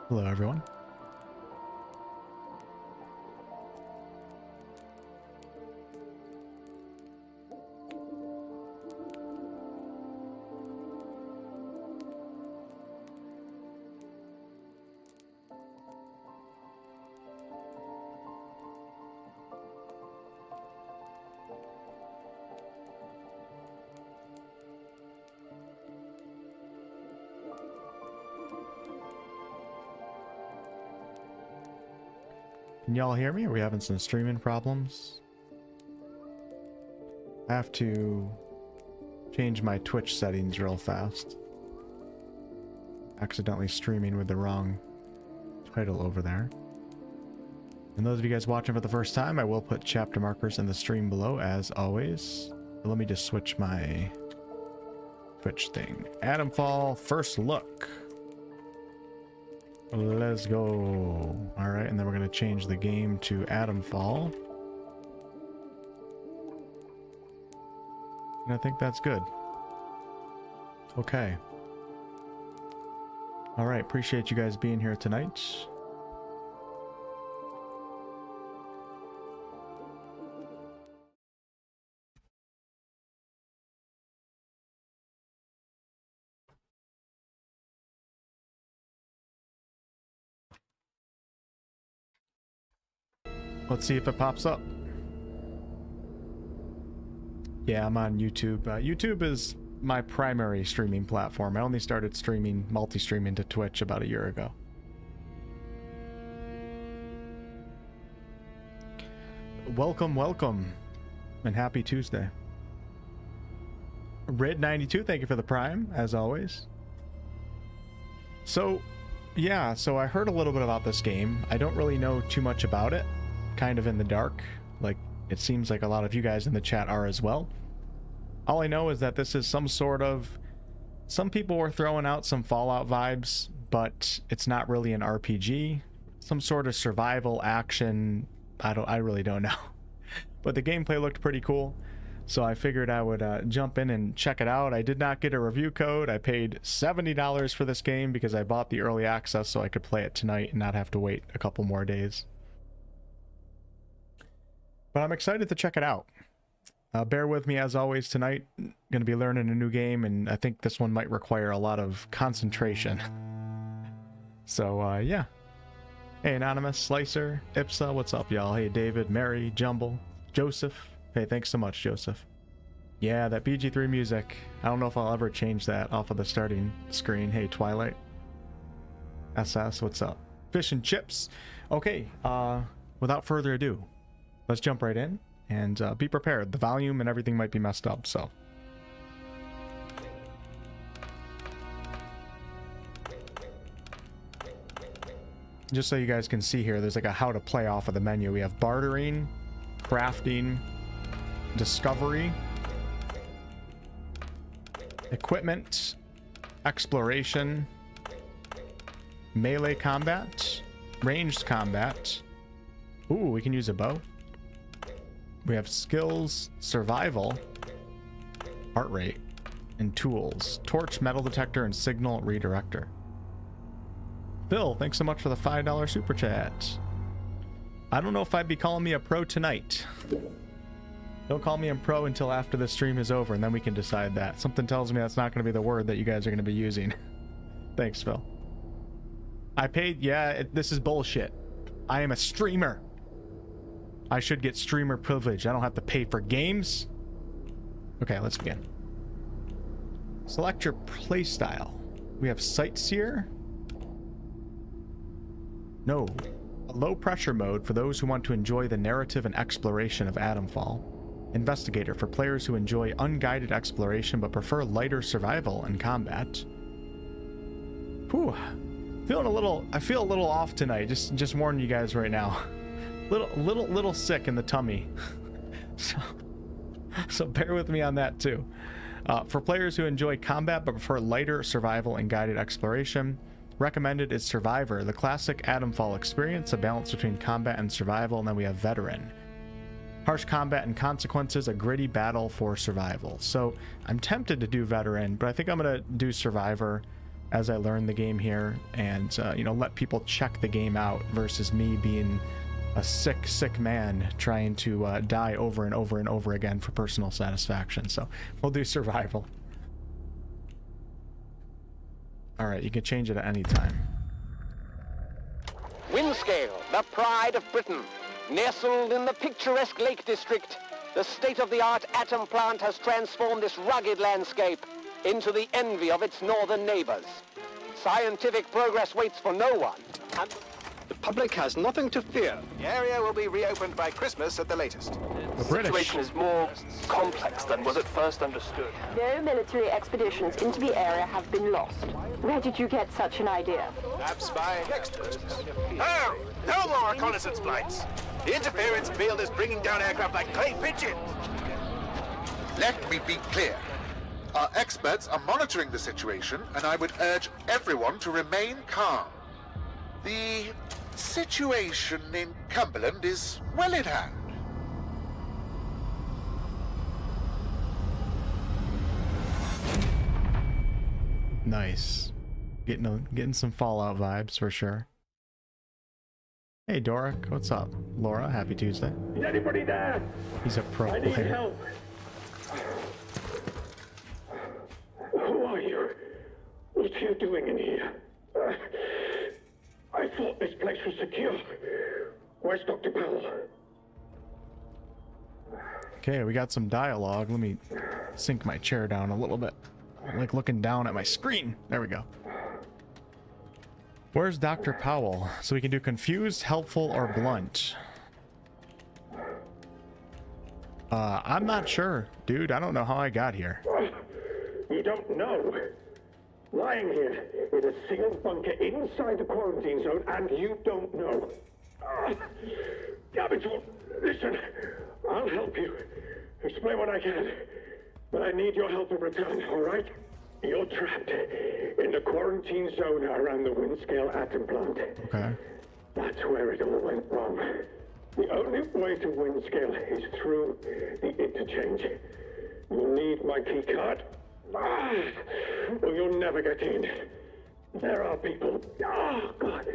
Hello, everyone. Can y'all hear me? Are we having some streaming problems? I have to change my Twitch settings real fast. Accidentally streaming with the wrong title over there. And those of you guys watching for the first time, I will put chapter markers in the stream below as always. But let me just switch my Twitch thing. Atomfall, first look. Let's go. All right, and then we're going to change the game to Atomfall. And I think that's good. Okay. All right, appreciate you guys being here tonight. Let's see if it pops up. Yeah, I'm on YouTube. YouTube is my primary streaming platform. I only started streaming, multi-streaming to Twitch about a year ago. Welcome, welcome, and happy Tuesday. Red92, thank you for the Prime, as always. So, yeah, so I heard a little bit about this game. I don't really know too much about it. Kind of in the dark, like it seems like a lot of you guys in the chat are as well. All I know is that this is some sort of, some people were throwing out some Fallout vibes, but it's not really an RPG. Some sort of survival action. I really don't know. But the gameplay looked pretty cool, so I figured I would jump in and check it out. I did not get a review code. I paid $70 for this game because I bought the early access so I could play it tonight and not have to wait a couple more days. But I'm excited to check it out. Bear with me as always tonight. Going to be learning a new game, and I think this one might require a lot of concentration. So, yeah. Hey, Anonymous, Slicer, Ipsa, what's up, y'all? Hey, David, Mary, Jumble, Joseph. Hey, thanks so much, Joseph. Yeah, that BG3 music. I don't know if I'll ever change that off of the starting screen. Hey, Twilight. SS, what's up? Fish and chips. Okay, without further ado, let's jump right in and be prepared. The volume and everything might be messed up, so. Just so you guys can see here, there's like a how to play off of the menu. We have bartering, crafting, discovery, equipment, exploration, melee combat, ranged combat. Ooh, we can use a bow. We have skills, survival, heart rate, and tools. Torch, metal detector, and signal redirector. Phil, thanks so much for the $5 super chat. I don't know if I'd be calling me a pro tonight. Don't call me a pro until after the stream is over, and then we can decide that. Something tells me that's not going to be the word that you guys are going to be using. Thanks, Phil. I paid, yeah, this is bullshit. I am a streamer. I should get streamer privilege. I don't have to pay for games. Okay, let's begin. Select your playstyle. We have Sightseer. No. A low pressure mode for those who want to enjoy the narrative and exploration of Atomfall. Investigator for players who enjoy unguided exploration but prefer lighter survival and combat. Whew. I feel a little off tonight. Just warning you guys right now. Little sick in the tummy. So bear with me on that too. For players who enjoy combat but prefer lighter survival and guided exploration, recommended is Survivor, the classic Atomfall experience, a balance between combat and survival. And then we have Veteran. Harsh combat and consequences, a gritty battle for survival. So I'm tempted to do Veteran, but I think I'm going to do Survivor. as I learn the game here, and you know, let people check the game out versus me being a sick man trying to die over and over and over again for personal satisfaction. So we'll do survival. All right, you can change it at any time. Windscale, the pride of Britain. Nestled in the picturesque Lake District, the state-of-the-art atom plant has transformed this rugged landscape into the envy of its northern neighbors. Scientific progress waits for no one, and the public has nothing to fear. The area will be reopened by Christmas at the latest. The British. Situation is more complex than was at first understood. No military expeditions into the area have been lost. Where did you get such an idea? Perhaps by next Christmas. Oh, no more reconnaissance flights. The interference field is bringing down aircraft like clay pigeons. Let me be clear. Our experts are monitoring the situation, and I would urge everyone to remain calm. The situation in Cumberland is well in hand. Nice. Getting some Fallout vibes for sure. Hey Doric, what's up? Laura, happy Tuesday. Is anybody there? He's a pro I need player. help. Who are you? What are you doing in here? I thought this place was secure. Where's Dr. Powell? Okay, we got some dialogue. Let me sink my chair down a little bit. I'm like looking down at my screen. There we go. Where's Dr. Powell? So we can do confused, helpful, or blunt. I'm not sure, dude. I don't know how I got here. You don't know. Lying here in a sealed bunker inside the quarantine zone, and you don't know. Garbage, listen, I'll help you. Explain what I can. But I need your help in return, all right? You're trapped in the quarantine zone around the Windscale atom plant. Okay. That's where it all went wrong. The only way to Windscale is through the interchange. You'll need my key card. Or you'll never get in. There are people, oh God,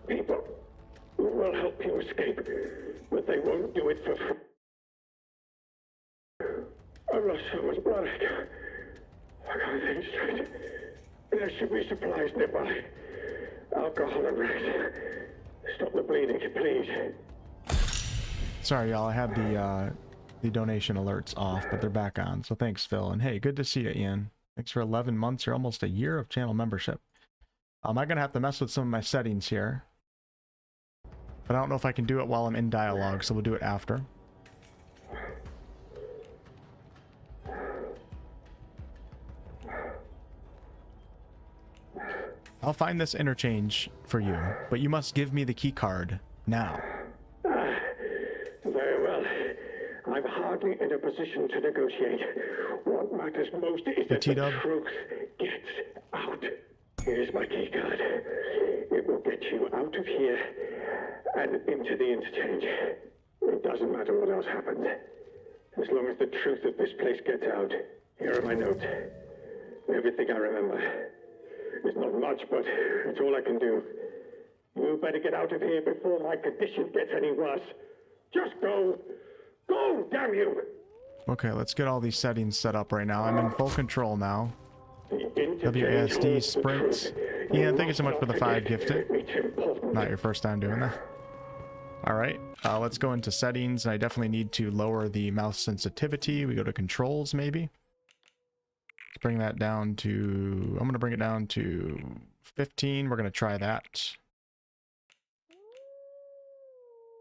people who will help you escape, but they won't do it for free. I've lost so much blood. I can't think straight. There should be supplies nearby. Alcohol and rest. Stop the bleeding, please. Sorry, y'all. I had the donation alerts off, but they're back on. So thanks, Phil. And hey, good to see you, Ian. Thanks for 11 months or almost a year of channel membership. I'm going to have to mess with some of my settings here. But I don't know if I can do it while I'm in dialogue, so we'll do it after. I'll find this interchange for you, but you must give me the key card now. Very well. I'm hardly in a position to negotiate. What matters most is that the truth gets out. Here's my key card. It will get you out of here and into the interchange. It doesn't matter what else happens. As long as the truth of this place gets out. Here are my notes. Everything I remember. It's not much, but it's all I can do. You better get out of here before my condition gets any worse. Just go. Go, damn you! Okay, let's get all these settings set up right now. I'm in full control now. WASD, sprints. Ian, thank you so much for the 5 gifted. Not your first time doing that. Alright, let's go into settings. I definitely need to lower the mouse sensitivity. We go to controls, maybe. Let's bring that down to... I'm going to bring it down to 15. We're going to try that.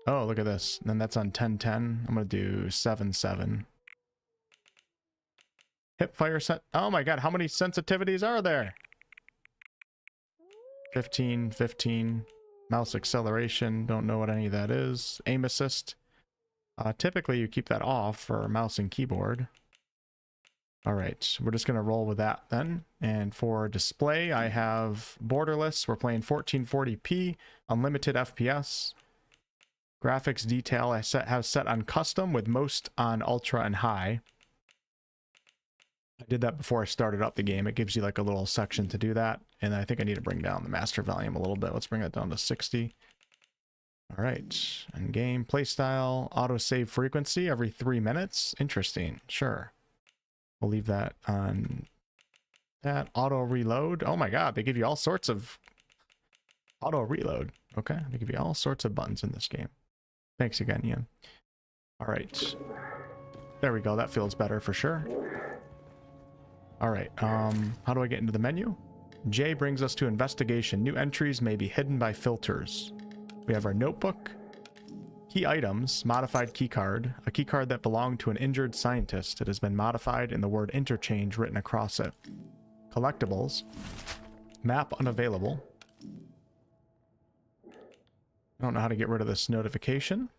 Oh, look at this. And then that's on 1010. I'm going to do 7.7. Hip fire set. Oh my god, how many sensitivities are there? 15, 15. Mouse acceleration. Don't know what any of that is. Aim assist. Typically you keep that off for mouse and keyboard. Alright, we're just going to roll with that then. And for display, I have borderless. We're playing 1440p, unlimited FPS. Graphics detail I have set on custom with most on ultra and high. I did that before I started up the game. It gives you like a little section to do that. And I think I need to bring down the master volume a little bit. Let's bring that down to 60. All right. And game playstyle, autosave frequency every 3 minutes. Interesting. Sure. We'll leave that on that. Auto reload. Oh my God. They give you all sorts of auto reload. Okay. They give you all sorts of buttons in this game. Thanks again, Ian. All right. There we go. That feels better for sure. All right. How do I get into the menu? J brings us to investigation. New entries may be hidden by filters. We have our notebook, key items, modified key card, a key card that belonged to an injured scientist. It has been modified and the word interchange written across it. Collectibles, map unavailable. I don't know how to get rid of this notification.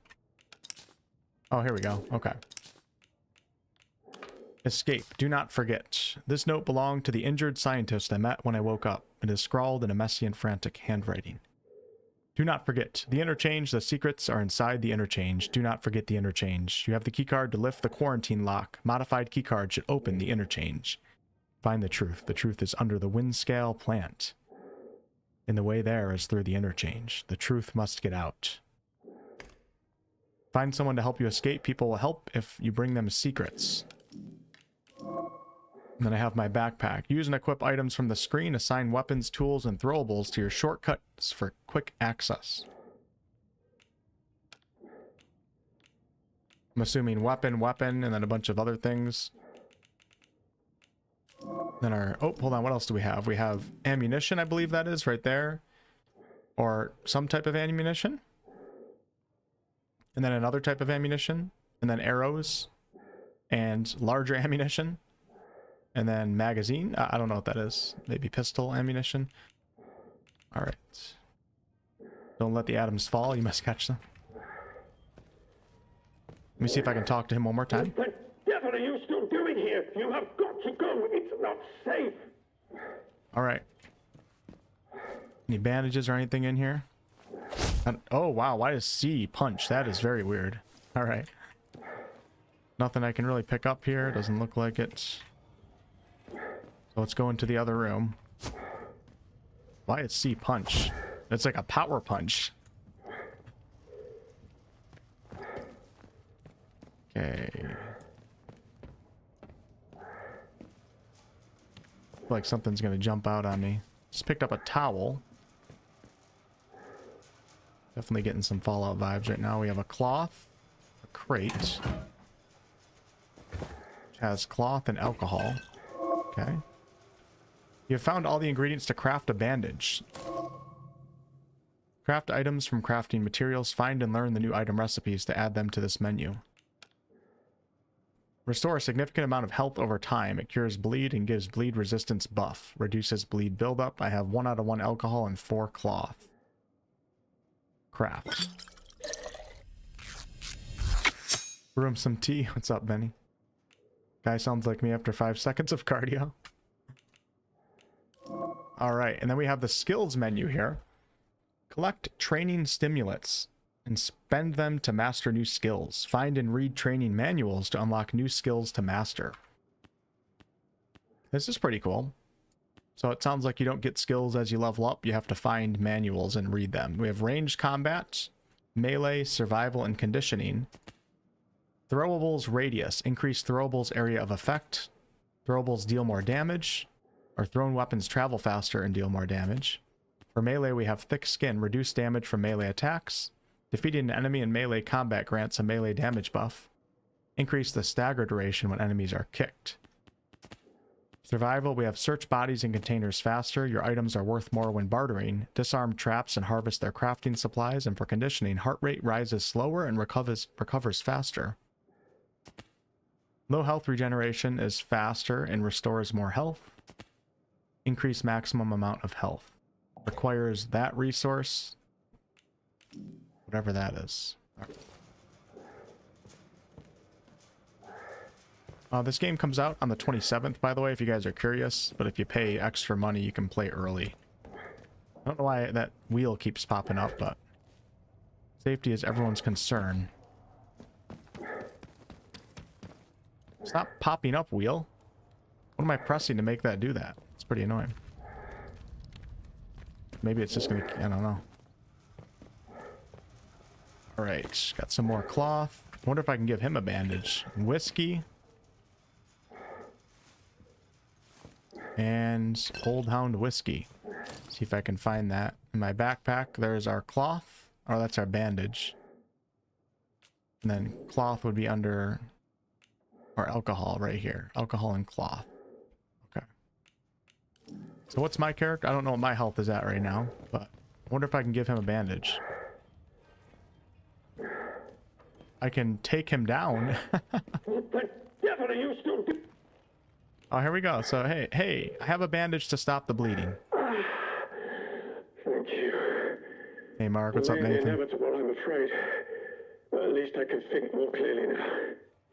Oh, here we go. Okay. Escape. Do not forget. This note belonged to the injured scientist I met when I woke up. It is scrawled in a messy and frantic handwriting. Do not forget. The interchange, the secrets are inside the interchange. Do not forget the interchange. You have the keycard to lift the quarantine lock. Modified keycard should open the interchange. Find the truth. The truth is under the wind scale plant. And the way there is through the interchange. The truth must get out. Find someone to help you escape. People will help if you bring them secrets. And then I have my backpack. Use and equip items from the screen. Assign weapons, tools, and throwables to your shortcuts for quick access. I'm assuming weapon, and then a bunch of other things. Then our... Oh, hold on. What else do we have? We have ammunition, I believe that is, right there. Or some type of ammunition. And then another type of ammunition. And then arrows. And larger ammunition. And then magazine. I don't know what that is. Maybe pistol ammunition. All right. Don't let the atoms fall. You must catch them. Let me see if I can talk to him one more time. What the devil are you still doing here? You have got to go. It's not safe. All right. Any bandages or anything in here? Oh, wow. Why does C punch? That is very weird. All right. Nothing I can really pick up here. Doesn't look like it. So let's go into the other room. Why is C punch? It's like a power punch. Okay. Like something's gonna jump out on me. Just picked up a towel. Definitely getting some Fallout vibes right now. We have a cloth, a crate, which has cloth and alcohol. Okay. You have found all the ingredients to craft a bandage. Craft items from crafting materials. Find and learn the new item recipes to add them to this menu. Restore a significant amount of health over time. It cures bleed and gives bleed resistance buff. Reduces bleed buildup. I have 1 out of 1 alcohol and 4 cloth. Craft. Brew him some tea. What's up, Benny? Guy sounds like me after 5 seconds of cardio. All right, and then we have the skills menu here. Collect training stimulants and spend them to master new skills. Find and read training manuals to unlock new skills to master. This is pretty cool. So it sounds like you don't get skills as you level up. You have to find manuals and read them. We have ranged combat, melee, survival, and conditioning. Throwables radius. Increase throwables area of effect. Throwables deal more damage. Or thrown weapons travel faster and deal more damage. For melee, we have thick skin. Reduce damage from melee attacks. Defeating an enemy in melee combat grants a melee damage buff. Increase the stagger duration when enemies are kicked. Survival, we have search bodies and containers faster. Your items are worth more when bartering. Disarm traps and harvest their crafting supplies. And for conditioning, heart rate rises slower and recovers faster. Low health regeneration is faster and restores more health. Increase maximum amount of health. Requires that resource. Whatever that is. This game comes out on the 27th, by the way, if you guys are curious. But if you pay extra money, you can play early. I don't know why that wheel keeps popping up, but safety is everyone's concern. Stop popping up, wheel. What am I pressing to make that do that? It's pretty annoying. Maybe it's just gonna, I don't know. Alright, got some more cloth. Wonder if I can give him a bandage. Whiskey. And Old Hound whiskey. See if I can find that. In my backpack, there's our cloth. Oh, that's our bandage. And then cloth would be under our alcohol right here. Alcohol and cloth. Okay. So what's my character? I don't know what my health is at right now, but I wonder if I can give him a bandage. I can take him down. What the devil are you still doing? Oh, here we go. So, hey, I have a bandage to stop the bleeding. Thank you. Hey, Mark, what's up, Maybe Nathan? inevitable, I'm afraid. But at least I can think more clearly now.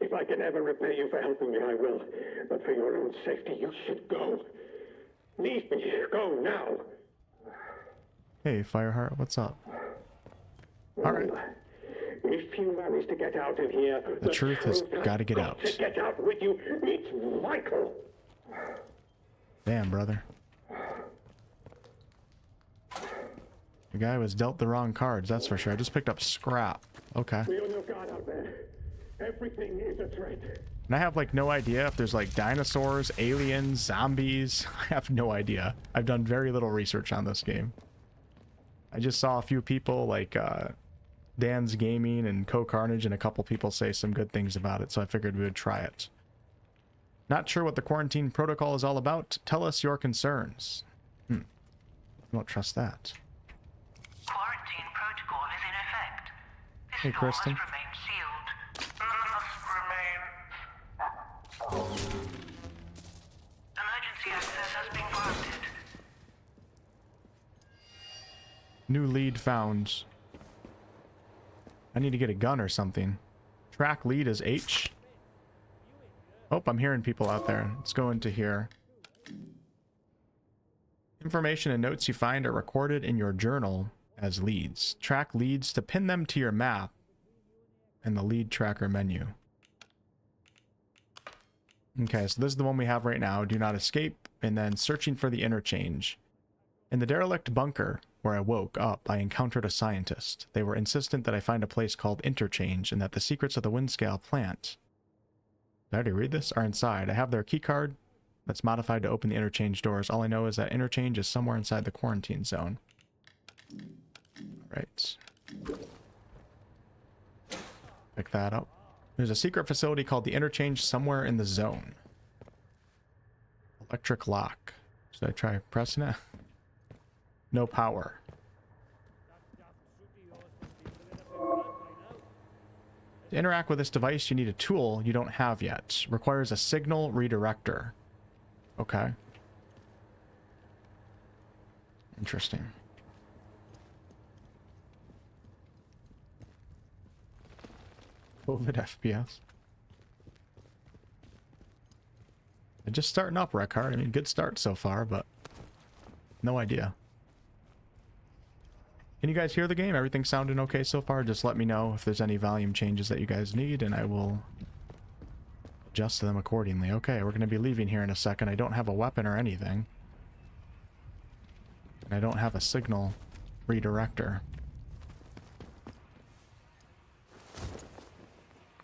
If I can ever repay you for helping me, I will. But for your own safety, you should go. Leave me. Go now. Hey, Fireheart, what's up? All right. If you manage to get out of here, The truth has got to get got out. to get out with you. It's vital. Damn, brother. The guy was dealt the wrong cards, that's for sure. I just picked up scrap. Okay. Be on your guard out there. Everything is a threat. And I have like no idea if there's like dinosaurs, aliens, zombies. I have no idea. I've done very little research on this game. I just saw a few people like Dan's Gaming and Co-Carnage and a couple people say some good things about it, so I figured we would try it. Not sure what the quarantine protocol is all about. Tell us your concerns. I don't trust that. Quarantine protocol is in effect. This Hey, door Kristen. must remain sealed. Emergency access has been granted. New lead found. I need to get a gun or something. Track lead is H. Oh, I'm hearing people out there. Let's go into here. Information and notes you find are recorded in your journal as leads. Track leads to pin them to your map in the lead tracker menu. Okay, so this is the one we have right now. Do not escape, and then searching for the interchange. In the derelict bunker where I woke up, I encountered a scientist. They were insistent that I find a place called Interchange and that the secrets of the Windscale plant, did I already read this, are inside. I have their keycard that's modified to open the interchange doors. All I know is that Interchange is somewhere inside the quarantine zone. Right. Pick that up. There's a secret facility called the Interchange somewhere in the zone. Electric lock. Should I try pressing it? No power. To interact with this device, you need a tool you don't have yet. Requires a signal redirector. Okay. Interesting. WolfheartFPS. They're just starting up, Reckard. I mean, good start so far, but no idea. Can you guys hear the game? Everything sounding okay so far? Just let me know if there's any volume changes that you guys need, and I will adjust them accordingly. Okay, we're going to be leaving here in a second. I don't have a weapon or anything. And I don't have a signal redirector.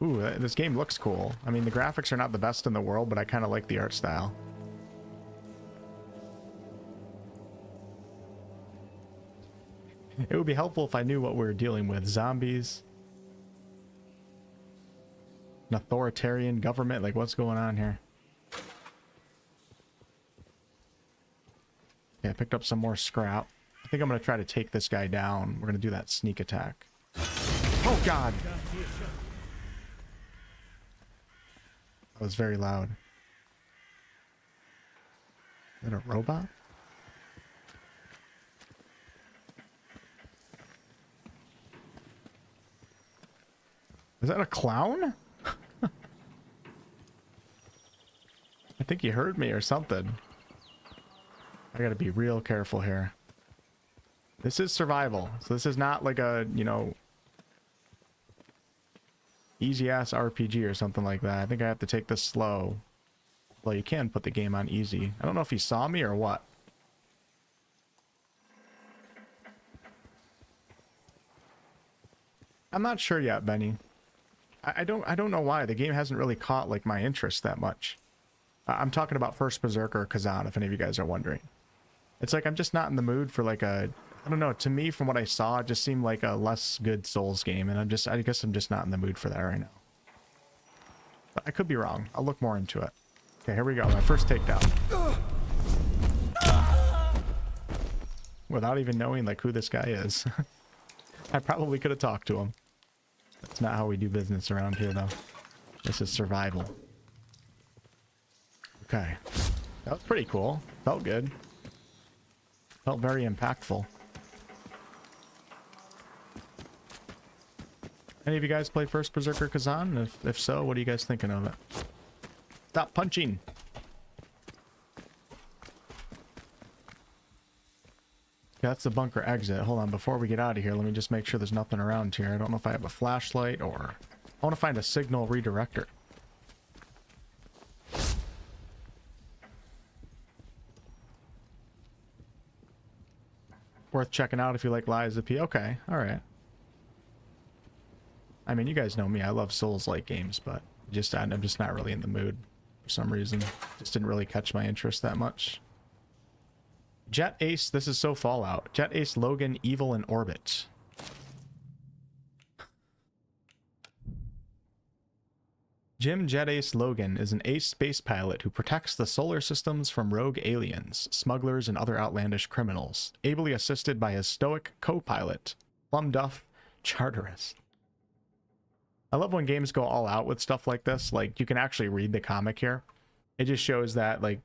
Ooh, this game looks cool. I mean, the graphics are not the best in the world, but I kind of like the art style. It would be helpful if I knew what we were dealing with. Zombies. An authoritarian government. Like, what's going on here? Okay, I picked up some more scrap. I think I'm going to try to take this guy down. We're going to do that sneak attack. Oh, God! That was very loud. Is that a robot? Is that a clown? I think he heard me or something. I gotta be real careful here. This is survival, so this is not like a, you know, easy-ass RPG or something like that. I think I have to take this slow. Well, you can put the game on easy. I don't know if he saw me or what. I'm not sure yet, Benny. I don't know why. The game hasn't really caught like my interest that much. I'm talking about First Berserker Kazan, if any of you guys are wondering. It's like I'm just not in the mood for like a, I don't know, to me from what I saw, it just seemed like a less good Souls game, and I guess I'm just not in the mood for that right now. But I could be wrong. I'll look more into it. Okay, here we go. My first takedown. Without even knowing like who this guy is. I probably could have talked to him. That's not how we do business around here though. This is survival. Okay. That was pretty cool. Felt good. Felt very impactful. Any of you guys play First Berserker Kazan? If so, what are you guys thinking of it? Stop punching! Yeah, that's the bunker exit. Hold on, before we get out of here, let me just make sure there's nothing around here. I don't know if I have a flashlight or... I want to find a signal redirector. Worth checking out if you like Lies of P. Okay, alright. I mean, you guys know me. I love Souls-like games, but I'm just not really in the mood for some reason. Just didn't really catch my interest that much. Jet Ace, this is so Fallout. Jet Ace Logan, Evil in Orbit. Jim Jet Ace Logan is an ace space pilot who protects the solar systems from rogue aliens, smugglers, and other outlandish criminals, ably assisted by his stoic co-pilot, Plum Duff Charteris. I love when games go all out with stuff like this. Like, you can actually read the comic here. It just shows that, like,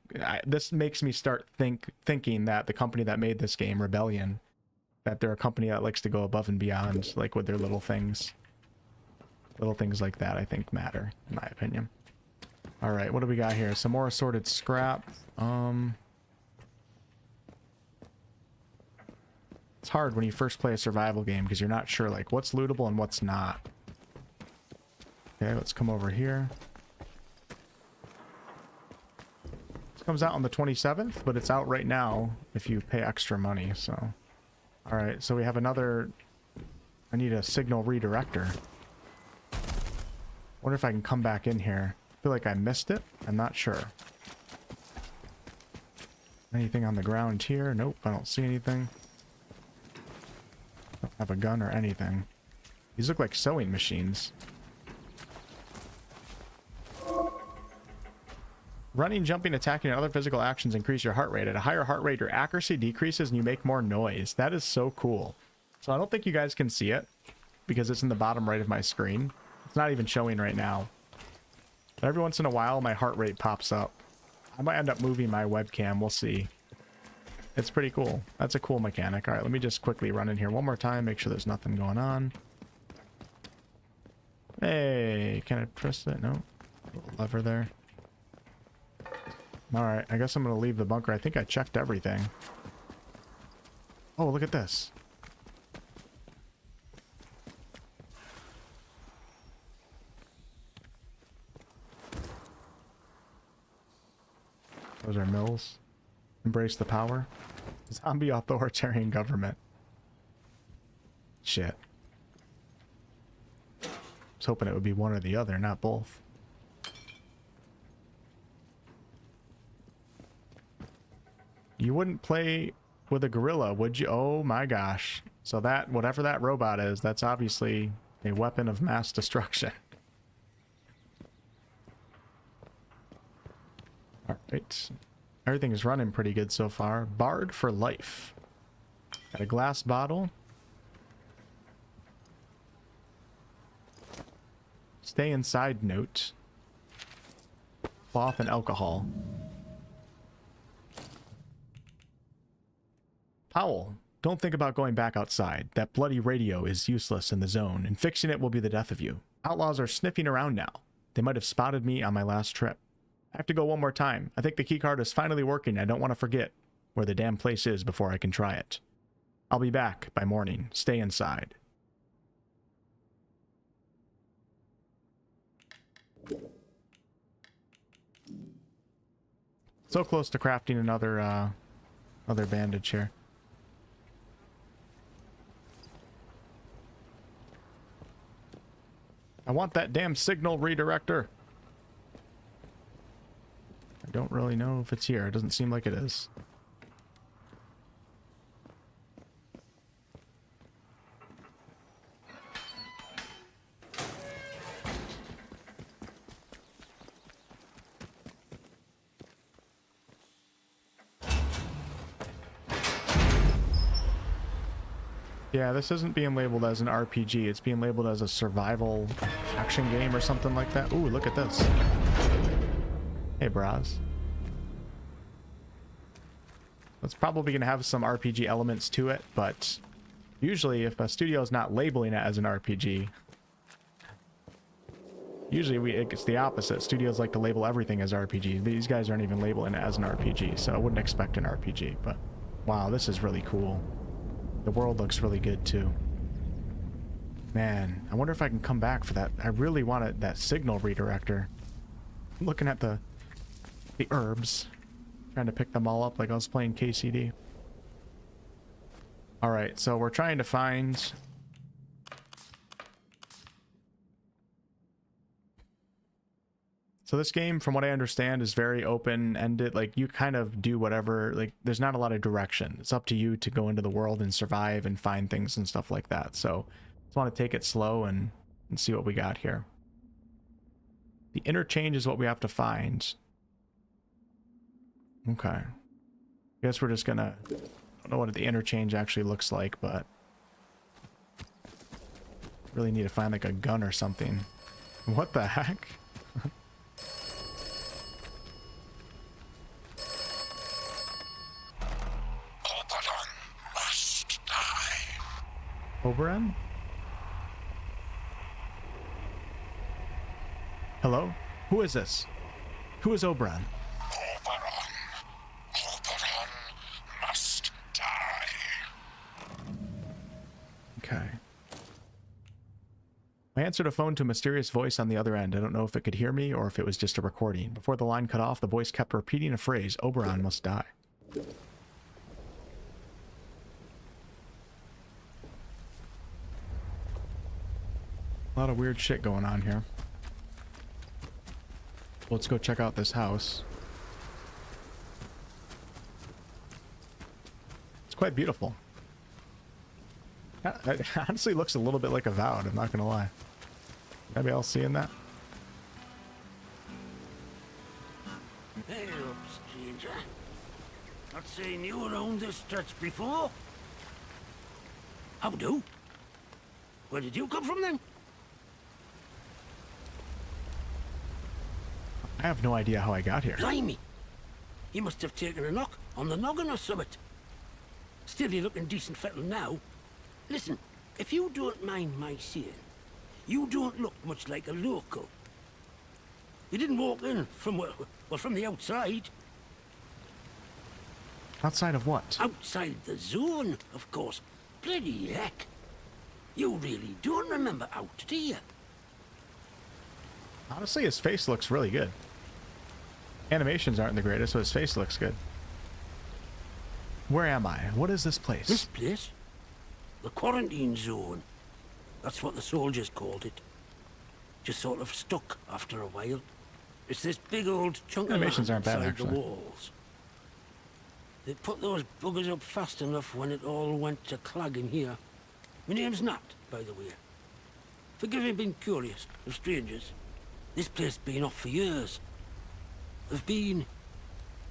this makes me start thinking that the company that made this game, Rebellion, that they're a company that likes to go above and beyond, like, with their little things. Little things like that, I think, matter, in my opinion. All right, what do we got here? Some more assorted scrap. It's hard when you first play a survival game because you're not sure, like, what's lootable and what's not. Okay, let's come over here. Comes out on the 27th, but it's out right now if you pay extra money, so. All right, so we have another, I need a signal redirector. Wonder if I can come back in here. I feel like I missed it. I'm not sure. Anything on the ground here? Nope, I don't see anything. Don't have a gun or anything. These look like sewing machines. Running, jumping, attacking, and other physical actions increase your heart rate. At a higher heart rate, your accuracy decreases and you make more noise. That is so cool. So I don't think you guys can see it because it's in the bottom right of my screen. It's not even showing right now. But every once in a while, my heart rate pops up. I might end up moving my webcam. We'll see. It's pretty cool. That's a cool mechanic. All right, let me just quickly run in here one more time. Make sure there's nothing going on. Hey, can I press it? No. Little lever there. Alright, I guess I'm going to leave the bunker. I think I checked everything. Oh, look at this. Those are mills. Embrace the power. Zombie authoritarian government. Shit. I was hoping it would be one or the other, not both. You wouldn't play with a gorilla, would you? Oh my gosh. So that, whatever that robot is, that's obviously a weapon of mass destruction. Alright. Everything is running pretty good so far. Barred for life. Got a glass bottle. Stay inside note. Cloth and alcohol. Powell, don't think about going back outside. That bloody radio is useless in the zone, and fixing it will be the death of you. Outlaws are sniffing around now. They might have spotted me on my last trip. I have to go one more time. I think the keycard is finally working. I don't want to forget where the damn place is before I can try it. I'll be back by morning. Stay inside. So close to crafting another other bandage here. I want that damn signal redirector. I don't really know if it's here. It doesn't seem like it is. Yeah, this isn't being labeled as an RPG. It's being labeled as a survival action game or something like that. Ooh, look at this. Hey, bras. It's probably going to have some RPG elements to it, but usually if a studio is not labeling it as an RPG, usually it's the opposite. Studios like to label everything as RPG. These guys aren't even labeling it as an RPG, so I wouldn't expect an RPG, but wow, this is really cool. The world looks really good too. Man, I wonder if I can come back for that. I really wanted that signal redirector. I'm looking at the herbs, trying to pick them all up like I was playing KCD. All right, so we're trying to find So this game, from what I understand, is very open-ended. Like, you kind of do whatever, like, there's not a lot of direction. It's up to you to go into the world and survive and find things and stuff like that. So, just want to take it slow and see what we got here. The interchange is what we have to find. Okay. I guess we're just gonna... I don't know what the interchange actually looks like, but... really need to find, like, a gun or something. What the heck? Oberon? Hello? Who is this? Who is Oberon? Oberon must die. Okay. I answered a phone to a mysterious voice on the other end. I don't know if it could hear me or if it was just a recording. Before the line cut off, the voice kept repeating a phrase, Oberon must die. A lot of weird shit going on here. Let's go check out this house. It's quite beautiful. It honestly looks a little bit like Avowed, I'm not gonna lie. Anybody else seeing that? Hey up, stranger. Not seen you around this stretch before. How do? Where did you come from then? I have no idea how I got here. Blimey! You must have taken a knock on the noggin or something. Still, you're looking decent fettled now. Listen, if you don't mind my saying, you don't look much like a local. You didn't walk in from, well, from the outside. Outside of what? Outside the zone, of course. Bloody heck. You really don't remember out, do you? Honestly, his face looks really good. Animations aren't the greatest, but his face looks good. Where am I? What is this place? This place? The quarantine zone. That's what the soldiers called it. Just sort of stuck after a while. It's this big old chunk of land Animations aren't bad, inside actually. the walls. They put those buggers up fast enough when it all went to clagging here. My name's Nat, by the way. Forgive me being curious of strangers. This place has been off for years. There've been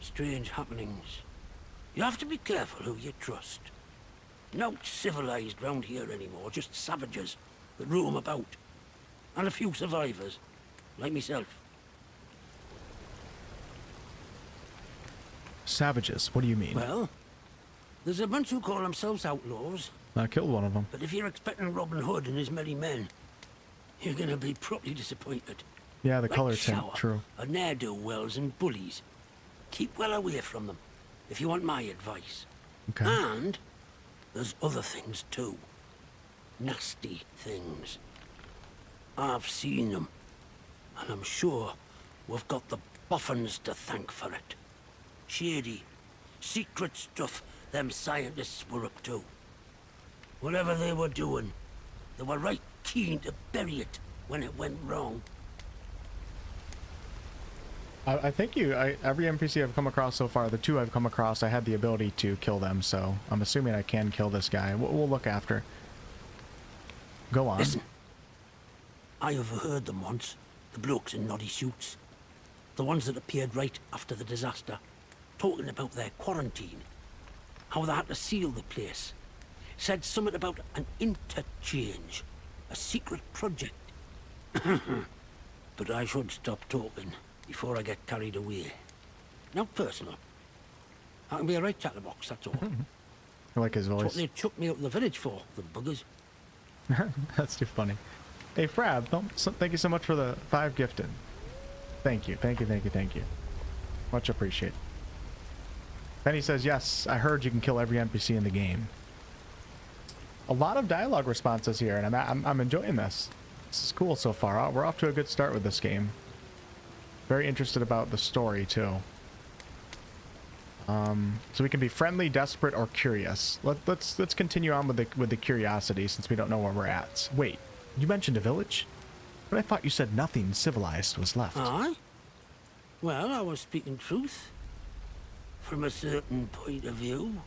strange happenings. You have to be careful who you trust. Not civilized round here anymore, just savages that roam about. And a few survivors, like myself. Savages, what do you mean? Well, there's a bunch who call themselves outlaws. I killed one of them. But if you're expecting Robin Hood and his merry men, you're gonna be properly disappointed. Yeah, the Like color Shower, tint, true. Are ne'er-do-wells and bullies. Keep well away from them, if you want my advice. Okay. And there's other things too. Nasty things. I've seen them, and I'm sure we've got the boffins to thank for it. Shady, secret stuff them scientists were up to. Whatever they were doing, they were right keen to bury it when it went wrong. I think every NPC I've come across so far, the two I've come across, I had the ability to kill them, so I'm assuming I can kill this guy. We'll look after. Go on. Listen, I overheard them once, the blokes in noddy suits. The ones that appeared right after the disaster, talking about their quarantine. How they had to seal the place. Said something about an interchange, a secret project. But I should stop talking before I get carried away. Now personal. I can be a right chatterbox, that's all. I like his voice. That's what they chucked me up the village for, the buggers. That's too funny. Hey, Frab, thank you so much for the 5 gifted. Thank you, thank you, thank you, thank you. Much appreciated. Penny says, yes, I heard you can kill every NPC in the game. A lot of dialogue responses here, and I'm enjoying this. This is cool so far. We're off to a good start with this game. Very interested about the story, too. So we can be friendly, desperate, or curious. Let's continue on with the curiosity, since we don't know where we're at. Wait, you mentioned a village? But I thought you said nothing civilized was left. Aye? Well, I was speaking truth. From a certain point of view.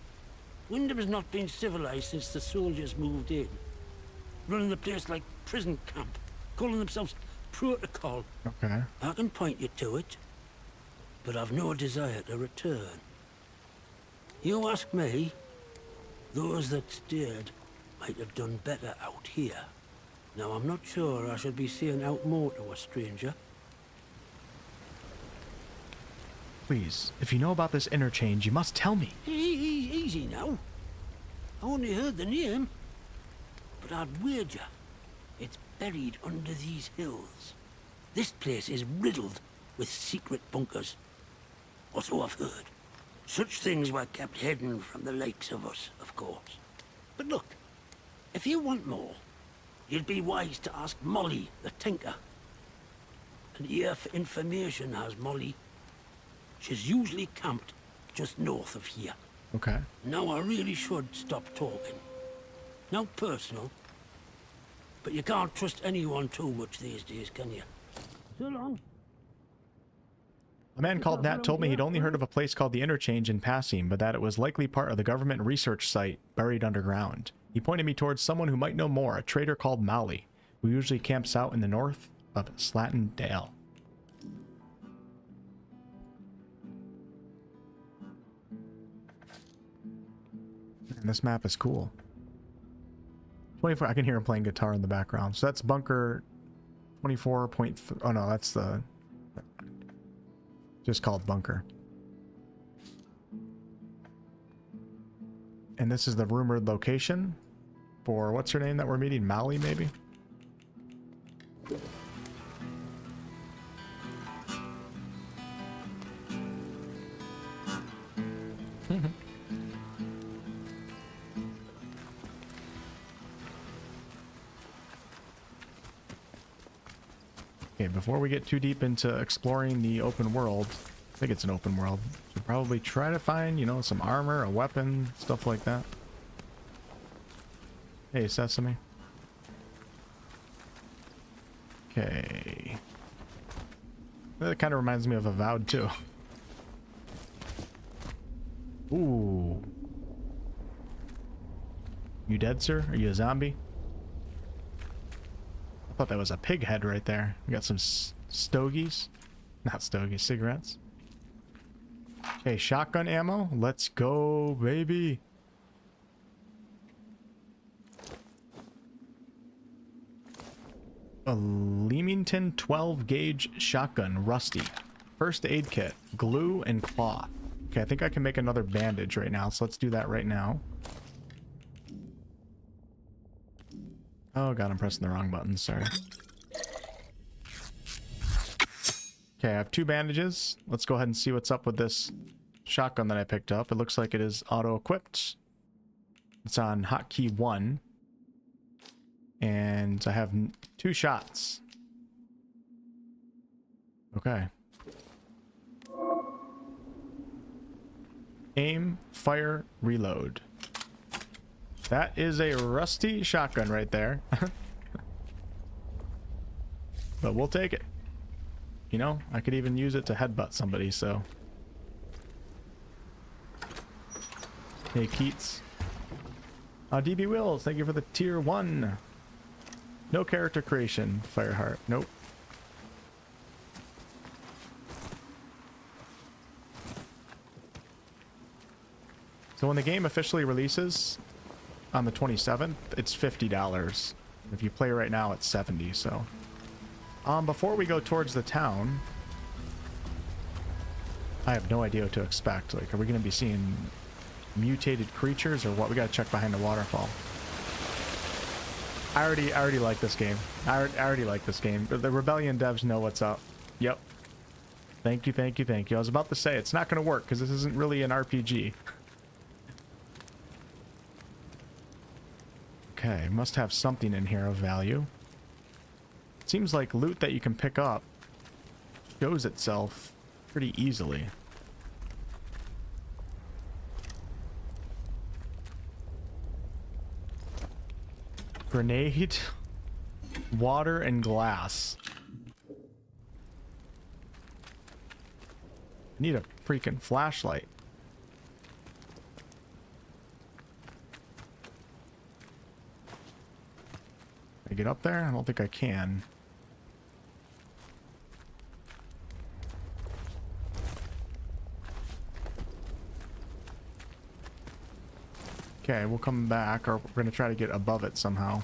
Wyndham has not been civilized since the soldiers moved in. Running the place like prison camp. Calling themselves protocol. Okay. I can point you to it. But I've no desire to return. You ask me, those that stayed might have done better out here. Now, I'm not sure I should be saying out more to a stranger. Please, if you know about this interchange, you must tell me. Easy now. I only heard the name. But I'd wager it's buried under these hills. This place is riddled with secret bunkers. Or so I've heard. Such things were kept hidden from the likes of us, of course. But look, if you want more, you'd be wise to ask Molly, the tinker. An ear for information has Molly. She's usually camped just north of here. Okay. Now I really should stop talking. Now personal, but you can't trust anyone too much these days, can you? So long. A man called Nat told me he'd only heard of a place called the Interchange in passing, but that it was likely part of the government research site buried underground. He pointed me towards someone who might know more, a trader called Molly, who usually camps out in the north of Slatin Dale. And this map is cool. 24, I can hear him playing guitar in the background. So that's bunker 24.3. Oh no, that's the... just called bunker. And this is the rumored location for what's her name that we're meeting? Molly, maybe? Okay, before we get too deep into exploring the open world, I think it's an open world, should probably try to find, you know, some armor, a weapon, stuff like that. Hey, Sesame. Okay. That kind of reminds me of Avowed, too. Ooh. You dead, sir? Are you a zombie? I thought that was a pig head right there. We got some stogies. Not stogies, cigarettes. Okay, shotgun ammo. Let's go, baby. A Leamington 12 gauge shotgun, rusty. First aid kit, glue and cloth. Okay, I think I can make another bandage right now, so let's do that right now. Oh god, I'm pressing the wrong button, sorry. Okay, I have 2 bandages. Let's go ahead and see what's up with this shotgun that I picked up. It looks like it is auto-equipped. It's on hotkey 1. And I have 2 shots. Okay. Aim, fire, reload. That is a rusty shotgun right there. But we'll take it. You know, I could even use it to headbutt somebody, so. Hey, Keats. DB Wills, thank you for the tier 1. No character creation, Fireheart. Nope. So when the game officially releases on the 27th, it's $50. If you play right now, it's $70, so. Before we go towards the town, I have no idea what to expect. Like, are we going to be seeing mutated creatures or what? We got to check behind the waterfall. I already like this game. I already like this game. The Rebellion devs know what's up. Yep. Thank you, thank you, thank you. I was about to say, it's not going to work because this isn't really an RPG. Okay, must have something in here of value. Seems like loot that you can pick up shows itself pretty easily. Grenade, water, and glass. I need a freaking flashlight. Can I get up there? I don't think I can. Okay, we'll come back, or we're going to try to get above it somehow.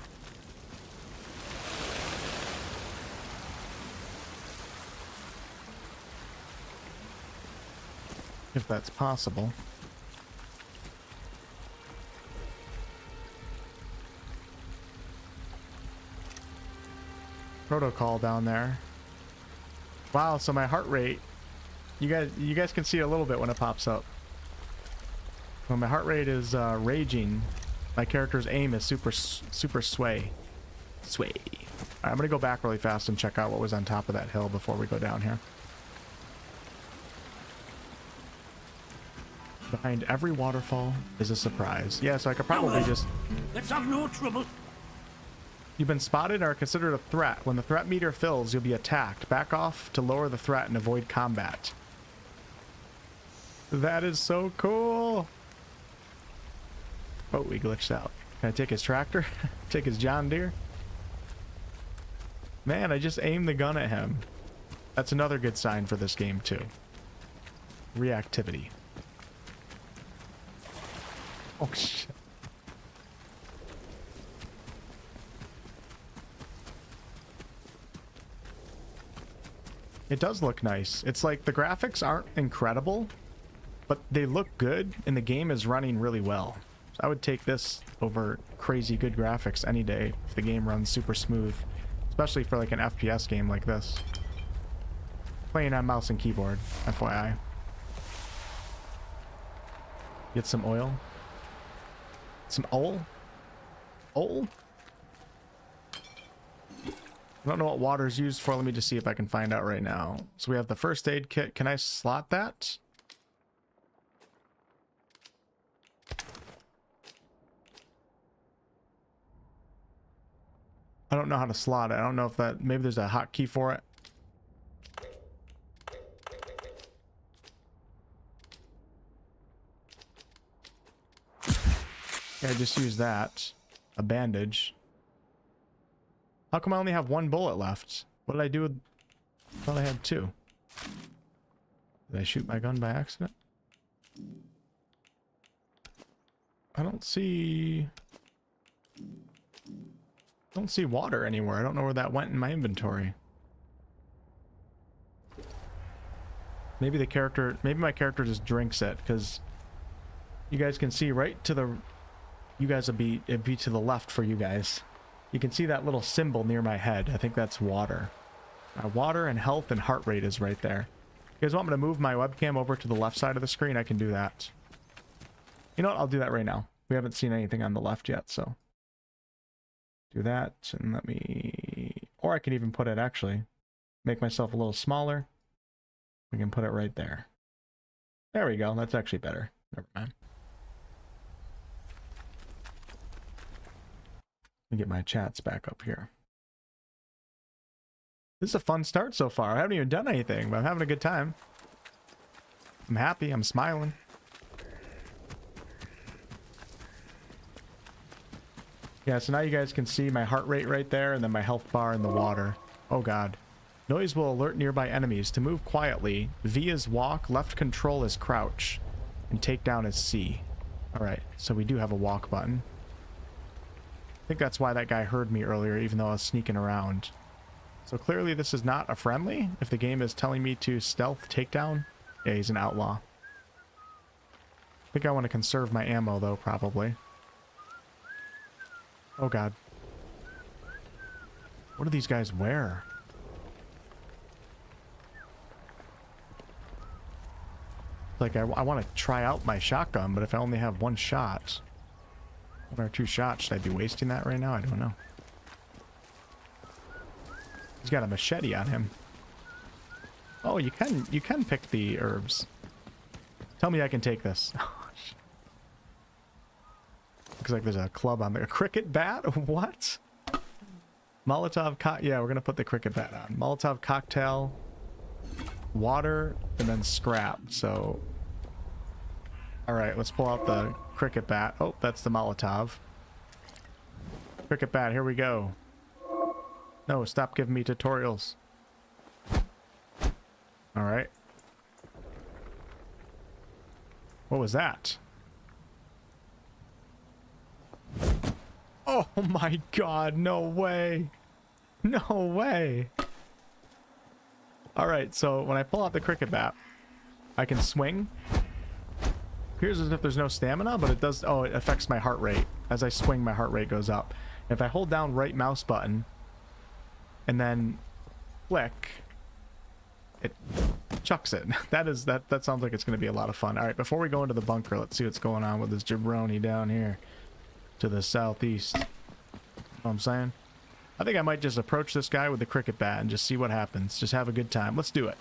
If that's possible. Protocol down there. Wow, so my heart rate, you guys can see a little bit when it pops up. When my heart rate is raging, my character's aim is super sway. Sway. Alright, I'm gonna go back really fast and check out what was on top of that hill before we go down here. Behind every waterfall is a surprise. Yeah, so I could probably just... Let's have no trouble. You've been spotted and are considered a threat. When the threat meter fills, you'll be attacked. Back off to lower the threat and avoid combat. That is so cool. Oh, we glitched out. Can I take his tractor? Take his John Deere? Man, I just aimed the gun at him. That's another good sign for this game, too. Reactivity. Oh, shit. It does look nice. It's like the graphics aren't incredible, but they look good, and the game is running really well. So I would take this over crazy good graphics any day if the game runs super smooth, especially for like an FPS game like this. Playing on mouse and keyboard, FYI. Get some oil. Some oil? Oil? I don't know what water's used for. Let me just see if I can find out right now. So we have the first aid kit. Can I slot that? I don't know how to slot it. I don't know if that... Maybe there's a hotkey for it. Yeah, I just use that. A bandage. How come I only have one bullet left? What did I do with... I thought I had two. Did I shoot my gun by accident? I don't see water anywhere. I don't know where that went in my inventory. Maybe my character just drinks it, because you guys can see right to the... it'd be to the left for you guys. You can see that little symbol near my head. I think that's water. Water and health and heart rate is right there. You guys want me to move my webcam over to the left side of the screen? I can do that. You know what? I'll do that right now. We haven't seen anything on the left yet, so. Do that, and let me... Or I can even put it, actually. Make myself a little smaller. We can put it right there. There we go. That's actually better. Never mind. Let me get my chats back up here. This is a fun start so far. I haven't even done anything, but I'm having a good time. I'm happy. I'm smiling. Yeah, so now you guys can see my heart rate right there, and then my health bar in the water. Oh god. Noise will alert nearby enemies. To move quietly, V is walk, left control is crouch, and take down is C. Alright, so we do have a walk button. I think that's why that guy heard me earlier, even though I was sneaking around. So clearly this is not a friendly. If the game is telling me to stealth takedown, yeah, he's an outlaw. I think I want to conserve my ammo, though, probably. Oh god. What do these guys wear? Like, I want to try out my shotgun, but if I only have one shot, one or two shots, should I be wasting that right now? I don't know. He's got a machete on him. Oh, you can pick the herbs. Tell me I can take this. Looks like there's a club on there. A cricket bat? What? Molotov yeah, we're gonna put the cricket bat on. Molotov cocktail, water, and then scrap. So, all right, let's pull out the cricket bat. Oh, that's the Molotov. Cricket bat, here we go. No, stop giving me tutorials. All right. What was that? Oh my god, no way. No way. Alright, so when I pull out the cricket bat, I can swing. Appears as if there's no stamina, but it does... Oh, it affects my heart rate. As I swing, my heart rate goes up. And if I hold down right mouse button, and then flick, it chucks it. That sounds like it's going to be a lot of fun. Alright, before we go into the bunker, let's see what's going on with this jabroni down here. To the southeast. You know what I'm saying? I think I might just approach this guy with the cricket bat and just see what happens. Just have a good time. Let's do it.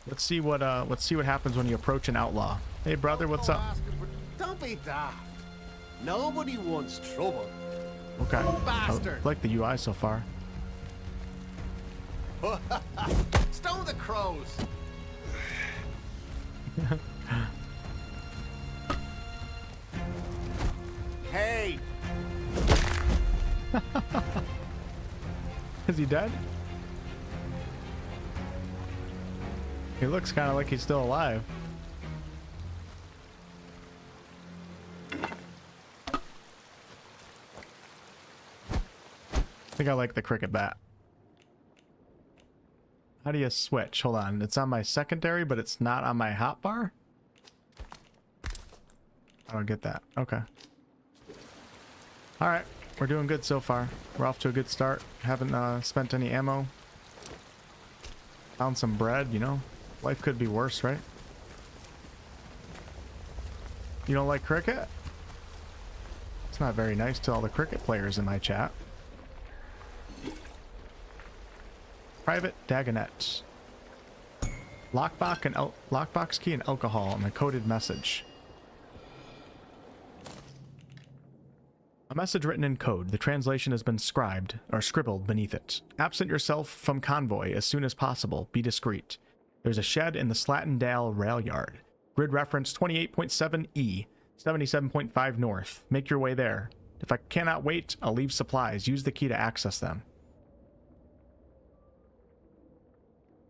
Let's see what happens when you approach an outlaw. Hey brother, what's up? Don't be daft. Nobody wants trouble. Okay. Bastard. I like the UI so far. Stone the crows. Hey! Is he dead? He looks kind of like he's still alive. I think I like the cricket bat. How do you switch? Hold on. It's on my secondary, but it's not on my hotbar? I don't get that. Okay. Alright, we're doing good so far. We're off to a good start. Haven't spent any ammo. Found some bread, you know. Life could be worse, right? You don't like cricket? It's not very nice to all the cricket players in my chat. Private Dagonet. Lockbox key and alcohol and a coded message. A message written in code. The translation has been scribbled beneath it. Absent yourself from convoy as soon as possible. Be discreet. There's a shed in the Slatendale rail yard. Grid reference 28.7E, 77.5 north. Make your way there. If I cannot wait, I'll leave supplies. Use the key to access them.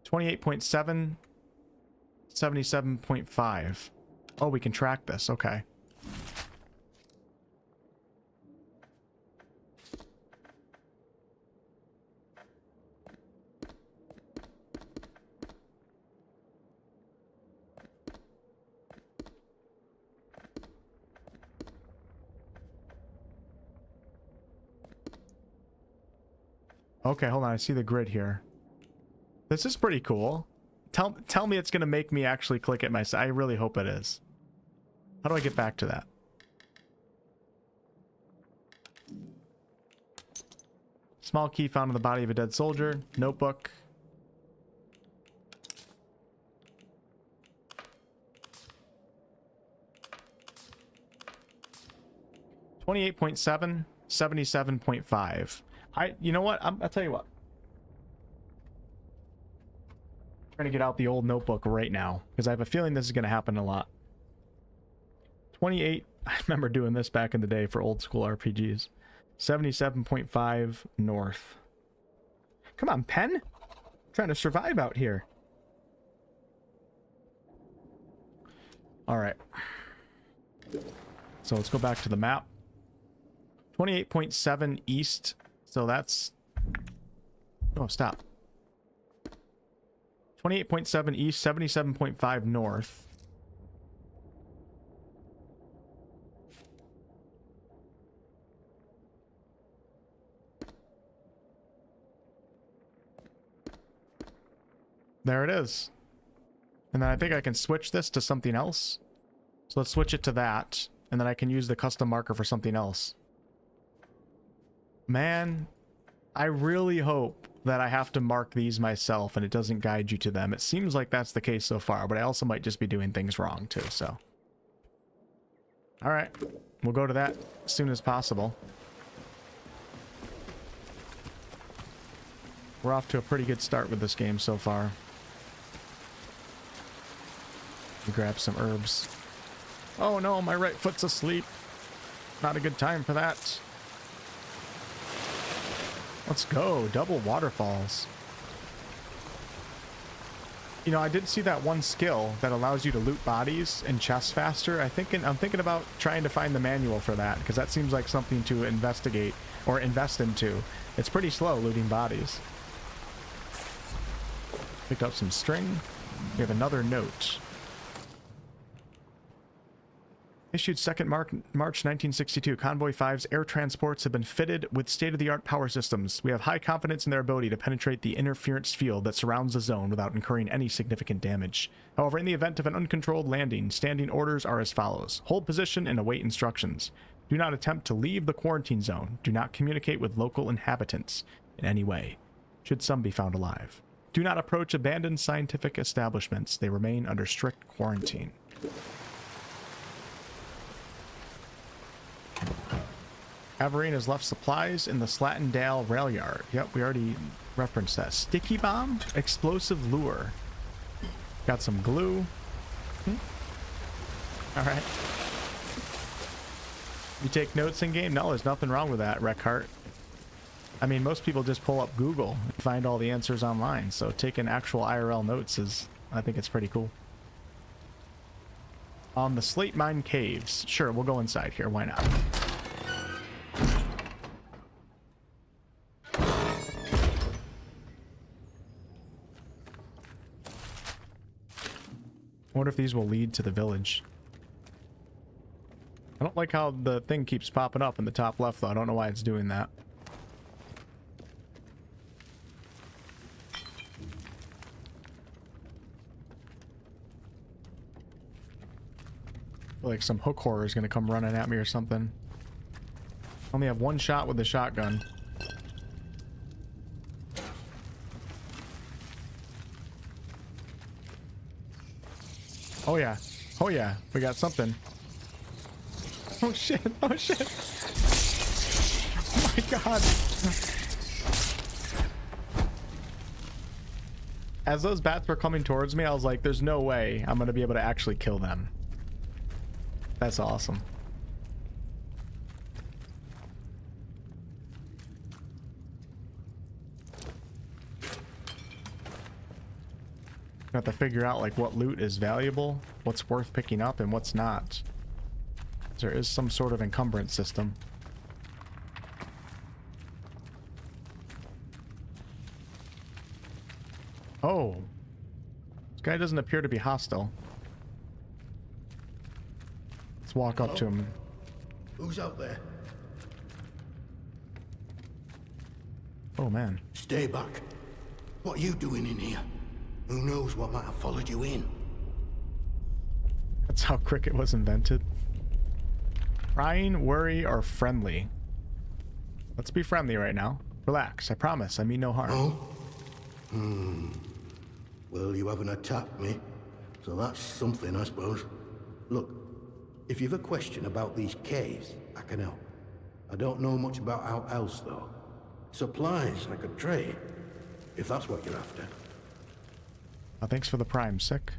28.7, 77.5. Oh, we can track this. Okay. Okay, hold on. I see the grid here. This is pretty cool. Tell me it's going to make me actually click it myself. I really hope it is. How do I get back to that? Small key found in the body of a dead soldier. Notebook. 28.7, 77.5. You know what? I'll tell you what. I'm trying to get out the old notebook right now because I have a feeling this is going to happen a lot. 28. I remember doing this back in the day for old school RPGs. 77.5 north. Come on, pen. I'm trying to survive out here. All right. So let's go back to the map. 28.7 east. So that's... Oh, stop. 28.7 east, 77.5 north. There it is. And then I think I can switch this to something else. So let's switch it to that. And then I can use the custom marker for something else. Man, I really hope that I have to mark these myself and it doesn't guide you to them. It seems like that's the case so far, but I also might just be doing things wrong too, so. All right, we'll go to that as soon as possible. We're off to a pretty good start with this game so far. We grab some herbs. Oh no, my right foot's asleep. Not a good time for that. Let's go. Double waterfalls. You know, I did see that one skill that allows you to loot bodies and chests faster. I'm thinking about trying to find the manual for that, because that seems like something to investigate or invest into. It's pretty slow looting bodies. Picked up some string. We have another note. Issued 2nd March 1962, Convoy 5's air transports have been fitted with state-of-the-art power systems. We have high confidence in their ability to penetrate the interference field that surrounds the zone without incurring any significant damage. However, in the event of an uncontrolled landing, standing orders are as follows. Hold position and await instructions. Do not attempt to leave the quarantine zone. Do not communicate with local inhabitants in any way, should some be found alive. Do not approach abandoned scientific establishments. They remain under strict quarantine. Averine has left supplies in the Slatendale rail yard. Yep, we already referenced that. Sticky bomb, explosive lure. Got some glue. All right. You take notes in game? No, there's nothing wrong with that, Wolfheart. I mean, most people just pull up Google and find all the answers online. So taking actual IRL notes is, I think it's pretty cool. On the Slate Mine Caves. Sure, we'll go inside here. Why not? I wonder if these will lead to the village. I don't like how the thing keeps popping up in the top left, though. I don't know why it's doing that. Like some hook horror is going to come running at me or something. I only have one shot with the shotgun. Oh yeah. Oh yeah. We got something. Oh shit. Oh shit. Oh my god. As those bats were coming towards me, I was like, there's no way I'm going to be able to actually kill them. That's awesome. Have to figure out like what loot is valuable, what's worth picking up, and what's not. There is some sort of encumbrance system. Oh, this guy doesn't appear to be hostile. Let's walk up to him. Who's out there? Oh man. Stay back. What are you doing in here? Who knows what might have followed you in? That's how cricket was invented. Prying, worry, or friendly? Let's be friendly right now. Relax, I promise, I mean no harm. Oh? Well, you haven't attacked me, so that's something, I suppose. Look, if you've a question about these caves, I can help. I don't know much about how else, though. Supplies I could trade, if that's what you're after. Thanks for the prime, Sick.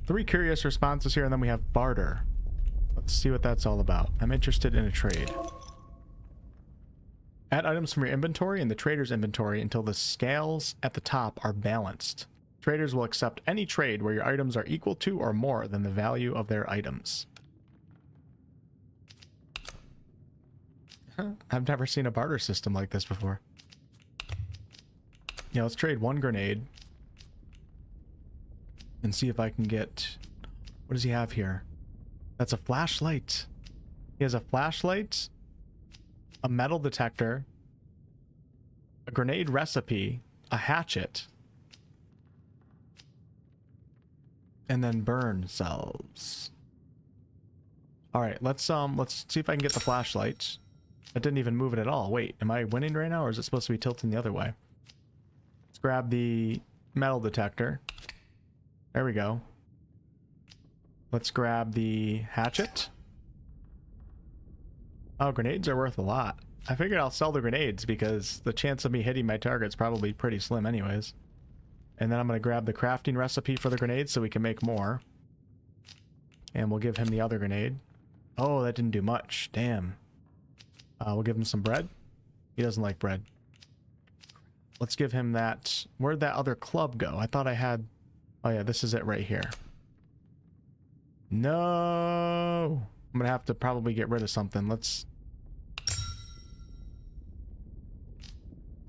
3 curious responses here, and then we have barter. Let's see what that's all about. I'm interested in a trade. Add items from your inventory and the trader's inventory until the scales at the top are balanced. Traders will accept any trade where your items are equal to or more than the value of their items. I've never seen a barter system like this before. Yeah, let's trade 1 grenade. And see if I can get... What does he have here? That's a flashlight. He has a flashlight, a metal detector, a grenade recipe, a hatchet, and then burn cells. Alright, let's see if I can get the flashlight. That didn't even move it at all. Wait, am I winning right now, or is it supposed to be tilting the other way? Let's grab the metal detector. There we go. Let's grab the hatchet. Oh, grenades are worth a lot. I figured I'll sell the grenades because the chance of me hitting my target's probably pretty slim anyways. And then I'm going to grab the crafting recipe for the grenades so we can make more. And we'll give him the other grenade. Oh, that didn't do much. Damn. We'll give him some bread. He doesn't like bread. Let's give him that. Where'd that other club go? I thought I had... Oh yeah, this is it right here. No! I'm gonna have to probably get rid of something. Let's...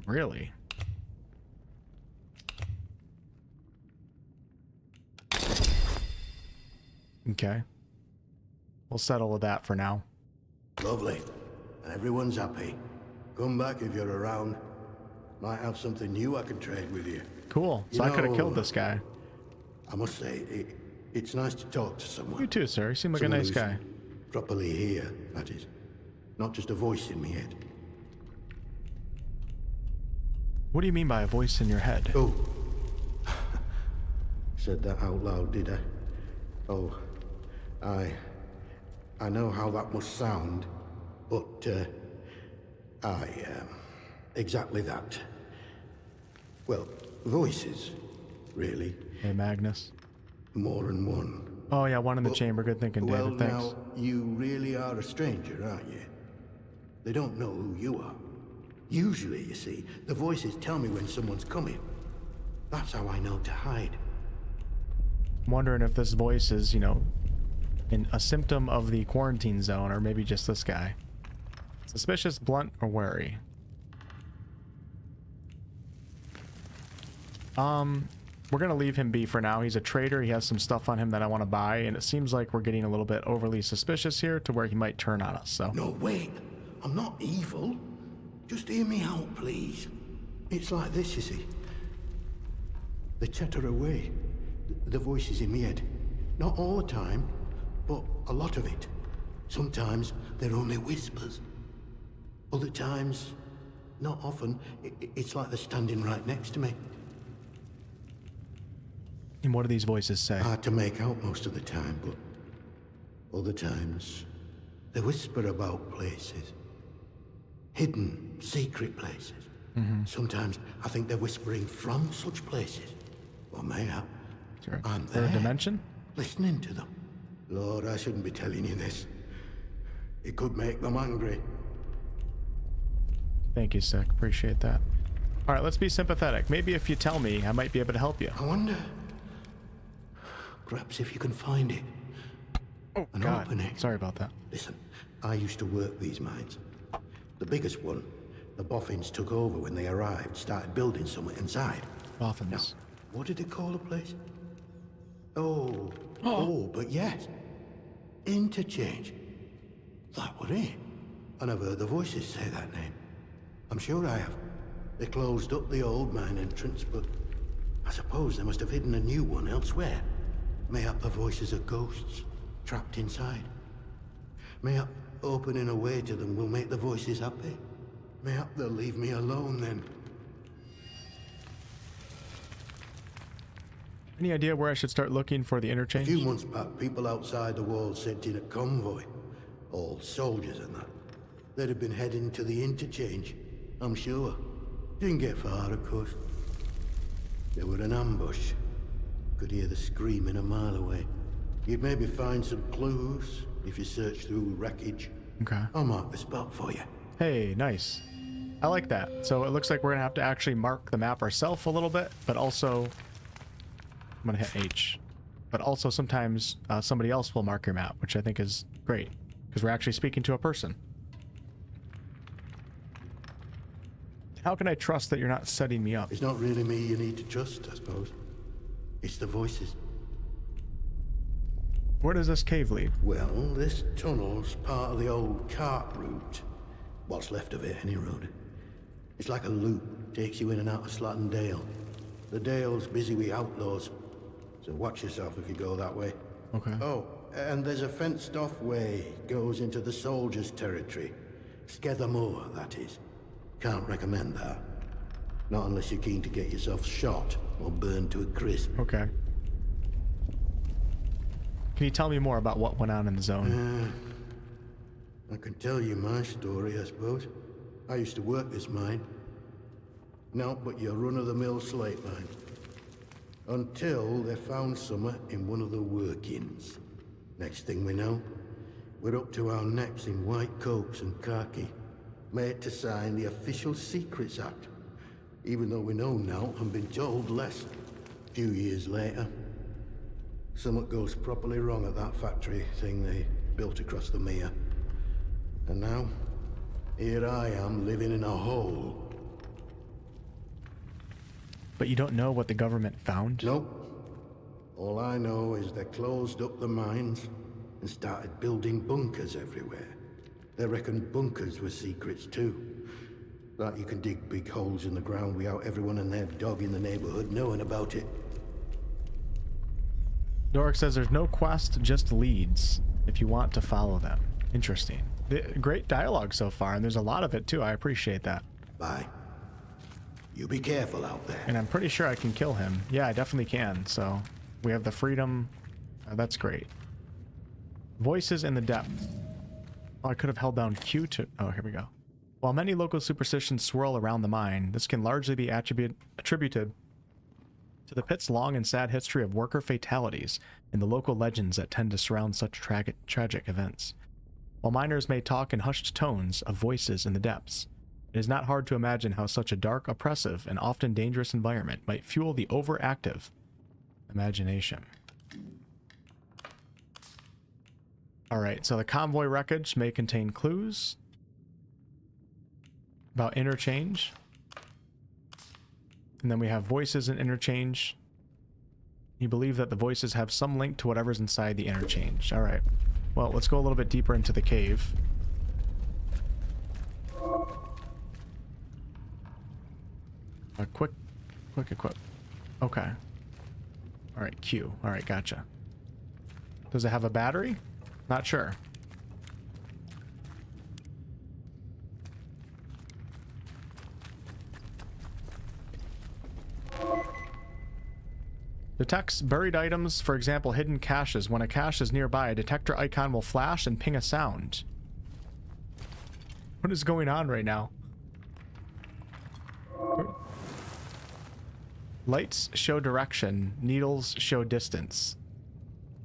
Really? Okay. We'll settle with that for now. Lovely. Everyone's happy. Come back if you're around. Might have something new I can trade with you. Cool. So I could have killed this guy. I must say, it's nice to talk to someone. You too, sir. You seem like a nice guy. Properly here, that is. Not just a voice in my head. What do you mean by a voice in your head? Oh. Said that out loud, did I? Oh. I know how that must sound, but, exactly that. Well, voices, really. Hey, Magnus. More than one. Oh yeah, one in the chamber. Good thinking, David. Well, thanks. now, you really are a stranger, aren't you? They don't know who you are. Usually, you see, the voices tell me when someone's coming. That's how I know to hide. I'm wondering if this voice is, you know, a symptom of the quarantine zone, or maybe just this guy. Suspicious, blunt, or wary? We're gonna leave him be for now. He's a trader. He has some stuff on him that I want to buy, and it seems like we're getting a little bit overly suspicious here to where he might turn on us, so... No, wait. I'm not evil. Just hear me out, please. It's like this, you see. They chatter away. The voices in my head. Not all the time, but a lot of it. Sometimes they're only whispers. Other times, not often, it's like they're standing right next to me. And what do these voices say? Hard to make out most of the time, but other times they whisper about places. Hidden, secret places. Sometimes I think they're whispering from such places. Or mayhap I'm there, a dimension? listening to them. Lord, I shouldn't be telling you this. It could make them angry. Thank you, Sick. Appreciate that. All right, let's be sympathetic. Maybe if you tell me, I might be able to help you. I wonder... Perhaps if you can find it. Oh, An God. opening. Sorry about that. Listen, I used to work these mines. The biggest one, the boffins took over when they arrived, started building something inside. Boffins. Now, what did they call the place? Oh, but yes. Interchange. That was it. And I've heard the voices say that name. I'm sure I have. They closed up the old mine entrance, but I suppose they must have hidden a new one elsewhere. Mayhap the voices are ghosts, trapped inside. Mayhap opening a way to them will make the voices happy. Mayhap they'll leave me alone then. Any idea where I should start looking for the interchange? A few months back, people outside the walls sent in a convoy. All soldiers and that. they'd have been heading to the interchange, I'm sure. Didn't get far, of course. There were an ambush. Could hear the screaming a mile away. You'd maybe find some clues if you search through wreckage. Okay. I'll mark the spot for you. Hey, nice. I like that. So it looks like we're gonna have to actually mark the map ourselves a little bit, but also I'm gonna hit H. But also sometimes somebody else will mark your map, which I think is great because we're actually speaking to a person. How can I trust that you're not setting me up? It's not really me you need to trust, I suppose. It's the voices. Where does this cave lead? Well, this tunnel's part of the old cart route. What's left of it, any road. It's like a loop, takes you in and out of Slatton Dale. The Dale's busy with outlaws, so watch yourself if you go that way. Okay. Oh, and there's a fenced-off way, goes into the soldiers' territory. Skethermoor, that is. Can't recommend that. Not unless you're keen to get yourself shot or burned to a crisp. Okay. Can you tell me more about what went on in the zone? I can tell you my story, I suppose. I used to work this mine. No, but your run-of-the-mill slate mine. Until they found summer in one of the workings. Next thing we know, we're up to our necks in white coats and khaki, made to sign the Official Secrets Act, even though we know now and been told less. A few years later, something goes properly wrong at that factory thing they built across the mere. And now, here I am living in a hole. But you don't know what the government found? Nope. All I know is they closed up the mines and started building bunkers everywhere. They reckoned bunkers were secrets too. Like you can dig big holes in the ground without everyone and their dog in the neighborhood knowing about it. Doric says there's no quest, just leads, if you want to follow them. Interesting. Great dialogue so far, and there's a lot of it too. I appreciate that. Bye. You be careful out there. And I'm pretty sure I can kill him. Yeah, I definitely can. So we have the freedom. That's great. Voices in the depth. Oh, I could have held down Q to... Oh, here we go. While many local superstitions swirl around the mine, this can largely be attributed to the pit's long and sad history of worker fatalities and the local legends that tend to surround such tragic events. While miners may talk in hushed tones of voices in the depths, it is not hard to imagine how such a dark, oppressive, and often dangerous environment might fuel the overactive imagination. Alright, so the convoy wreckage may contain clues about interchange. And then we have voices in interchange. You believe that the voices have some link to whatever's inside the interchange. Alright. Well, let's go a little bit deeper into the cave. A quick equip. Okay. Alright, Q. Alright, gotcha. Does it have a battery? Not sure. Detects buried items, for example, hidden caches. When a cache is nearby, a detector icon will flash and ping a sound. What is going on right now? Lights show direction, needles show distance.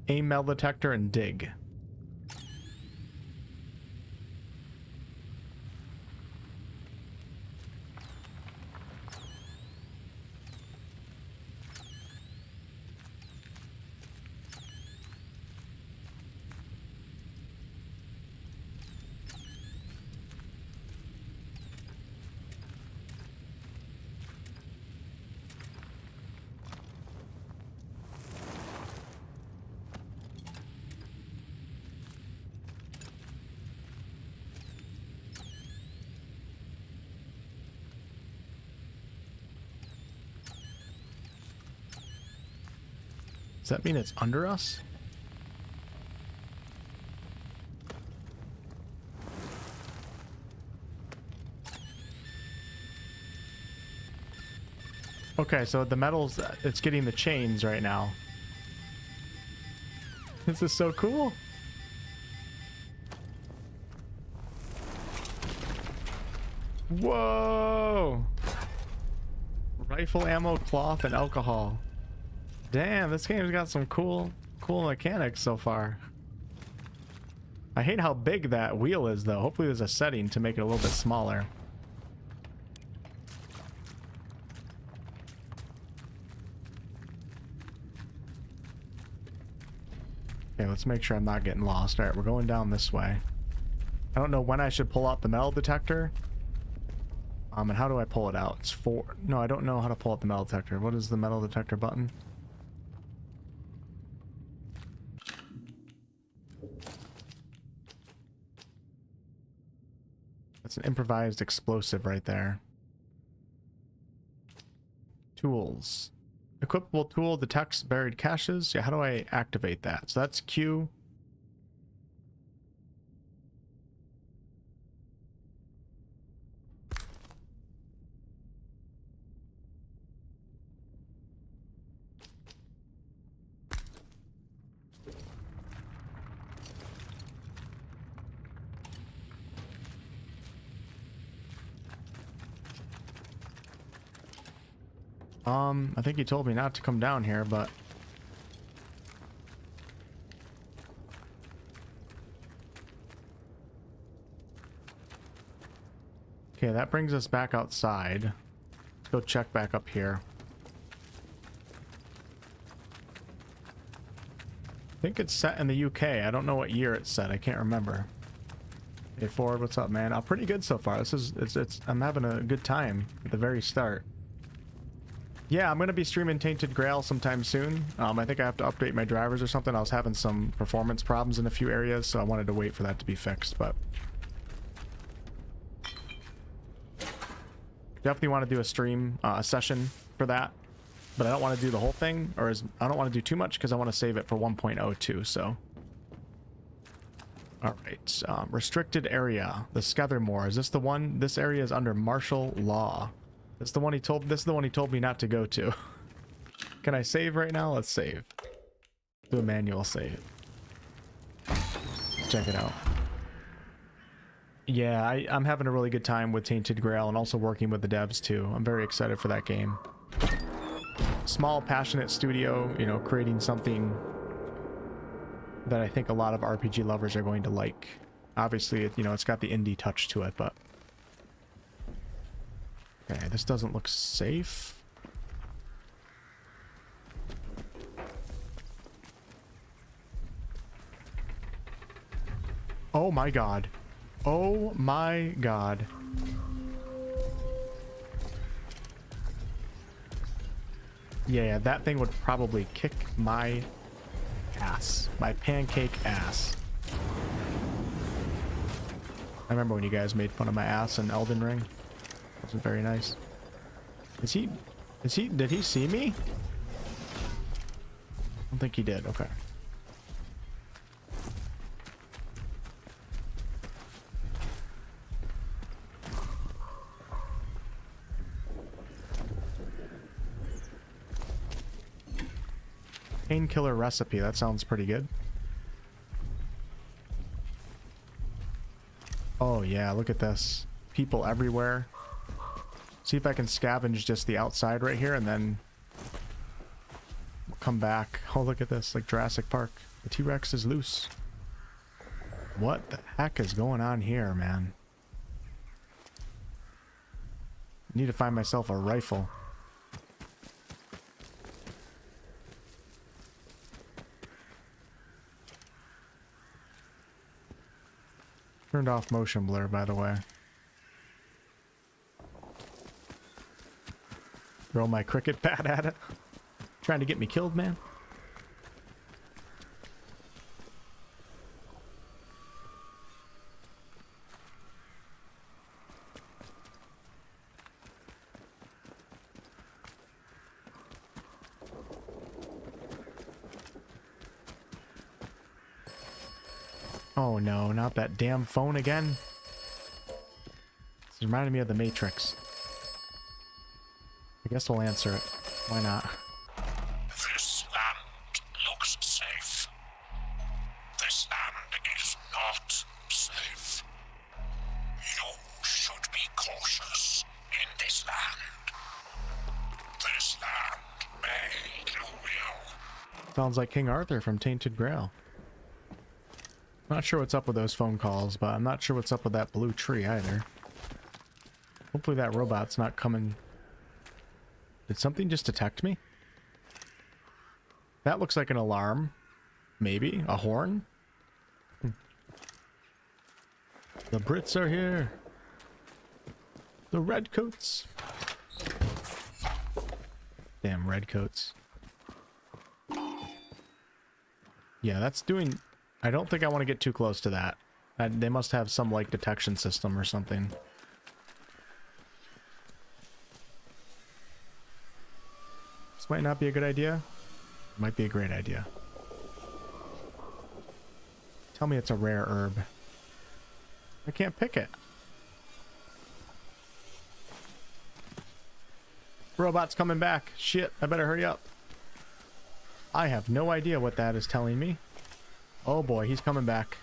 Aim metal detector and dig. Does that mean it's under us? Okay, so the metals, it's getting the chains right now. This is so cool. Whoa! Rifle ammo, cloth, and alcohol. Damn, this game's got some cool mechanics so far. I hate how big that wheel is, though. Hopefully there's a setting to make it a little bit smaller. Okay, let's make sure I'm not getting lost. All right, we're going down this way. I don't know when I should pull out the metal detector. And how do I pull it out? It's 4. No, I don't know how to pull out the metal detector. What is the metal detector button? That's an improvised explosive right there. Tools. Equipable tool detects buried caches. Yeah, how do I activate that? So that's Q. I think he told me not to come down here, but... Okay, that brings us back outside. Let's go check back up here. I think it's set in the UK. I don't know what year it's set. I can't remember. Hey Ford, what's up, man? Pretty good so far. This is I'm having a good time at the very start. Yeah, I'm gonna be streaming Tainted Grail sometime soon. I think I have to update my drivers or something. I was having some performance problems in a few areas, so I wanted to wait for that to be fixed, but definitely want to do a stream, a session for that, but I don't want to do the whole thing, or I don't want to do too much because I want to save it for 1.02, so. All right, restricted area, the Scathermore. Is this the one? This area is under martial law. This is the one he told me not to go to. Can I save right now? Let's save. Do a manual save. Check it out. Yeah, I'm having a really good time with Tainted Grail and also working with the devs too. I'm very excited for that game. Small, passionate studio, you know, creating something that I think a lot of RPG lovers are going to like. Obviously, you know, it's got the indie touch to it, but... Okay, this doesn't look safe. Oh my god. Oh my god. Yeah, that thing would probably kick my ass. My pancake ass. I remember when you guys made fun of my ass in Elden Ring. That was very nice. Did he see me? I don't think he did. Okay. Painkiller recipe. That sounds pretty good. Oh yeah, look at this. People everywhere. See if I can scavenge just the outside right here and then we'll come back. Oh, look at this, like Jurassic Park. The T-Rex is loose. What the heck is going on here, man? I need to find myself a rifle. Turned off motion blur, by the way. Throw my cricket bat at it. Trying to get me killed, man. Oh no, not that damn phone again. This reminded me of the Matrix. I guess we'll answer it. Why not? This land looks safe. This land is not safe. You should be cautious in this land. This land may do will. Sounds like King Arthur from Tainted Grail. Not sure what's up with those phone calls, but I'm not sure what's up with that blue tree either. Hopefully that robot's not coming. Did something just detect me? That looks like an alarm. Maybe a horn. The Brits are here. The redcoats. Damn redcoats. Yeah, that's doing... I don't think I want to get too close to that. They must have some, like, detection system or something. This might not be a good idea. Might be a great idea. Tell me it's a rare herb. I can't pick it. Robot's coming back. Shit, I better hurry up. I have no idea what that is telling me. Oh boy, he's coming back.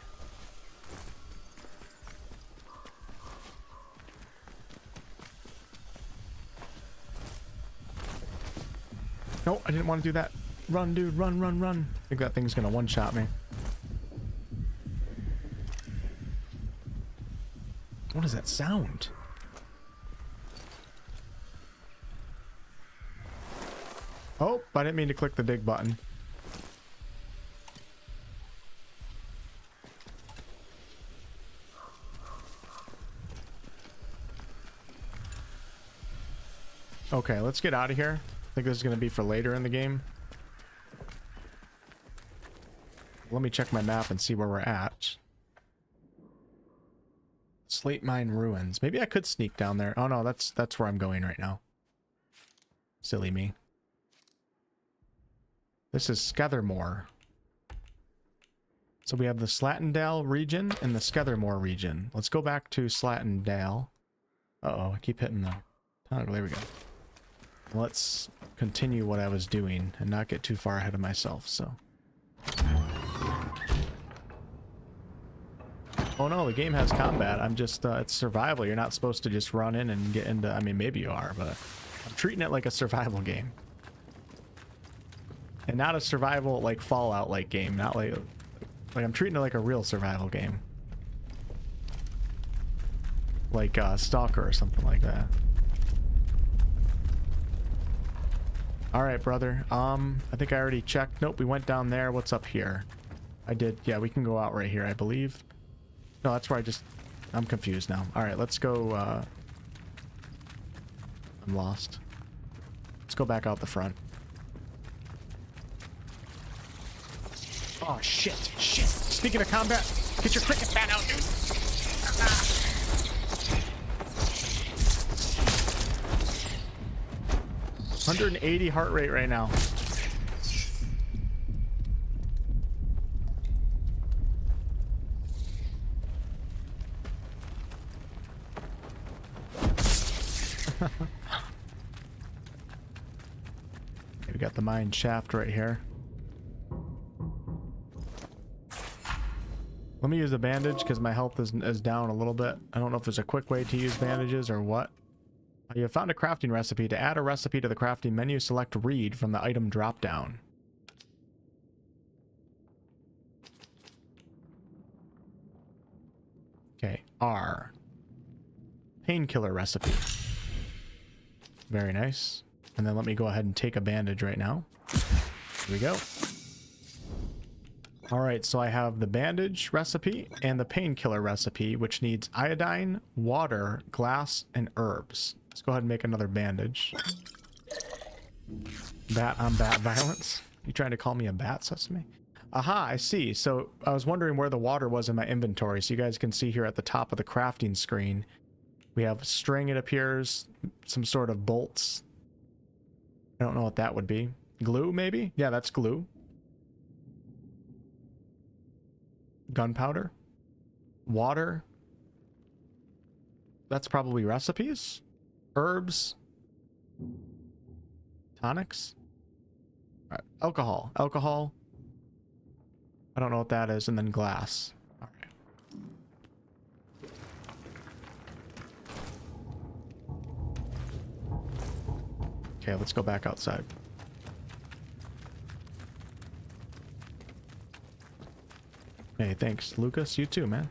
No, I didn't want to do that. Run, dude, run, run, run. I think that thing's gonna one-shot me. What is that sound? Oh, I didn't mean to click the dig button. Okay, let's get out of here. I think this is going to be for later in the game. Let me check my map and see where we're at. Slate Mine Ruins. Maybe I could sneak down there. Oh no, that's where I'm going right now. Silly me. This is Skethermore. So we have the Slatendale region and the Skethermore region. Let's go back to Slatendale. Uh-oh, I keep hitting the toggle. There we go. Let's continue what I was doing and not get too far ahead of myself, so. Oh no, the game has combat. I'm just, it's survival. You're not supposed to just run in and get into, I mean, maybe you are, but I'm treating it like a survival game. And not a survival, like, Fallout-like game. Not like I'm treating it like a real survival game. Like, Stalker or something like that. Alright, brother. I think I already checked. Nope, we went down there. What's up here? I did. Yeah, we can go out right here, I believe. No, that's where I'm confused now. Alright, let's go, I'm lost. Let's go back out the front. Oh, shit. Shit. Speaking of combat, get your cricket bat out, dude. 180 heart rate right now. We got the mine shaft right here. Let me use a bandage because my health is down a little bit. I don't know if there's a quick way to use bandages or what. You have found a crafting recipe. To add a recipe to the crafting menu, select read from the item dropdown. Okay, R. Painkiller recipe. Very nice. And then let me go ahead and take a bandage right now. Here we go. Alright, so I have the bandage recipe and the painkiller recipe, which needs iodine, water, glass, and herbs. Let's go ahead and make another bandage. Bat on bat violence? You trying to call me a bat, Sesame? Aha, I see. So I was wondering where the water was in my inventory. So you guys can see here at the top of the crafting screen, we have string, it appears, some sort of bolts. I don't know what that would be. Glue, maybe? Yeah, that's glue. Gunpowder. Water. That's probably recipes. Herbs. Tonics. All right. Alcohol. Alcohol. I don't know what that is. And then glass. All right. Okay, let's go back outside. Hey, thanks, Lucas. You too, man.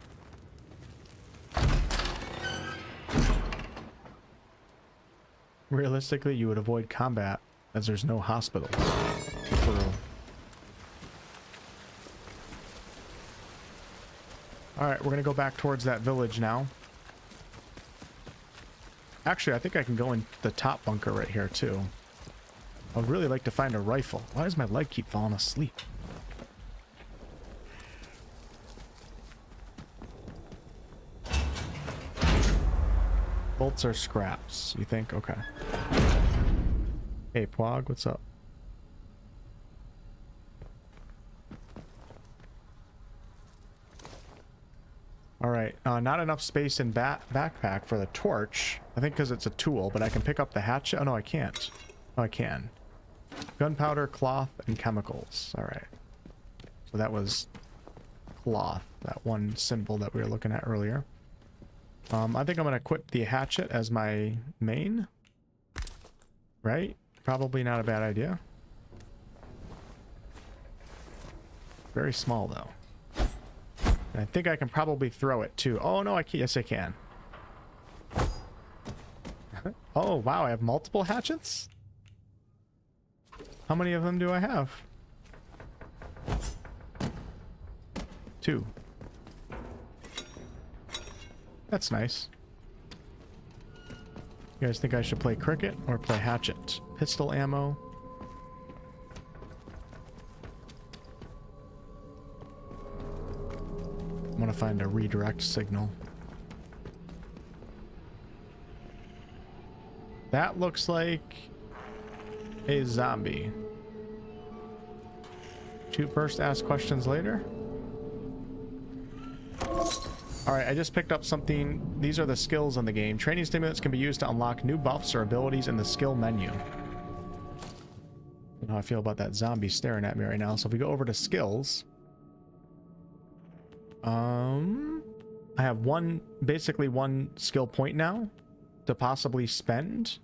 Realistically, you would avoid combat as there's no hospitals. Alright, we're gonna go back towards that village now. Actually, I think I can go in the top bunker right here, too. I would really like to find a rifle. Why does my leg keep falling asleep? Bolts are scraps, you think? Okay. Hey, Pwog, what's up? Alright, not enough space in backpack for the torch. I think because it's a tool, but I can pick up the hatchet. Oh, no, I can't. Oh, I can. Gunpowder, cloth, and chemicals. Alright. So that was cloth, that one symbol that we were looking at earlier. I think I'm going to equip the hatchet as my main. Right? Probably not a bad idea. Very small, though. And I think I can probably throw it, too. Oh, no, I can't. Yes, I can. Oh, wow, I have multiple hatchets? How many of them do I have? 2. That's nice. You guys think I should play cricket or play hatchet? Pistol ammo. I want to find a redirect signal. That looks like a zombie. Shoot first, ask questions later. Alright, I just picked up something. These are the skills in the game. Training stimulants can be used to unlock new buffs or abilities in the skill menu. I don't know how I feel about that zombie staring at me right now. So if we go over to skills. I have basically one skill point now to possibly spend.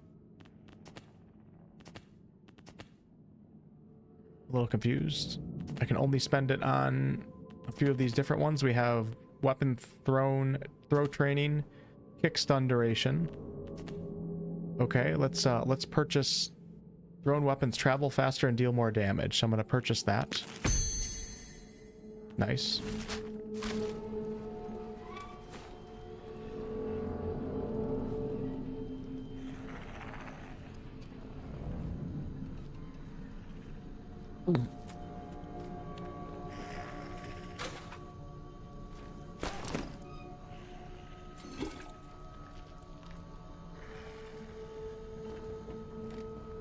A little confused. I can only spend it on a few of these different ones. We have weapon throw training, kick stun duration. Okay, let's purchase thrown weapons travel faster and deal more damage. So I'm gonna purchase that. Nice.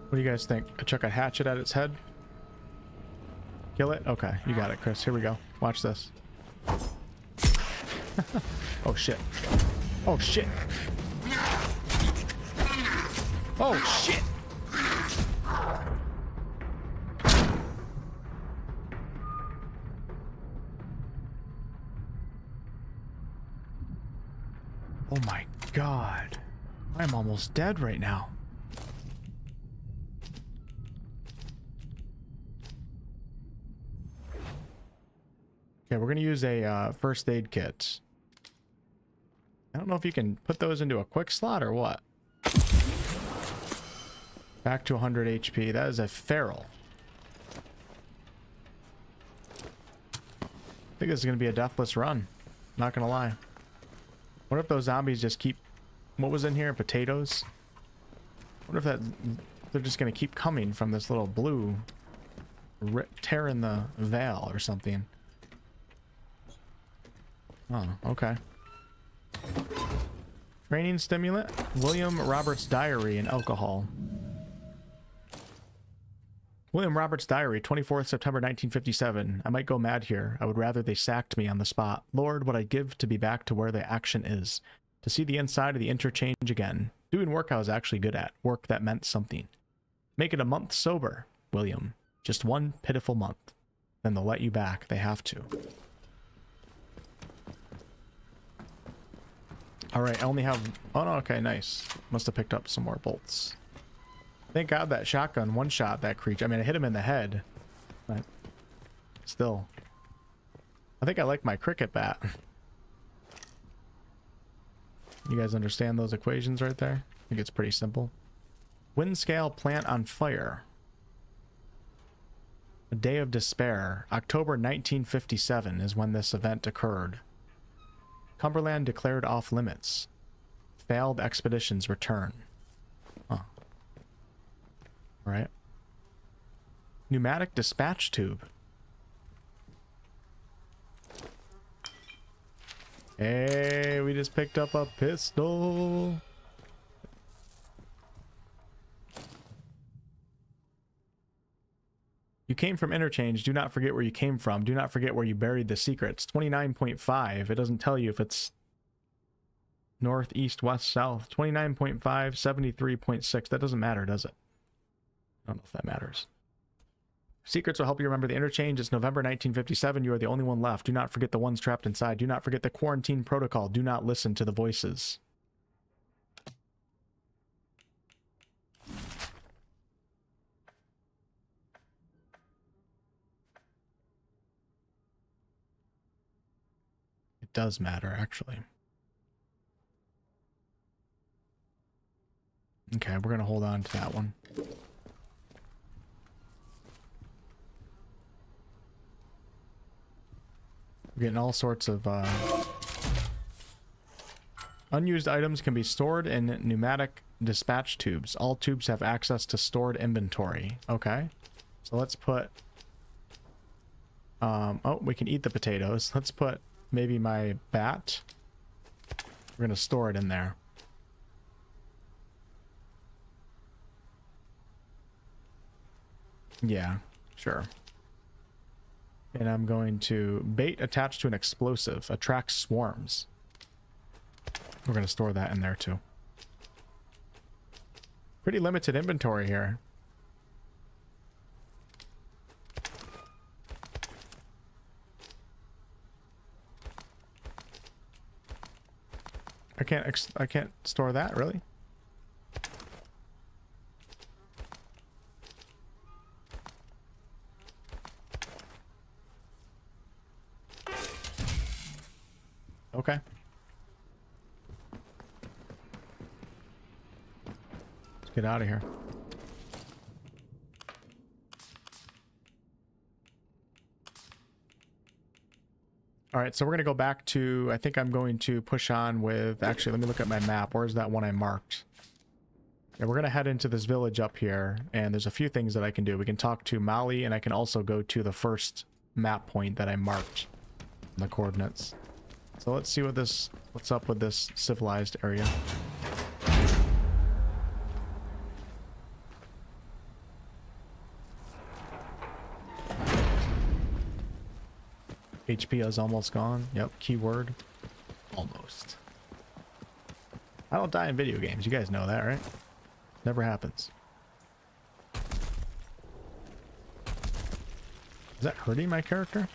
What do you guys think? I chuck a hatchet at its head? Kill it? Okay, you got it, Chris. Here we go. Watch this. Oh, shit. Oh, shit. Oh, shit. Oh my god. I'm almost dead right now. Okay, we're gonna use a first aid kit. I don't know if you can put those into a quick slot or what. Back to 100 HP. That is a feral. I think this is gonna be a deathless run. Not gonna lie. What if those zombies just keep... What was in here? Potatoes? What if they're just gonna keep coming from this little blue... tearing the veil or something. Oh, okay. Training stimulant, William Roberts' diary and alcohol. William Roberts' diary, 24th September 1957. I might go mad here. I would rather they sacked me on the spot. Lord, what I'd give to be back to where the action is. To see the inside of the interchange again. Doing work I was actually good at. Work that meant something. Make it a month sober, William. Just one pitiful month. Then they'll let you back. They have to. Alright, I only have... Oh, no, okay, nice. Must have picked up some more bolts. Thank God that shotgun one-shot that creature. I mean, I hit him in the head, but still. I think I like my cricket bat. You guys understand those equations right there? I think it's pretty simple. Wind scale plant on fire. A day of despair. October 1957 is when this event occurred. Cumberland declared off limits. Failed expeditions return. Huh. Alright. Pneumatic dispatch tube. Hey, we just picked up a pistol. You came from interchange. Do not forget where you came from. Do not forget where you buried the secrets. 29.5. It doesn't tell you if it's north, east, west, south. 29.5, 73.6. That doesn't matter, does it? I don't know if that matters. Secrets will help you remember the interchange. It's November 1957. You are the only one left. Do not forget the ones trapped inside. Do not forget the quarantine protocol. Do not listen to the voices. It does matter, actually. Okay, we're going to hold on to that one. We're getting all sorts of... Unused items can be stored in pneumatic dispatch tubes. All tubes have access to stored inventory. Okay. So let's put... oh, we can eat the potatoes. Let's put maybe my bat. We're going to store it in there. Yeah, sure. And I'm going to bait attached to an explosive. Attracts swarms. We're going to store that in there too. Pretty limited inventory here. I can't store that, really? Okay. Let's get out of here. All right, so we're going to go back to, I think I'm going to push on with, actually, let me look at my map. Where's that one I marked? Yeah, we're going to head into this village up here, and there's a few things that I can do. We can talk to Molly, and I can also go to the first map point that I marked in the coordinates. So let's see what's up with this civilized area. HP is almost gone. Yep, keyword. Almost. I don't die in video games. You guys know that, right? Never happens. Is that hurting my character?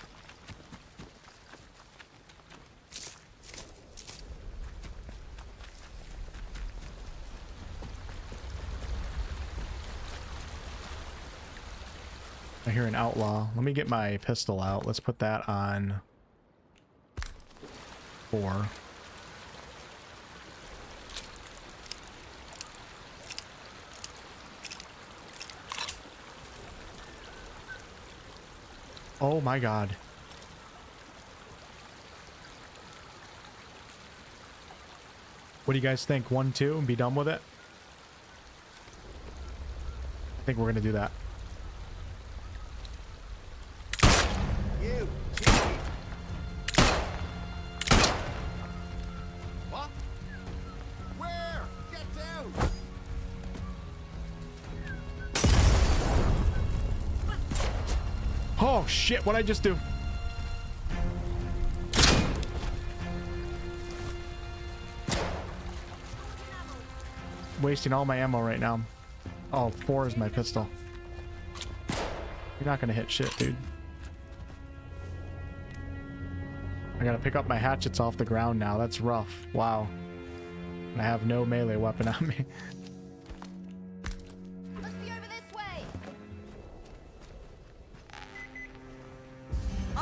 I hear an outlaw. Let me get my pistol out. Let's put that on 4. Oh my God. What do you guys think? 1, 2 and be done with it? I think we're gonna do that. Oh shit, what'd I just do? Wasting all my ammo right now. Oh, 4 is my pistol. You're not gonna hit shit, dude. I gotta pick up my hatchets off the ground now. That's rough. Wow. I have no melee weapon on me.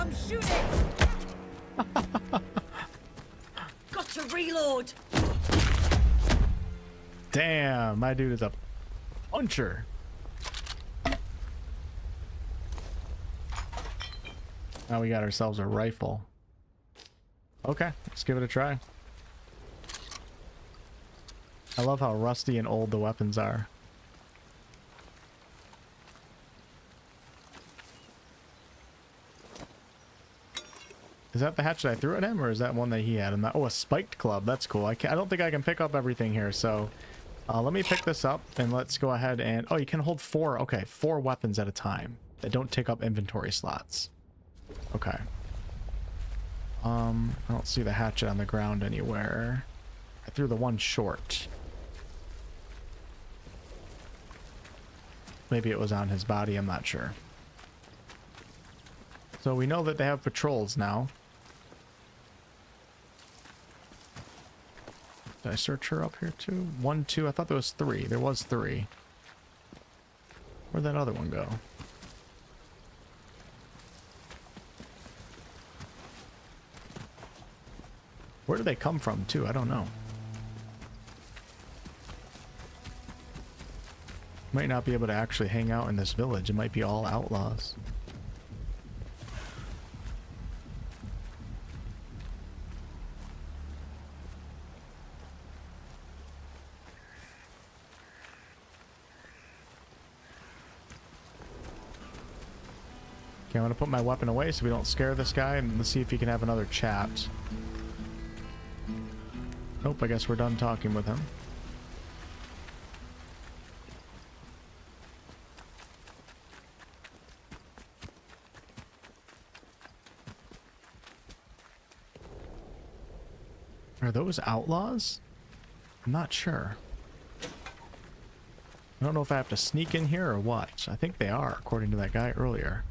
I'm shooting! Got to reload! Damn, my dude is a puncher. Now we got ourselves a rifle. Okay, let's give it a try. I love how rusty and old the weapons are. Is that the hatchet I threw at him, or is that one that he had? Oh, a spiked club. That's cool. I don't think I can pick up everything here, so let me pick this up and let's go ahead and... Oh, you can hold 4. Okay, 4 weapons at a time that don't take up inventory slots. Okay. I don't see the hatchet on the ground anywhere. I threw the one short. Maybe it was on his body, I'm not sure. So we know that they have patrols now. Did I search her up here too? 1, 2, I thought there was 3. There was 3. Where'd that other one go? Where do they come from too? I don't know. Might not be able to actually hang out in this village. It might be all outlaws. Okay, I'm gonna put my weapon away so we don't scare this guy, and let's see if he can have another chat. Nope, I guess we're done talking with him. Are those outlaws? I'm not sure. I don't know if I have to sneak in here or what. I think they are, according to that guy earlier.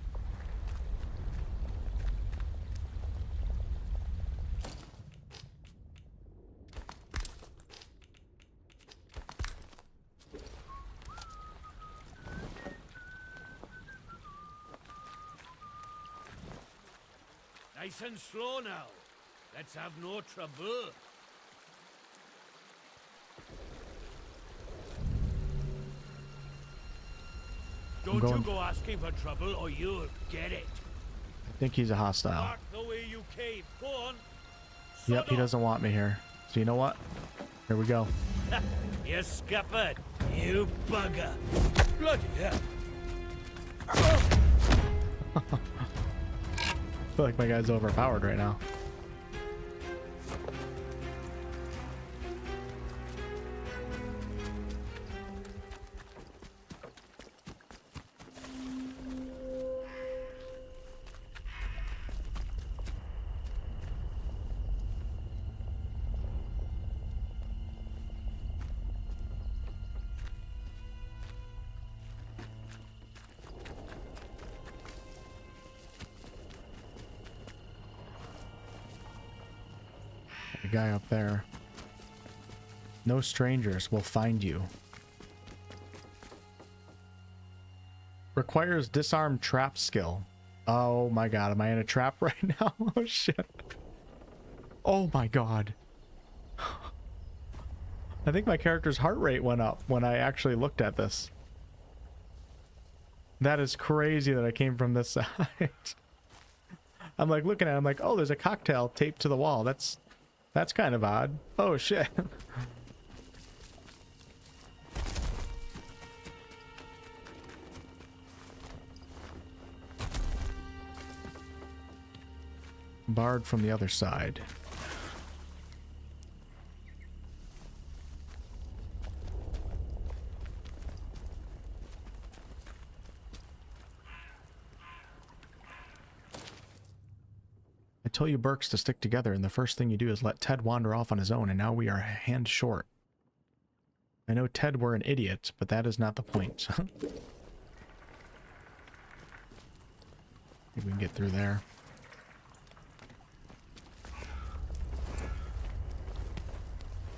Nice and slow now. Let's have no trouble. Don't you go asking for trouble or you'll get it. I think he's a hostile. Mark the way you came. Go on. Yep, he doesn't want me here. So you know what? Here we go. You scuppered. You bugger. Bloody hell. I feel like my guy's overpowered right now. Guy up there. No strangers will find you. Requires disarm trap skill. Oh my god, am I in a trap right now? Oh shit. Oh my god. I think my character's heart rate went up when I actually looked at this. That is crazy that I came from this side. I'm like looking at it, I'm like, oh, there's a cocktail taped to the wall. That's kind of odd. Oh shit. Barred from the other side. I tell you Burks to stick together, and the first thing you do is let Ted wander off on his own, and now we are a hand short. I know Ted were an idiot, but that is not the point. Maybe we can get through there.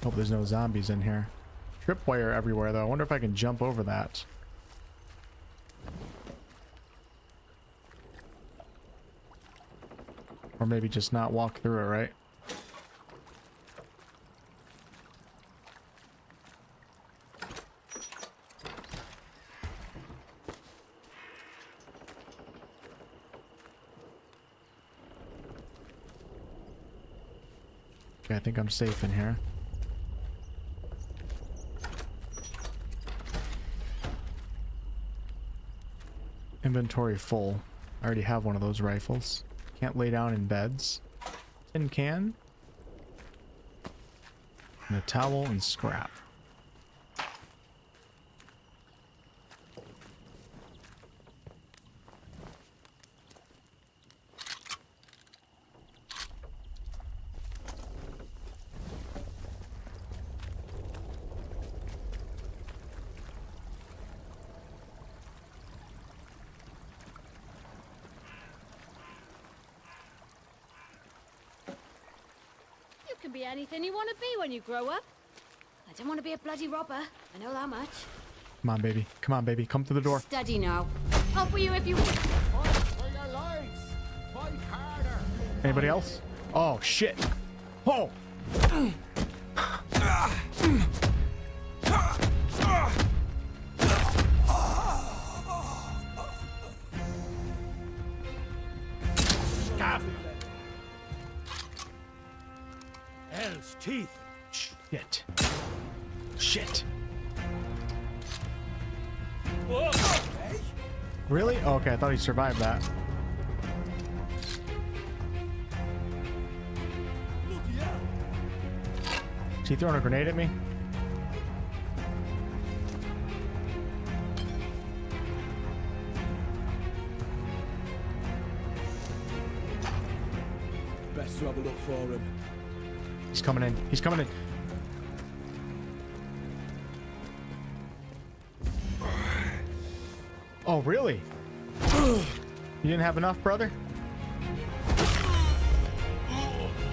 Hope there's no zombies in here. Tripwire everywhere, though. I wonder if I can jump over that. Or maybe just not walk through it, right? Okay, I think I'm safe in here. Inventory full. I already have one of those rifles. Can't lay down in beds. Tin can. And a towel and scrap. You can be anything you want to be when you grow up. I don't want to be a bloody robber. I know that much. Come on, baby. Come on, baby. Come to the door. Steady now. I'll for you if you... Fight for your lives! Fight harder! Anybody else? Oh, shit. Oh! Hell's teeth! Shit. Shit. Whoa. Really? Oh, okay, I thought he survived that. Is he throwing a grenade at me? Best to have a look for him. He's coming in. He's coming in. Oh, really? You didn't have enough, brother?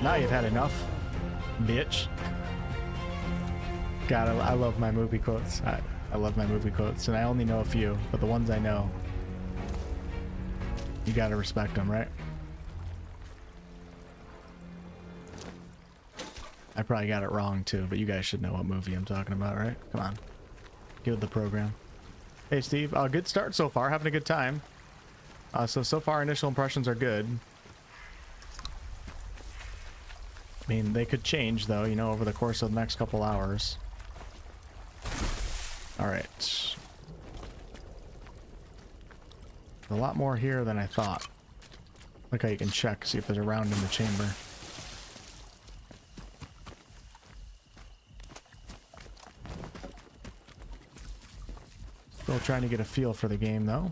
Now you've had enough, bitch. God, I love my movie quotes. I love my movie quotes, and I only know a few, but the ones I know, you gotta respect them, right? I probably got it wrong too, but you guys should know what movie I'm talking about, right? Come on. Give it the program. Hey, Steve. Good start so far. Having a good time. So far, initial impressions are good. I mean, they could change, though, you know, over the course of the next couple hours. Alright. A lot more here than I thought. Look how you can check, see if there's a round in the chamber. Still trying to get a feel for the game, though.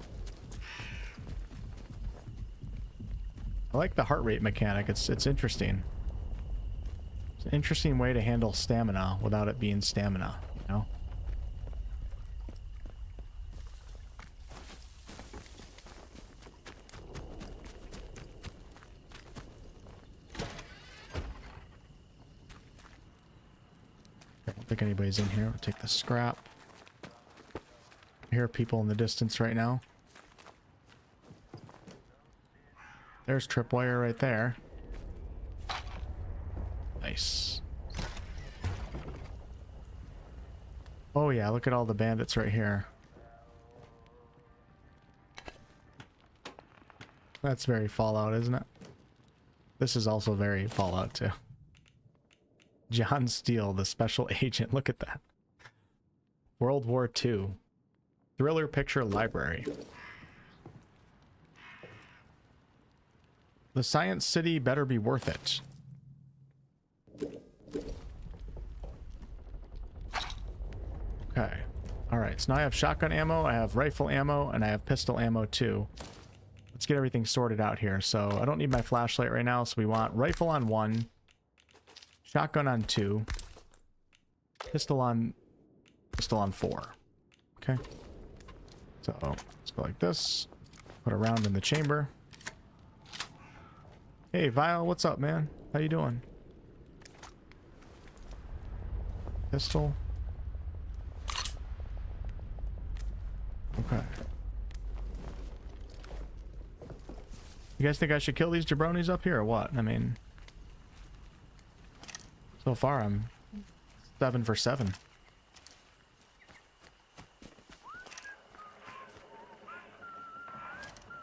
I like the heart rate mechanic. It's interesting. It's an interesting way to handle stamina without it being stamina, you know? I don't think anybody's in here. We'll take the scrap. I hear people in the distance right now. There's tripwire right there. Nice. Oh yeah, look at all the bandits right here. That's very Fallout, isn't it? This is also very Fallout too. John Steele, the special agent. Look at that. World War II. Thriller picture library. The Science City better be worth it. Okay. Alright, so now I have shotgun ammo, I have rifle ammo, and I have pistol ammo too. Let's get everything sorted out here. So I don't need my flashlight right now, so we want rifle on 1, shotgun on 2, pistol on 4. Okay. So let's go like this. Put a round in the chamber. Hey, Vile, what's up, man? How you doing? Pistol. Okay. You guys think I should kill these jabronis up here or what? I mean, so far I'm 7 for 7.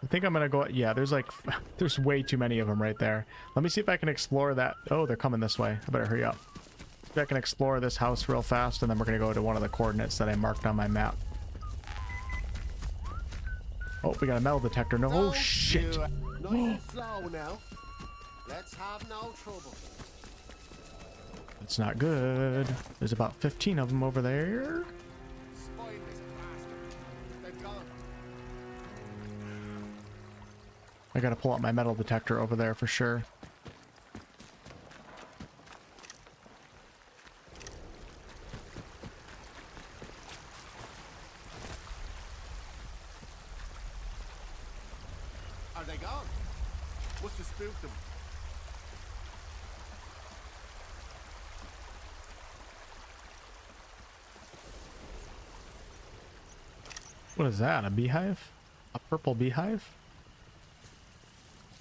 I think I'm gonna go. Yeah, there's like, there's way too many of them right there. Let me see if I can explore that. Oh, they're coming this way. I better hurry up. See if I can explore this house real fast, and then we're gonna go to one of the coordinates that I marked on my map. Oh, we got a metal detector. No, oh shit. Nice and slow now. Let's have no trouble. It's not good. There's about 15 of them over there. Spineless bastard. They've gone. I gotta pull out my metal detector over there for sure. Are they gone? Must have spooked them. What is that? A beehive? A purple beehive?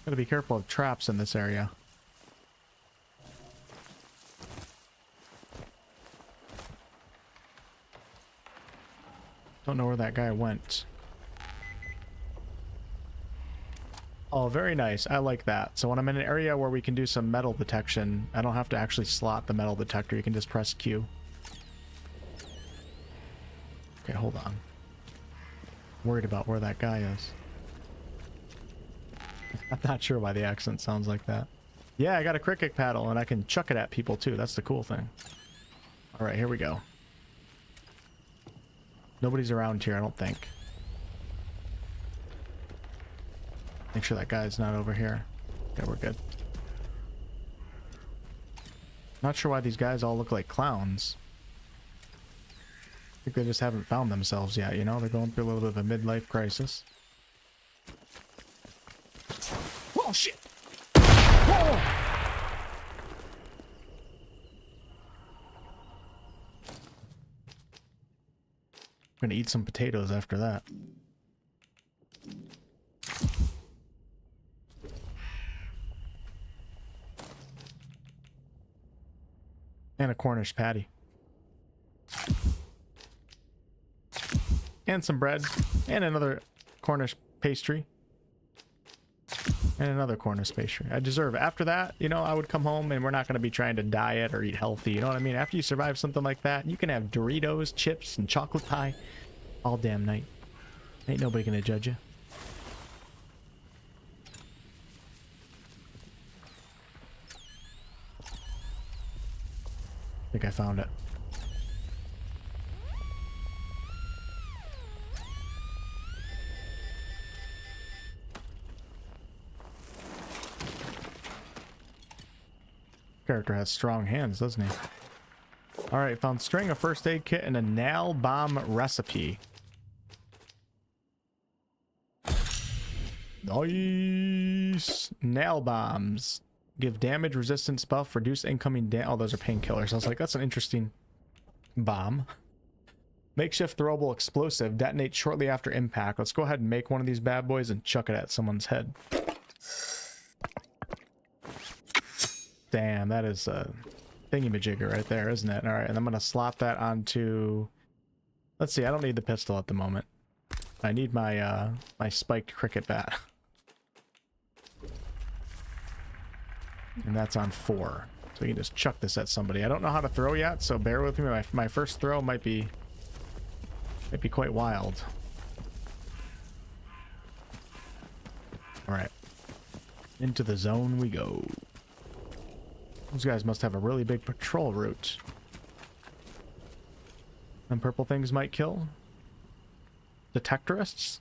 Gotta be careful of traps in this area. Don't know where that guy went. Oh, very nice. I like that. So when I'm in an area where we can do some metal detection, I don't have to actually slot the metal detector. You can just press Q. Okay, hold on. Worried about where that guy is. I'm not sure why the accent sounds like that. Yeah, I got a cricket paddle and I can chuck it at people too. That's the cool thing. All right, here we go. Nobody's around here, I don't think. Make sure that guy's not over here. Okay, we're good. Not sure why these guys all look like clowns. I think they just haven't found themselves yet, you know? They're going through a little bit of a midlife crisis. Oh, shit! Whoa! I'm gonna eat some potatoes after that. And a Cornish patty. And some bread. And another Cornish pastry. And another Cornish pastry. I deserve it. After that, you know, I would come home and we're not going to be trying to diet or eat healthy. You know what I mean? After you survive something like that, you can have Doritos, chips, and chocolate pie all damn night. Ain't nobody going to judge you. I think I found it. Character has strong hands, doesn't he? Alright, found string, a first aid kit, and a nail bomb recipe. Nice! Nail bombs. Give damage resistance buff, reduce incoming oh, those are painkillers. I was like, that's an interesting bomb. Makeshift throwable explosive. Detonates shortly after impact. Let's go ahead and make one of these bad boys and chuck it at someone's head. Damn, that is a thingy-majigger right there, isn't it? Alright, and I'm gonna slot that onto... Let's see, I don't need the pistol at the moment. I need my, my spiked cricket bat. And that's on 4. So you can just chuck this at somebody. I don't know how to throw yet, so bear with me. My first throw might be quite wild. Alright. Into the zone we go. Those guys must have a really big patrol route. And purple things might kill. Detectorists?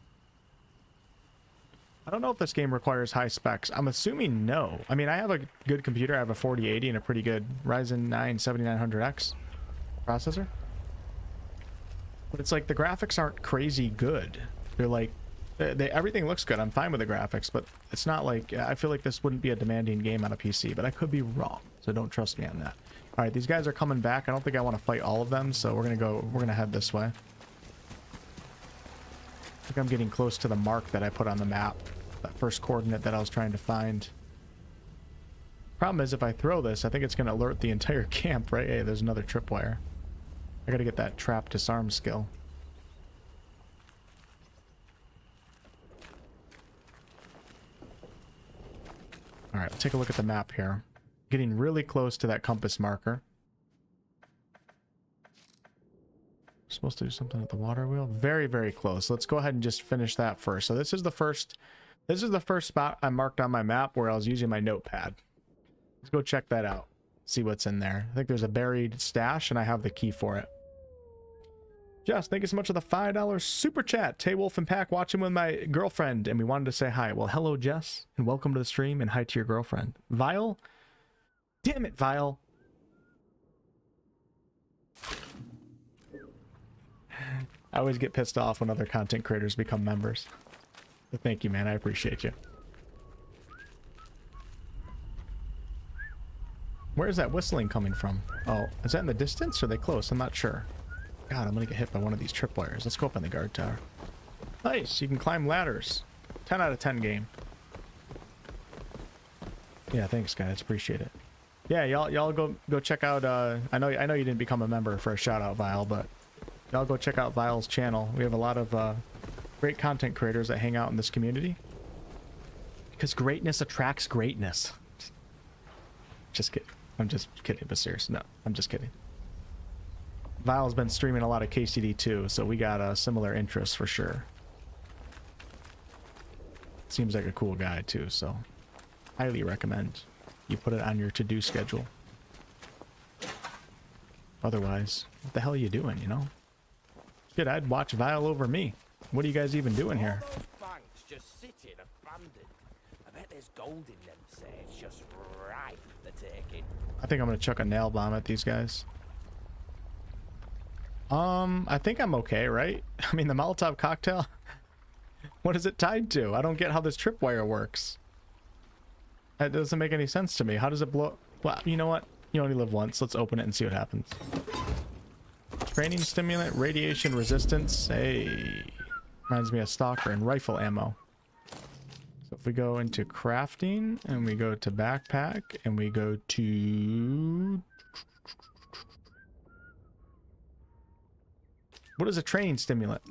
I don't know if this game requires high specs. I'm assuming no. I mean, I have a good computer. I have a 4080 and a pretty good Ryzen 9 7900X processor. But it's like the graphics aren't crazy good. They're like, everything looks good. I'm fine with the graphics, but it's not like, I feel like this wouldn't be a demanding game on a PC, but I could be wrong. So don't trust me on that. All right, these guys are coming back. I don't think I want to fight all of them, so we're going to head this way. I think I'm getting close to the mark that I put on the map. that first coordinate that I was trying to find. Problem is, if I throw this, I think it's going to alert the entire camp, right? Hey, there's another tripwire. I got to get that trap disarm skill. All right, take a look at the map here. Getting really close to that compass marker. Supposed to do something with the water wheel. Very, very close. Let's go ahead and just finish that first. So this is the first spot I marked on my map where I was using my notepad. Let's go check that out. See what's in there. I think there's a buried stash and I have the key for it. Jess, thank you so much for the $5 super chat. Tay Wolf and Pack watching with my girlfriend, and we wanted to say hi. Well, hello, Jess, and welcome to the stream, and hi to your girlfriend. Vile? Damn it, Vile. I always get pissed off when other content creators become members. But thank you, man. I appreciate you. Where is that whistling coming from? Oh, is that in the distance or are they close? I'm not sure. God, I'm gonna get hit by one of these tripwires. Let's go up on the guard tower. Nice, you can climb ladders. 10 out of 10 game. Yeah, thanks guys, appreciate it. Yeah, y'all go check out. I know you didn't become a member for a shout out, Vile, but y'all go check out Vile's channel. We have a lot of great content creators that hang out in this community. Because greatness attracts greatness. Just kidding. I'm just kidding, but serious. No, I'm just kidding. Vile's been streaming a lot of KCD too, so we got a similar interest for sure. Seems like a cool guy too, so highly recommend you put it on your to-do schedule. Otherwise, what the hell are you doing, you know? Shit, I'd watch Vile over me. What are you guys even doing here? Banks just sitting abandoned. I bet there's gold in them safes, just ripe for the taking. I think I'm gonna chuck a nail bomb at these guys. I think I'm okay, right? I mean, the Molotov cocktail, what is it tied to? I don't get how this tripwire works. That doesn't make any sense to me. How does it blow? Well, you know what? You only live once. Let's open it and see what happens. Training stimulant, radiation resistance. Hey, reminds me of Stalker and rifle ammo. So if we go into crafting and we go to backpack and we go to... What is a training stimulant?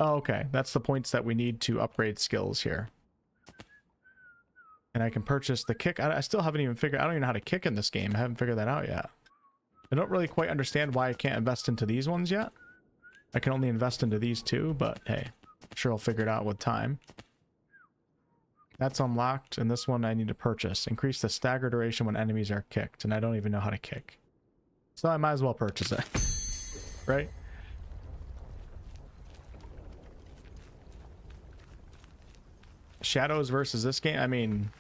Oh, okay. That's the points that we need to upgrade skills here. And I can purchase the kick. I still haven't even figured... I don't even know how to kick in this game. I haven't figured that out yet. I don't really quite understand why I can't invest into these ones yet. I can only invest into these two, but hey, I'm sure I'll figure it out with time. That's unlocked, and this one I need to purchase. Increase the stagger duration when enemies are kicked, and I don't even know how to kick. So I might as well purchase it. Right? Shadows versus this game? I mean,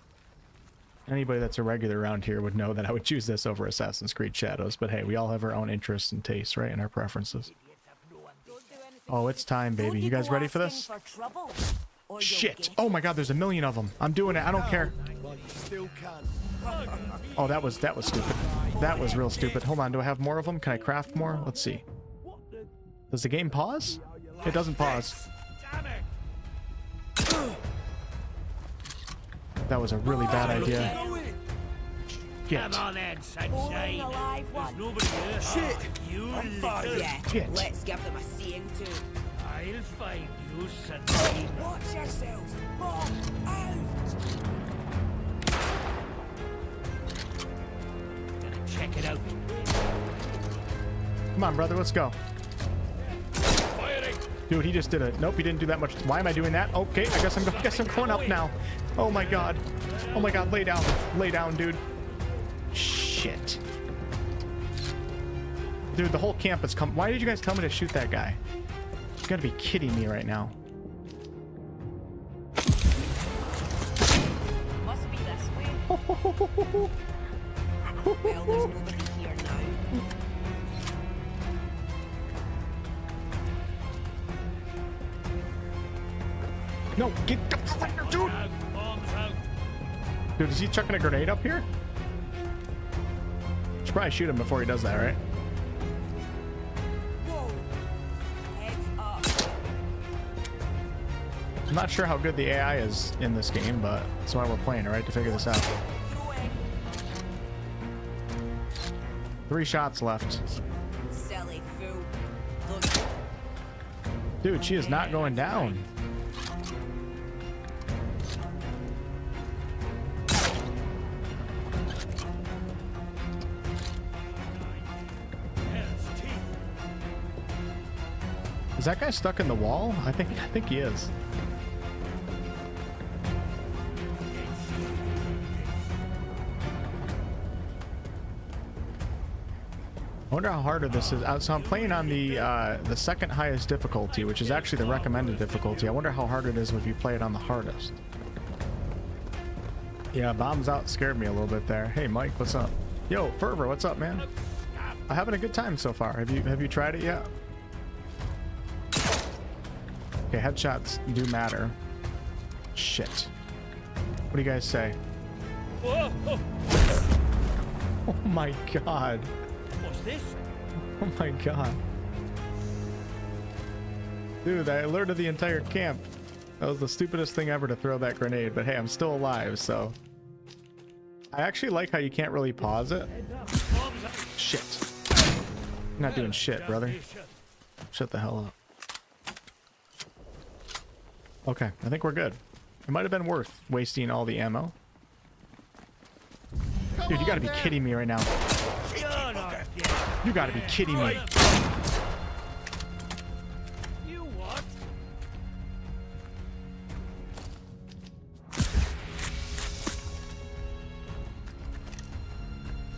anybody that's a regular around here would know that I would choose this over Assassin's Creed Shadows, but hey, we all have our own interests and tastes, right? And our preferences. Oh, it's time, baby. You guys ready for this? Shit! Oh my god, there's a million of them. I'm doing it. I don't care. Oh, that was stupid. That was real stupid. Hold on, do I have more of them? Can I craft more? Let's see. Does the game pause? It doesn't pause. That was a really bad idea. Get. Come on then, sunshine. There's nobody here. Shit! You Yeah, Get. let's give them a seeing too. I'll find you, sunshine. Watch yourselves! Mom, out! Gonna check it out. Come on, brother, let's go. Firing. Dude, he just did it. Nope, he didn't do that much. Why am I doing that? Okay, I guess I'm going up now. Oh my god. Oh my god, lay down. Lay down, dude. Shit. Dude, the whole camp has come. Why did you guys tell me to shoot that guy? You gotta be kidding me right now. Must be this way. Well, there's nobody here now. No, get the fuck, dude! Dude, is he chucking a grenade up here? Should probably shoot him before he does that, right? Whoa! Heads up. I'm not sure how good the AI is in this game, but that's why we're playing it, right? To figure this out. 3 shots left. Silly fool. Dude, she is not going down. Is that guy stuck in the wall? I think he is. I wonder how harder this is. So I'm playing on the second highest difficulty, which is actually the recommended difficulty. I wonder how hard it is if you play it on the hardest. Yeah, bombs out scared me a little bit there. Hey Mike, what's up? Yo, Fervor, what's up, man? I'm having a good time so far. Have you tried it yet? Okay, headshots do matter. Shit. What do you guys say? Whoa. Oh my god. What's this? Oh my god. Dude, I alerted the entire camp. That was the stupidest thing ever to throw that grenade, but hey, I'm still alive, so. I actually like how you can't really pause it. Shit. I'm not doing shit, brother. Shut the hell up. Okay, I think we're good. It might have been worth wasting all the ammo. Dude, you gotta be kidding me right now. You gotta be kidding me. You what?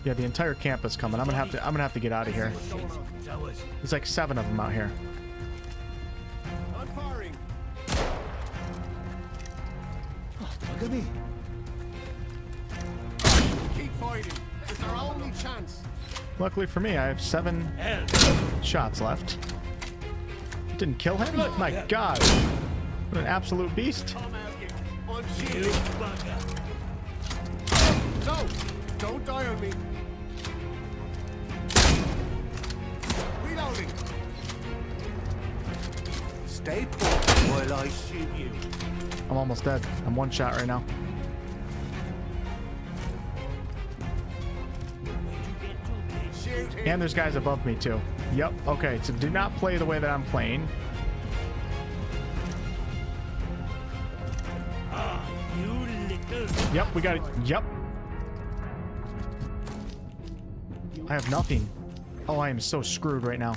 Yeah, the entire camp is coming. I'm gonna have to get out of here. There's like 7 of them out here. I'm firing. Oh, look at me. Keep fighting. It's our only chance. Luckily for me, I have 7 shots left. Didn't kill him? My god. What an absolute beast. No! Don't die on me. Reloading. Stay put while I shoot you. I'm almost dead. I'm 1 shot right now. And there's guys above me too. Yep. Okay, so do not play the way that I'm playing. Yep, we got it. Yep. I have nothing. Oh, I am so screwed right now.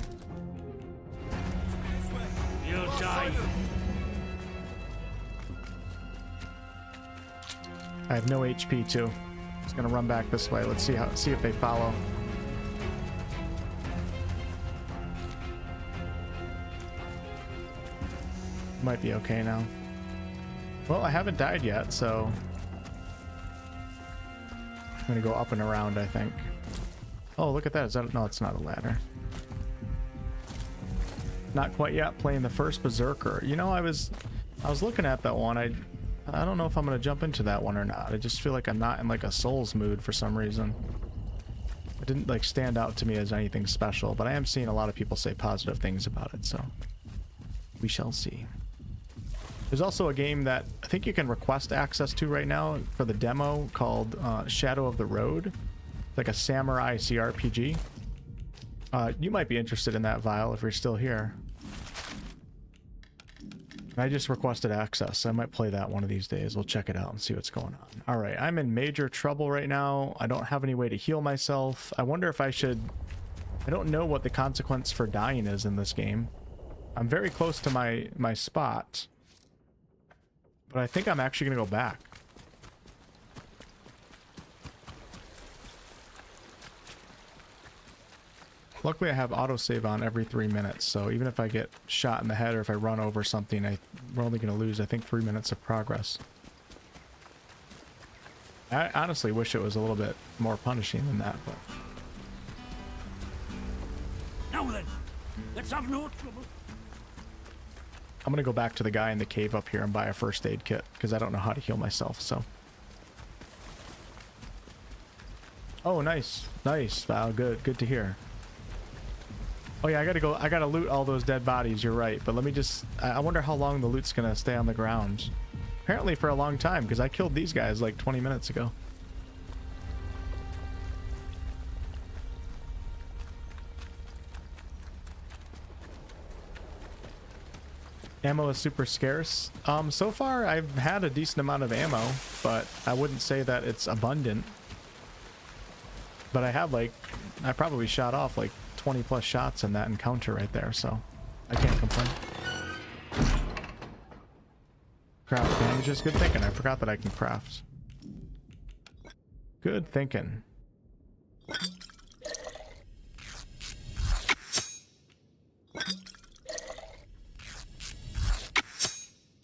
You'll die. I have no HP too. Just gonna run back this way. Let's see if they follow. Might be okay now. Well, I haven't died yet, so I'm gonna go up and around, I think. Oh, look at that. Is that? No, it's not a ladder. Not quite yet. Playing the first Berserker. You know, I was looking at that one. I don't know if I'm gonna jump into that one or not. I just feel like I'm not in like a Souls mood for some reason. It didn't like stand out to me as anything special, but I am seeing a lot of people say positive things about it, so we shall see. There's also a game that I think you can request access to right now for the demo called Shadow of the Road. It's like a samurai CRPG. You might be interested in that, Vile, if you're still here. I just requested access. I might play that one of these days. We'll check it out and see what's going on. All right, I'm in major trouble right now. I don't have any way to heal myself. I wonder if I should... I don't know what the consequence for dying is in this game. I'm very close to my spot. But I think I'm actually going to go back. Luckily, I have autosave on every 3 minutes, so even if I get shot in the head or if I run over something, we're only going to lose, I think, 3 minutes of progress. I honestly wish it was a little bit more punishing than that, but... Now then, let's have no trouble. I'm gonna go back to the guy in the cave up here and buy a first aid kit, because I don't know how to heal myself, so... Oh, nice. Nice, Val. Good to hear. Oh yeah, I gotta loot all those dead bodies, you're right. But let me just, I wonder how long the loot's gonna stay on the ground. Apparently for a long time, because I killed these guys like 20 minutes ago. Ammo is super scarce. So far I've had a decent amount of ammo, but I wouldn't say that it's abundant. But I have like, I probably shot off like 20 plus shots in that encounter right there, so I can't complain. Craft bandages, good thinking. I forgot that I can craft. Good thinking.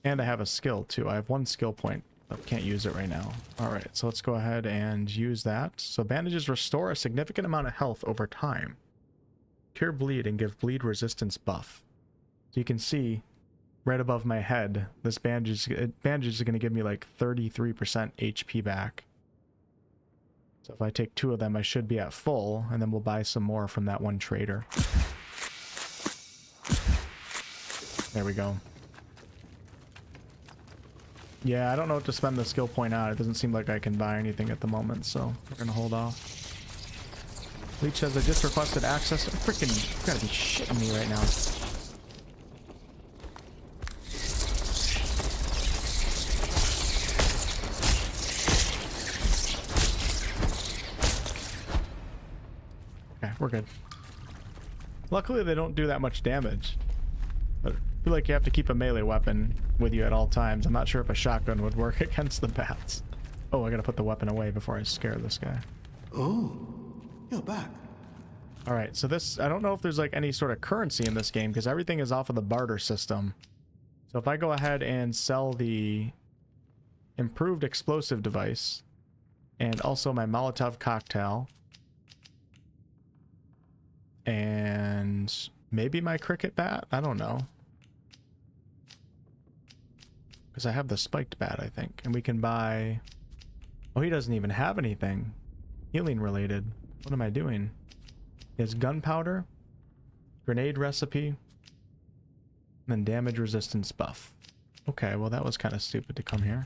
And I have a skill too. I have 1 skill point, but can't use it right now. All right, so let's go ahead and use that. So bandages restore a significant amount of health over time. Cure bleed and give bleed resistance buff. So you can see right above my head, this bandage is going to give me like 33% HP back. So if I take 2 of them, I should be at full, and then we'll buy some more from that one trader. There we go. Yeah, I don't know what to spend the skill point on. It doesn't seem like I can buy anything at the moment, so we're gonna hold off. Leech says I just requested access to freaking, you gotta be shitting me right now. Okay, we're good. Luckily they don't do that much damage. But I feel like you have to keep a melee weapon with you at all times. I'm not sure if a shotgun would work against the bats. Oh, I gotta put the weapon away before I scare this guy. Oh, you're back. Alright, so this, I don't know if there's like any sort of currency in this game because everything is off of the barter system. So if I go ahead and sell the improved explosive device and also my Molotov cocktail and maybe my cricket bat, I don't know. Because I have the spiked bat, I think. And we can buy... Oh, he doesn't even have anything healing related. What am I doing? He has gunpowder, grenade recipe, and then damage resistance buff. Okay, well that was kind of stupid to come here.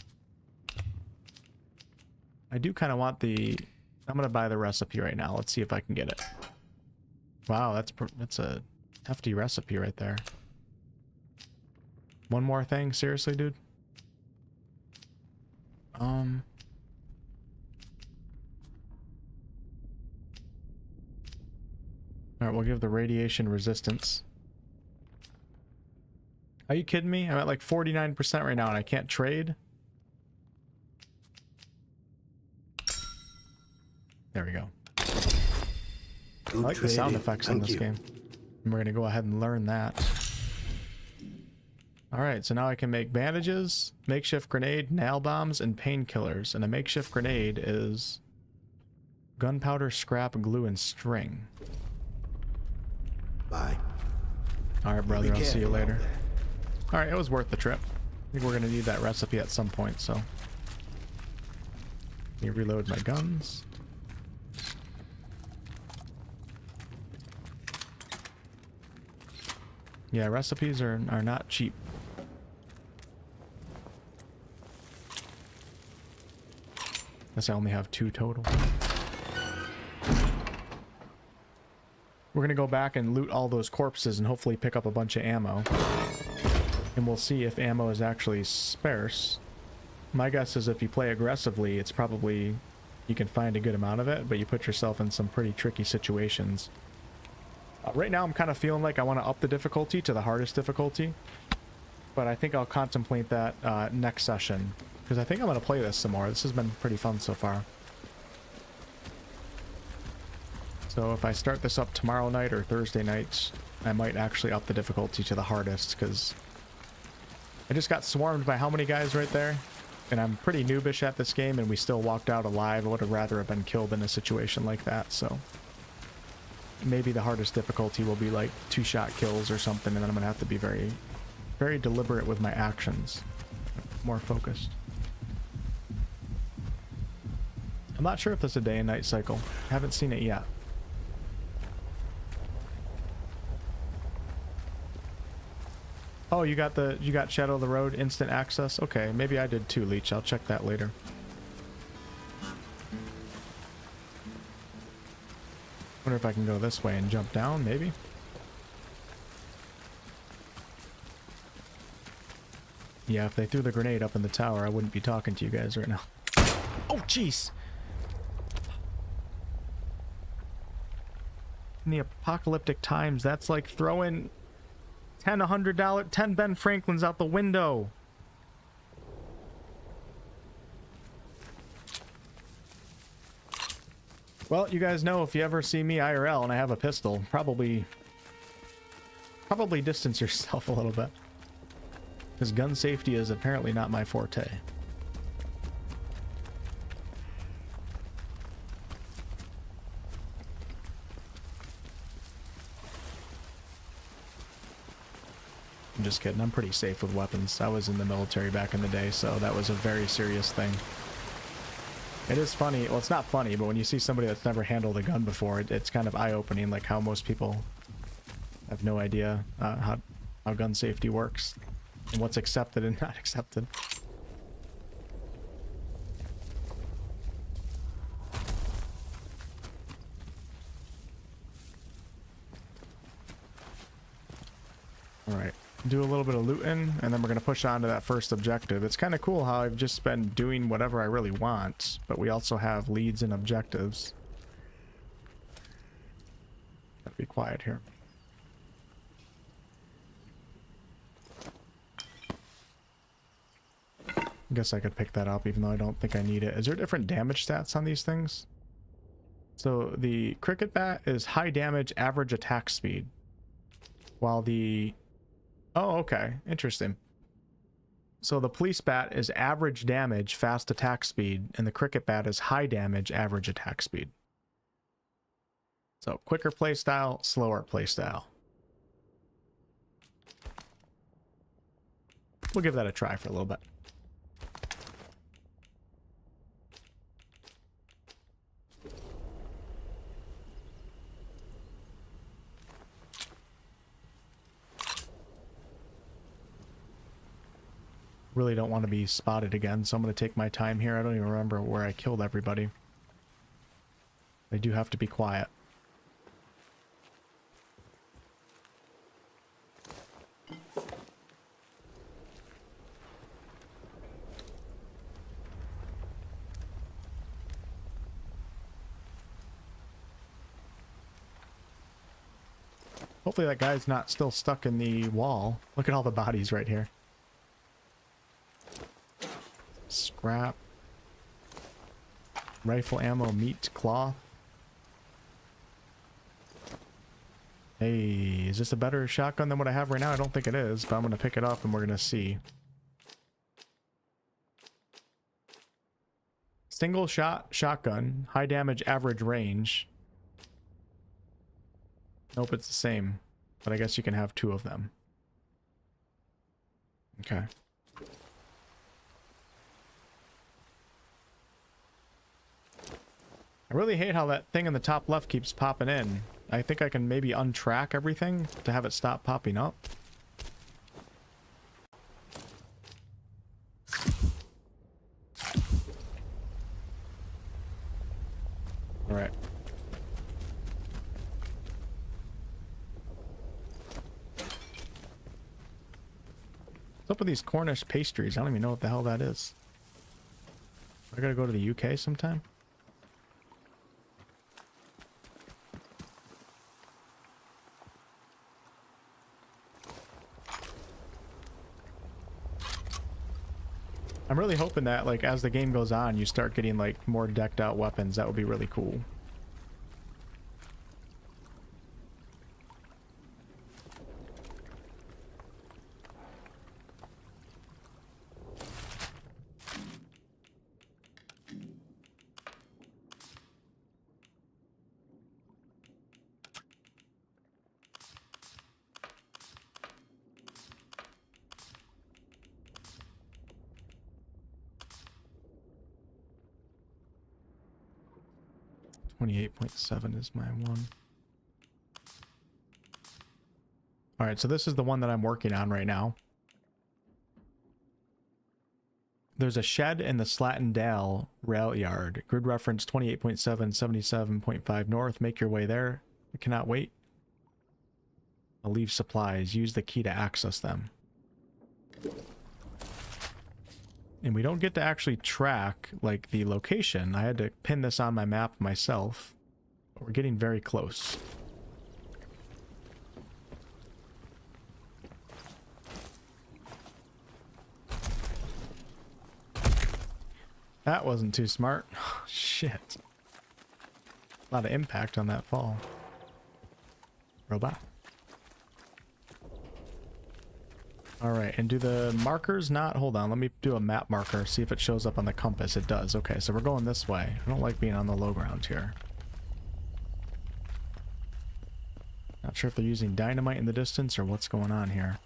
I do kind of want the... I'm going to buy the recipe right now. Let's see if I can get it. Wow, that's a hefty recipe right there. One more thing? Seriously, dude? Alright, we'll give the radiation resistance. Are you kidding me? I'm at like 49% right now and I can't trade? There we go. I like the sound effects in this game. And we're going to go ahead and learn that. Alright, so now I can make bandages, makeshift grenade, nail bombs, and painkillers. And a makeshift grenade is gunpowder, scrap, glue, and string. Bye. Alright, brother, I'll see you later. Alright, it was worth the trip. I think we're going to need that recipe at some point, so... Let me reload my guns. Yeah, recipes are not cheap. Guess I only have 2 total. We're gonna go back and loot all those corpses and hopefully pick up a bunch of ammo. And we'll see if ammo is actually sparse. My guess is if you play aggressively, it's probably... you can find a good amount of it, but you put yourself in some pretty tricky situations. Right now I'm kind of feeling like I want to up the difficulty to the hardest difficulty. But I think I'll contemplate that next session. Because I think I'm going to play this some more. This has been pretty fun so far. So if I start this up tomorrow night or Thursday night, I might actually up the difficulty to the hardest. Because I just got swarmed by how many guys right there? And I'm pretty noobish at this game and we still walked out alive. I would have rather have been killed in a situation like that, so... maybe the hardest difficulty will be like 2-shot kills or something, and then I'm gonna have to be very, very deliberate with my actions. More focused. I'm not sure if this is a day and night cycle. I haven't seen it yet. Oh, you got Shadow of the Road instant access? Okay, maybe I did too, Leech. I'll check that later. Wonder if I can go this way and jump down, maybe? Yeah, if they threw the grenade up in the tower, I wouldn't be talking to you guys right now. Oh, jeez! In the apocalyptic times, that's like throwing 10 $100, 10 Ben Franklins out the window. Well, you guys know if you ever see me IRL and I have a pistol, probably distance yourself a little bit. Because gun safety is apparently not my forte. I'm just kidding. I'm pretty safe with weapons. I was in the military back in the day, so that was a very serious thing. It is funny. Well, it's not funny, but when you see somebody that's never handled a gun before, it's kind of eye-opening, like how most people have no idea how gun safety works and what's accepted and not accepted. All right. Do a little bit of looting, and then we're going to push on to that first objective. It's kind of cool how I've just been doing whatever I really want, but we also have leads and objectives. Gotta be quiet here. I guess I could pick that up, even though I don't think I need it. Is there different damage stats on these things? So the cricket bat is high damage, average attack speed, while the... Oh, okay. Interesting. So the police bat is average damage, fast attack speed, and the cricket bat is high damage, average attack speed. So quicker playstyle, slower playstyle. We'll give that a try for a little bit. Really don't want to be spotted again, so I'm going to take my time here. I don't even remember where I killed everybody. I do have to be quiet. Hopefully that guy's not still stuck in the wall. Look at all the bodies right here. Scrap. Rifle ammo, meat, cloth. Hey, is this a better shotgun than what I have right now? I don't think it is, but I'm going to pick it up and we're going to see. Single shot shotgun, high damage, average range. Nope, it's the same, but I guess you can have two of them. Okay. I really hate how that thing in the top left keeps popping in. I think I can maybe untrack everything to have it stop popping up. All right. What's up with these Cornish pastries? I don't even know what the hell that is. I gotta go to the UK sometime? I'm really hoping that, like, as the game goes on, you start getting, like, more decked out weapons. That would be really cool. .7 is my one. All right, so this is the one that I'm working on right now. There's a shed in the Slatten Dale rail yard. Grid reference 28.7, 77.5 north. Make your way there. I cannot wait. I'll leave supplies. Use the key to access them. And we don't get to actually track, like, the location. I had to pin this on my map myself. But we're getting very close. That wasn't too smart. Oh, shit. A lot of impact on that fall. Robot. Alright, and do the markers not... Hold on, let me do a map marker, see if it shows up on the compass. It does. Okay, so we're going this way. I don't like being on the low ground here. Not sure if they're using dynamite in the distance or what's going on here.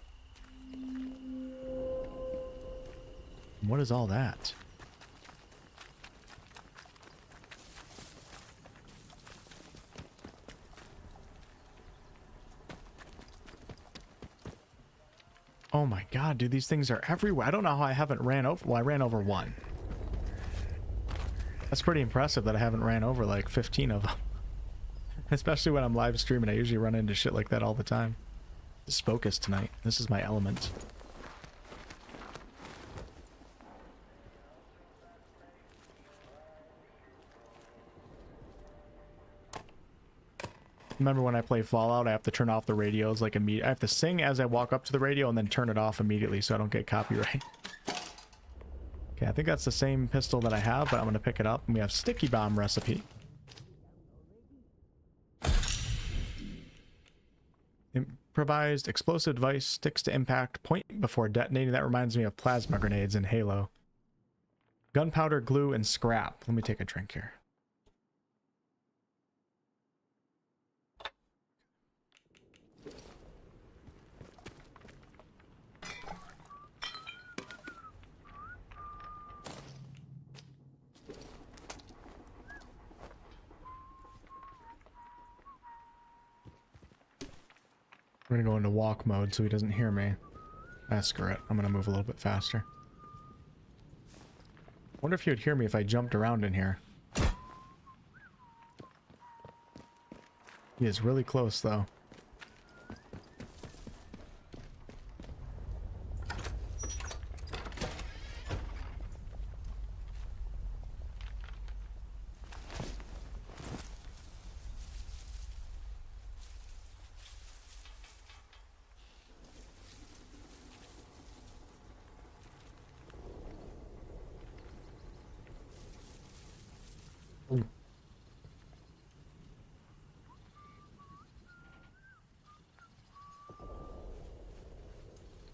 What is all that? Oh my god, dude, these things are everywhere. I don't know how I haven't ran over... Well, I ran over one. That's pretty impressive that I haven't ran over like 15 of them. Especially when I'm live streaming, I usually run into shit like that all the time. Just focus tonight. This is my element. Remember when I play Fallout, I have to turn off the radios like immediately. I have to sing as I walk up to the radio and then turn it off immediately so I don't get copyright. Okay, I think that's the same pistol that I have, but I'm going to pick it up. And we have sticky bomb recipe. Improvised explosive device sticks to impact point before detonating. That reminds me of plasma grenades in Halo. Gunpowder, glue, and scrap. Let me take a drink here. We're gonna go into walk mode so he doesn't hear me. Ah, screw it. I'm gonna move a little bit faster. Wonder if he would hear me if I jumped around in here. He is really close though.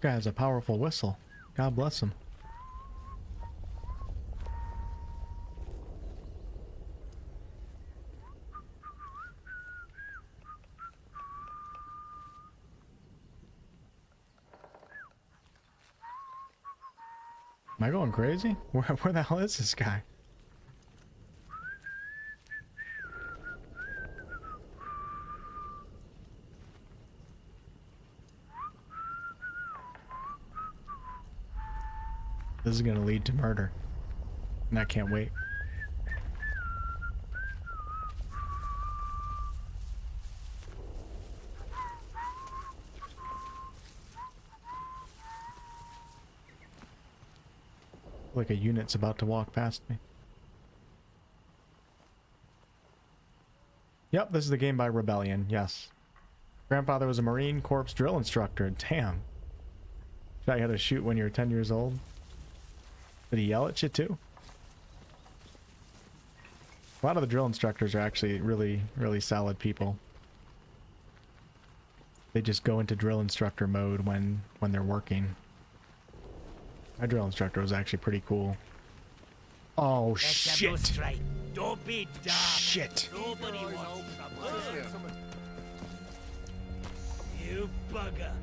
Guy has a powerful whistle. God bless him. Am I going crazy? Where the hell is this guy? This is going to lead to murder. And I can't wait. Like a unit's about to walk past me. Yep, this is the game by Rebellion, yes. Grandfather was a Marine Corps drill instructor. Damn. Thought you had to shoot when you were 10 years old. Did he yell at you too? A lot of the drill instructors are actually really, really solid people. They just go into drill instructor mode when they're working. My drill instructor was actually pretty cool. Oh, shit! Don't be dumb. Shit! Nobody wants trouble. You bugger.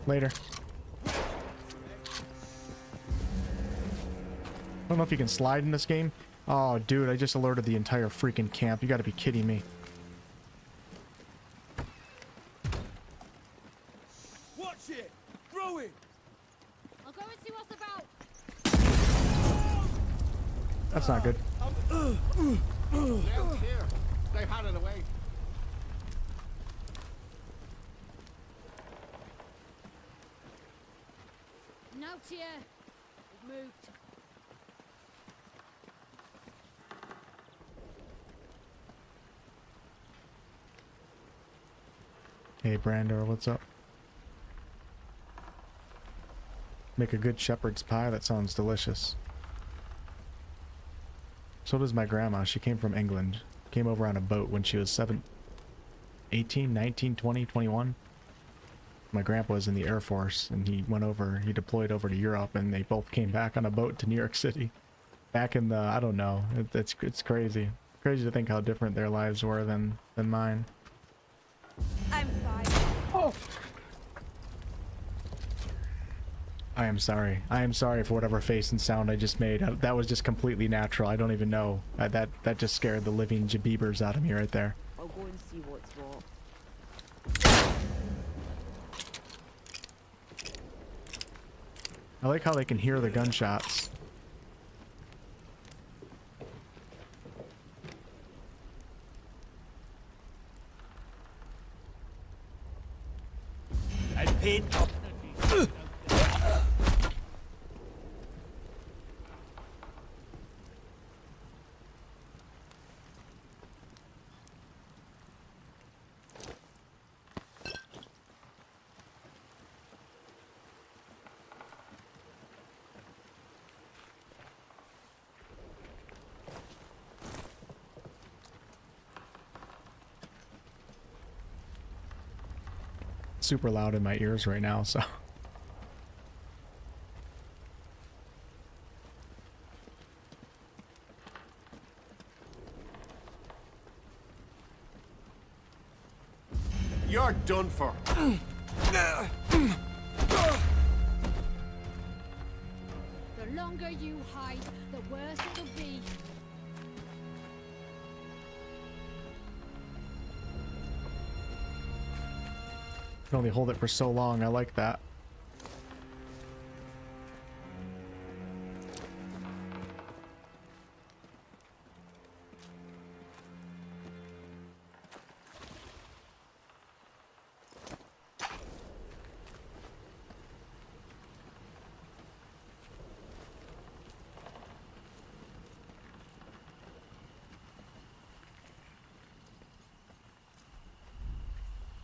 Later. I don't know if you can slide in this game. Oh, dude, I just alerted the entire freaking camp. You gotta be kidding me. That's not good. Here. They've had it away. Note here. We've moved. Hey, Brandor, what's up? Make a good shepherd's pie. That sounds delicious. So does my grandma. She came from England. Came over on a boat when she was 18, 19, 20, 21. My grandpa was in the Air Force, and he deployed over to Europe, and they both came back on a boat to New York City. Back in the, I don't know, it's crazy. Crazy to think how different their lives were than mine. I'm fine. Oh! I am sorry. I am sorry for whatever face and sound I just made. That was just completely natural. I don't even know. That just scared the living jabeebers out of me right there. I'll go and see what's what. I like how they can hear the gunshots. I paid up. Super loud in my ears right now, so You're done for. The longer you hide, the worse it'll be. can only hold it for so long. I like that.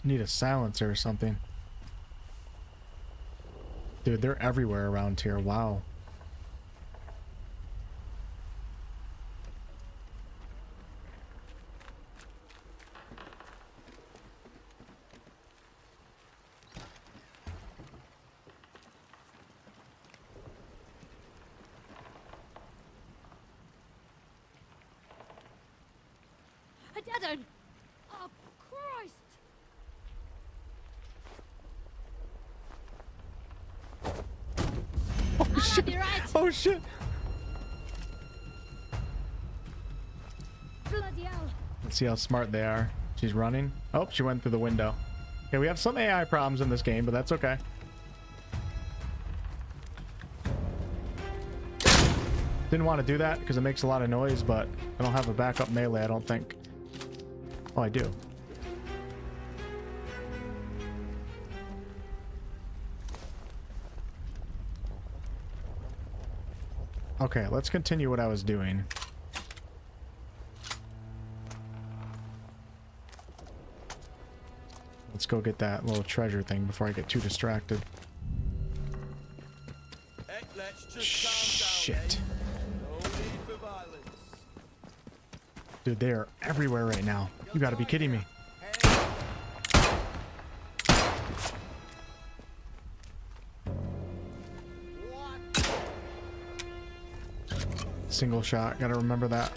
Need a silencer or something. Dude, they're everywhere around here. Wow. A dead end. Oh, Christ. Oh shit! Right. Oh shit! Bloody hell. Let's see how smart they are. She's running. Oh, she went through the window. Okay, we have some AI problems in this game, but that's okay. Didn't want to do that because it makes a lot of noise, but I don't have a backup melee, I don't think. Oh, I do. Okay, let's continue what I was doing. Let's go get that little treasure thing before I get too distracted. Hey, let's just Shit. calm down, eh? No need for violence. Dude, they are everywhere right now. You gotta be kidding me. Single shot, gotta remember that.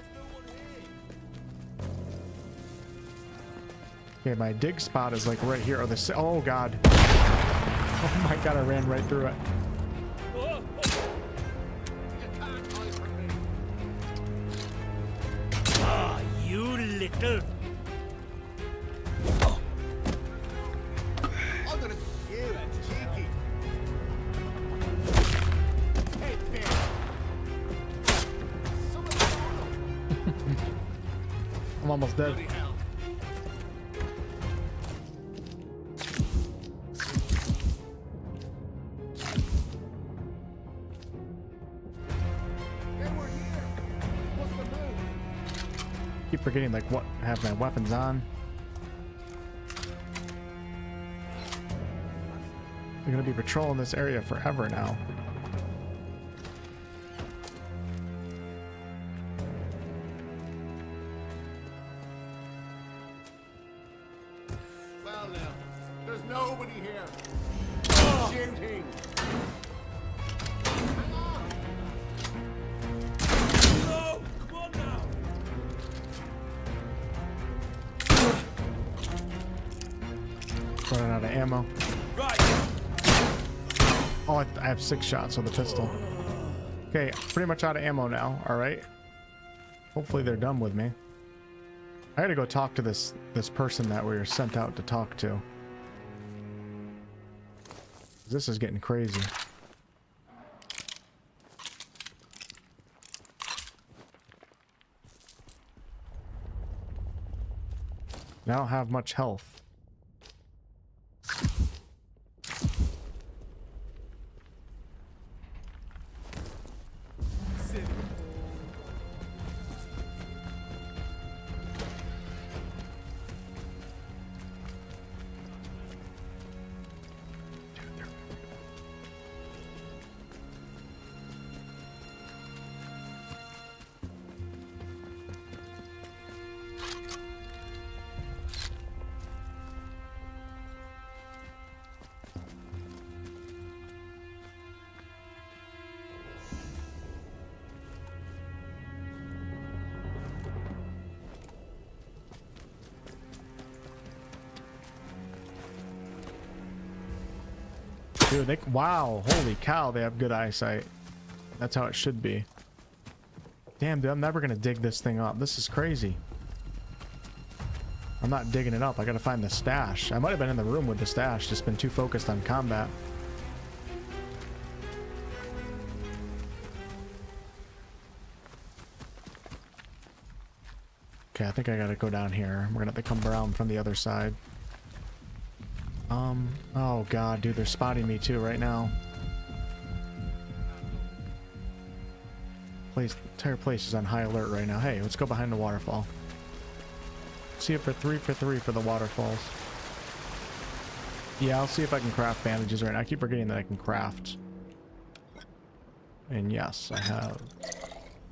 Okay, my dig spot is like right here. Oh god. Oh my god, I ran right through it. Ah, you little. I'm gonna shoot at cheeky. Hey, there. Someone I'm almost dead. Keep forgetting like what have my weapons on. They're gonna be patrolling this area forever now. Well now, there's nobody here. Shooting. No! Come on now! Running out of ammo. Right! Oh, I have 6 shots with the pistol. Okay, pretty much out of ammo now. All right. Hopefully they're done with me. I gotta go talk to this person that we were sent out to talk to. This is getting crazy. I don't have much health. Dude, wow, holy cow, they have good eyesight. That's how it should be. Damn, dude, I'm never gonna dig this thing up. This is crazy. I'm not digging it up. I gotta find the stash. I might have been in the room with the stash, just been too focused on combat. Okay, I think I gotta go down here. We're gonna have to come around from the other side. Oh god, dude, they're spotting me too right now. Entire place is on high alert right now. Hey, let's go behind the waterfall. See it for 3 for 3 for the waterfalls. Yeah, I'll see if I can craft bandages right now. I keep forgetting that I can craft. And yes, I have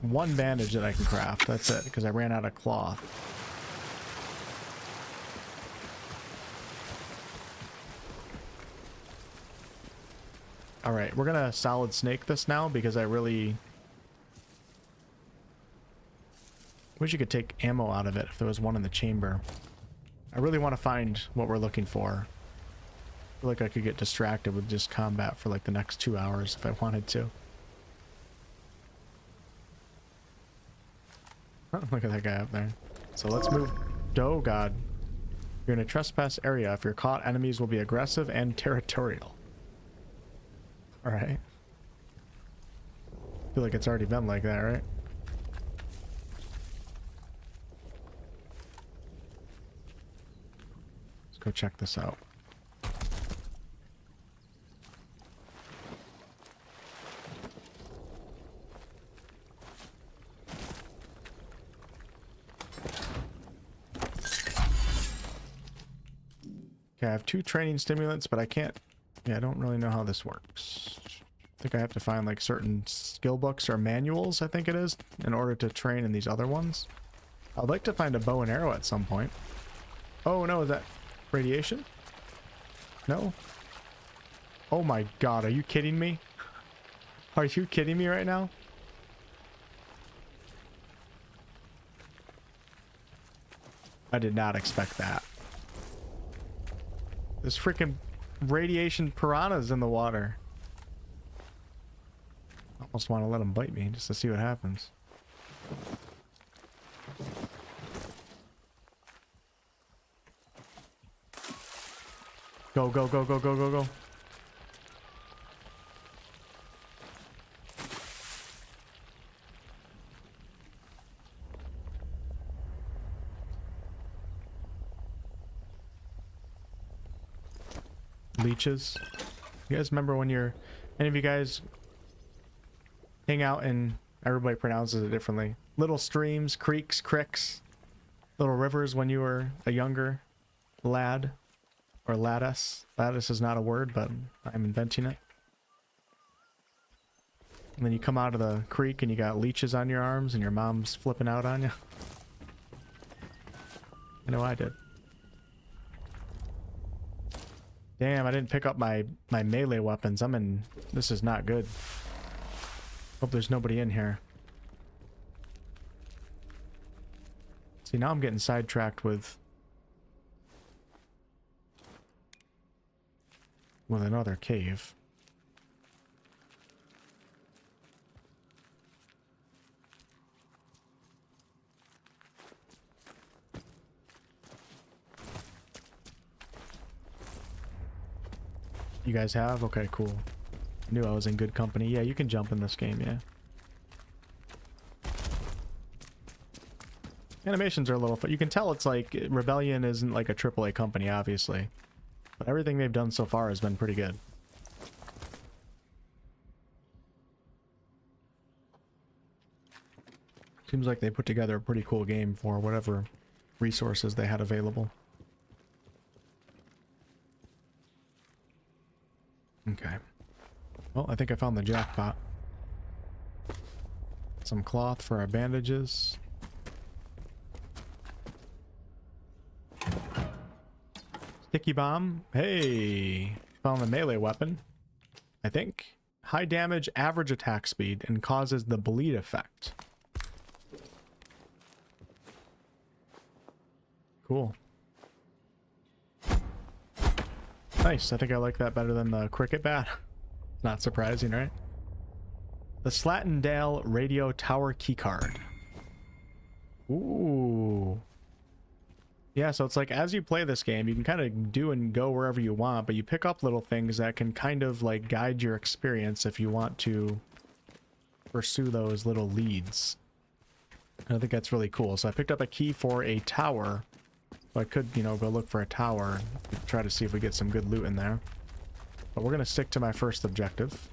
1 bandage that I can craft. That's it, because I ran out of cloth. Alright, we're gonna solid snake this now because I really wish you could take ammo out of it if there was one in the chamber. I really want to find what we're looking for. I feel like I could get distracted with just combat for like the next 2 hours if I wanted to. Oh, look at that guy up there. So let's move. Oh god. You're in a trespass area. If you're caught, enemies will be aggressive and territorial. Alright. I feel like it's already been like that, right? Let's go check this out. Okay, I have 2 training stimulants, but I can't... Yeah, I don't really know how this works. I think I have to find like certain skill books or manuals, I think it is, in order to train in these other ones. I'd like to find a bow and arrow at some point. Oh no, is that radiation? No? Oh my god, are you kidding me? Are you kidding me right now? I did not expect that. There's freaking radiation piranhas in the water. Almost want to let them bite me just to see what happens. Go, go, go, go, go, go, go. leeches. You guys remember when you're... Any of you guys hang out in... Everybody pronounces it differently. Little streams, creeks, cricks, little rivers when you were a younger lad. Or lattice. Lattice is not a word, but I'm inventing it. And then you come out of the creek and you got leeches on your arms and your mom's flipping out on you. I know I did. Damn, I didn't pick up my melee weapons. I'm in... This is not good. Hope there's nobody in here. See, now I'm getting sidetracked with another cave. You guys have? Okay, cool. Knew I was in good company. Yeah, you can jump in this game, yeah. Animations are a little... You can tell it's like... Rebellion isn't like a AAA company, obviously. But everything they've done so far has been pretty good. Seems like they put together a pretty cool game for whatever resources they had available. Okay. Well, I think I found the jackpot. Some cloth for our bandages. Sticky bomb. Hey! Found a melee weapon. I think. High damage, average attack speed, and causes the bleed effect. Cool. Nice. I think I like that better than the cricket bat. Not surprising, right? The Slattendale Radio Tower Keycard. Ooh. Yeah, so it's like as you play this game, you can kind of do and go wherever you want, but you pick up little things that can kind of like guide your experience if you want to pursue those little leads. And I think that's really cool. So I picked up a key for a tower. So I could, you know, go look for a tower, try to see if we get some good loot in there. But we're going to stick to my first objective.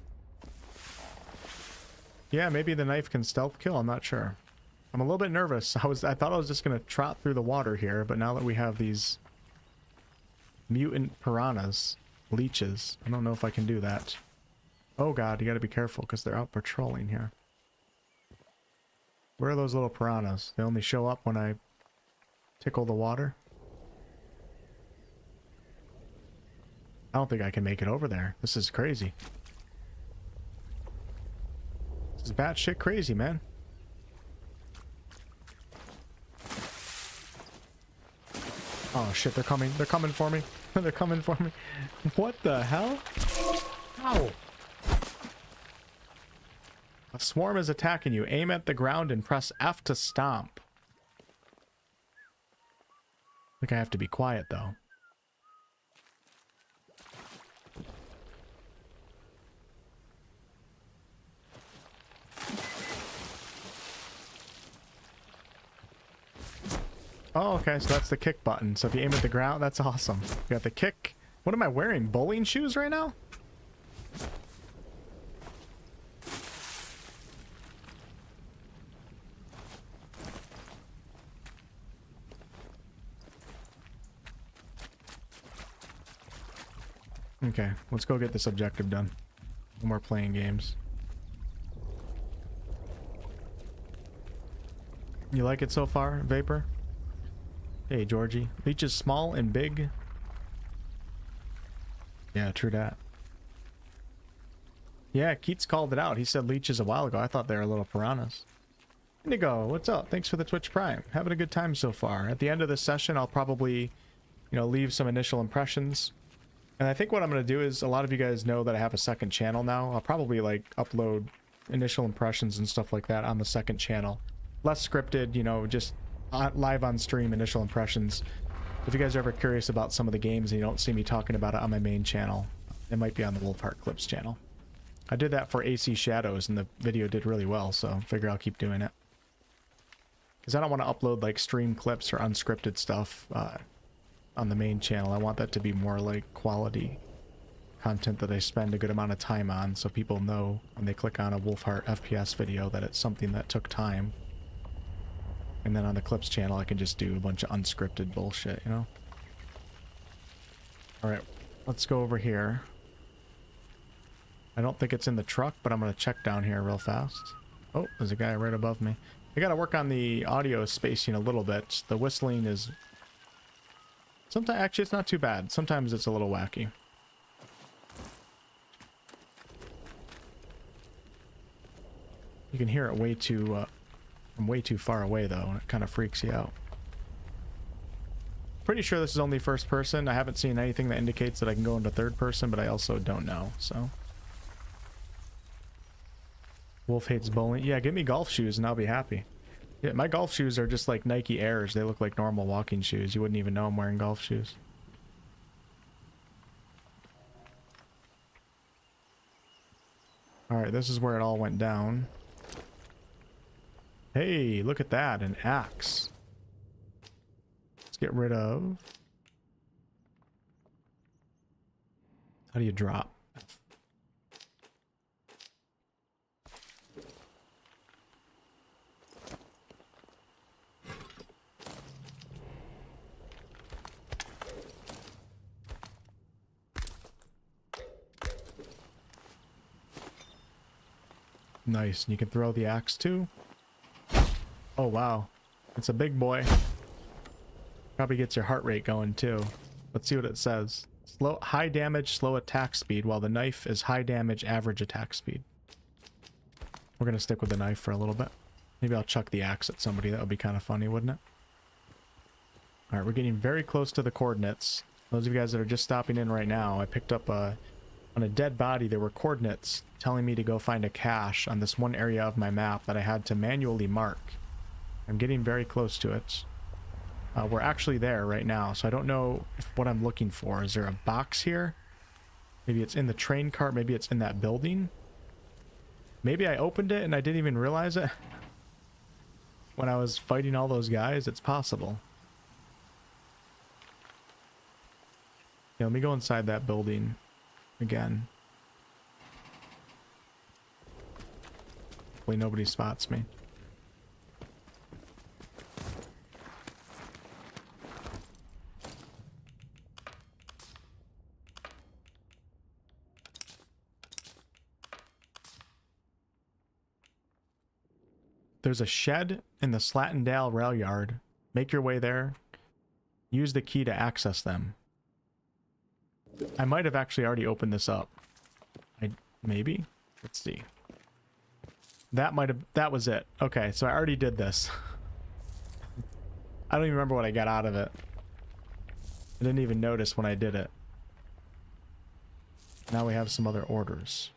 Yeah, maybe the knife can stealth kill, I'm not sure. I'm a little bit nervous. I thought I was just going to trot through the water here, but now that we have these mutant piranhas, leeches, I don't know if I can do that. Oh god, you got to be careful because they're out patrolling here. Where are those little piranhas? They only show up when I tickle the water? I don't think I can make it over there. This is crazy. This is batshit crazy, man. Oh shit, they're coming. They're coming for me. They're coming for me. What the hell? Ow! A swarm is attacking you. Aim at the ground and press F to stomp. I think I have to be quiet though. Oh, okay, so that's the kick button. So if you aim at the ground, that's awesome. You got the kick. What am I wearing? Bowling shoes right now? Okay, let's go get this objective done. No more playing games. You like it so far, Vapor? Hey, Georgie. Leech is small and big. Yeah, true that. Yeah, Keats called it out. He said leeches a while ago. I thought they were little piranhas. Indigo, what's up? Thanks for the Twitch Prime. Having a good time so far. At the end of this session, I'll probably, you know, leave some initial impressions. And I think what I'm going to do is, a lot of you guys know that I have a second channel now. I'll probably, like, upload initial impressions and stuff like that on the second channel. Less scripted, you know, just live on stream initial impressions. If you guys are ever curious about some of the games and you don't see me talking about it on my main channel, it might be on the Wolfheart Clips channel. I did that for AC Shadows and the video did really well, so I figure I'll keep doing it. Because I don't want to upload like stream clips or unscripted stuff on the main channel. I want that to be more like quality content that I spend a good amount of time on, so people know when they click on a Wolfheart FPS video that it's something that took time. And then on the Clips channel, I can just do a bunch of unscripted bullshit, you know? Alright, let's go over here. I don't think it's in the truck, but I'm going to check down here real fast. Oh, there's a guy right above me. I got to work on the audio spacing a little bit. The whistling is... sometimes, actually, it's not too bad. Sometimes it's a little wacky. You can hear it way too, from way too far away, though, and it kind of freaks you out. Pretty sure this is only first person. I haven't seen anything that indicates that I can go into third person, but I also don't know, so... Wolf hates bowling. Yeah, give me golf shoes and I'll be happy. Yeah, my golf shoes are just like Nike Airs. They look like normal walking shoes. You wouldn't even know I'm wearing golf shoes. Alright, this is where it all went down. Hey, look at that, an axe. Let's get rid of... How do you drop? Nice, and you can throw the axe too. Oh wow, it's a big boy. Probably gets your heart rate going too. Let's see what it says. Slow, high damage, slow attack speed, while the knife is high damage, average attack speed. We're gonna stick with the knife for a little bit. Maybe I'll chuck the axe at somebody. That would be kind of funny, wouldn't it? All right, we're getting very close to the coordinates. Those of you guys that are just stopping in right now, I picked up on a dead body, there were coordinates telling me to go find a cache on this one area of my map that I had to manually mark. I'm getting very close to it. We're actually there right now, so I don't know what I'm looking for. Is there a box here? Maybe it's in the train cart, maybe it's in that building. Maybe I opened it and I didn't even realize it when I was fighting all those guys. It's possible. Yeah, let me go inside that building again. Hopefully nobody spots me. There's a shed in the Slattendale rail yard. Make your way there. Use the key to access them. I might have actually already opened this up. Maybe? Let's see. That was it. Okay, so I already did this. I don't even remember what I got out of it. I didn't even notice when I did it. Now we have some other orders.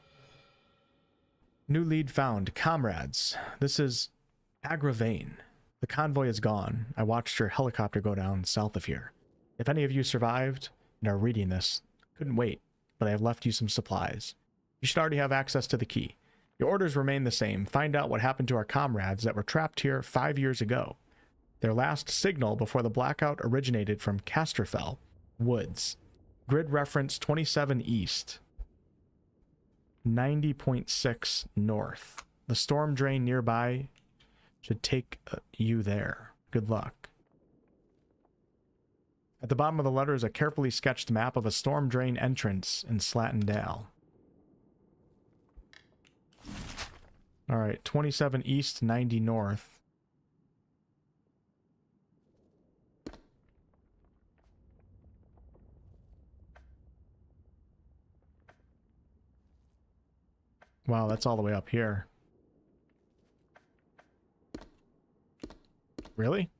New lead found. Comrades, this is Agravane. The convoy is gone. I watched your helicopter go down south of here. If any of you survived and are reading this, couldn't wait, but I have left you some supplies. You should already have access to the key. Your orders remain the same. Find out what happened to our comrades that were trapped here 5 years ago. Their last signal before the blackout originated from Casterfell Woods. Grid reference 27 East. 90.6 North. The storm drain nearby should take you there. Good luck. At the bottom of the letter is a carefully sketched map of a storm drain entrance in Slattendale. Alright, 27 East, 90 North. Wow, that's all the way up here. Really?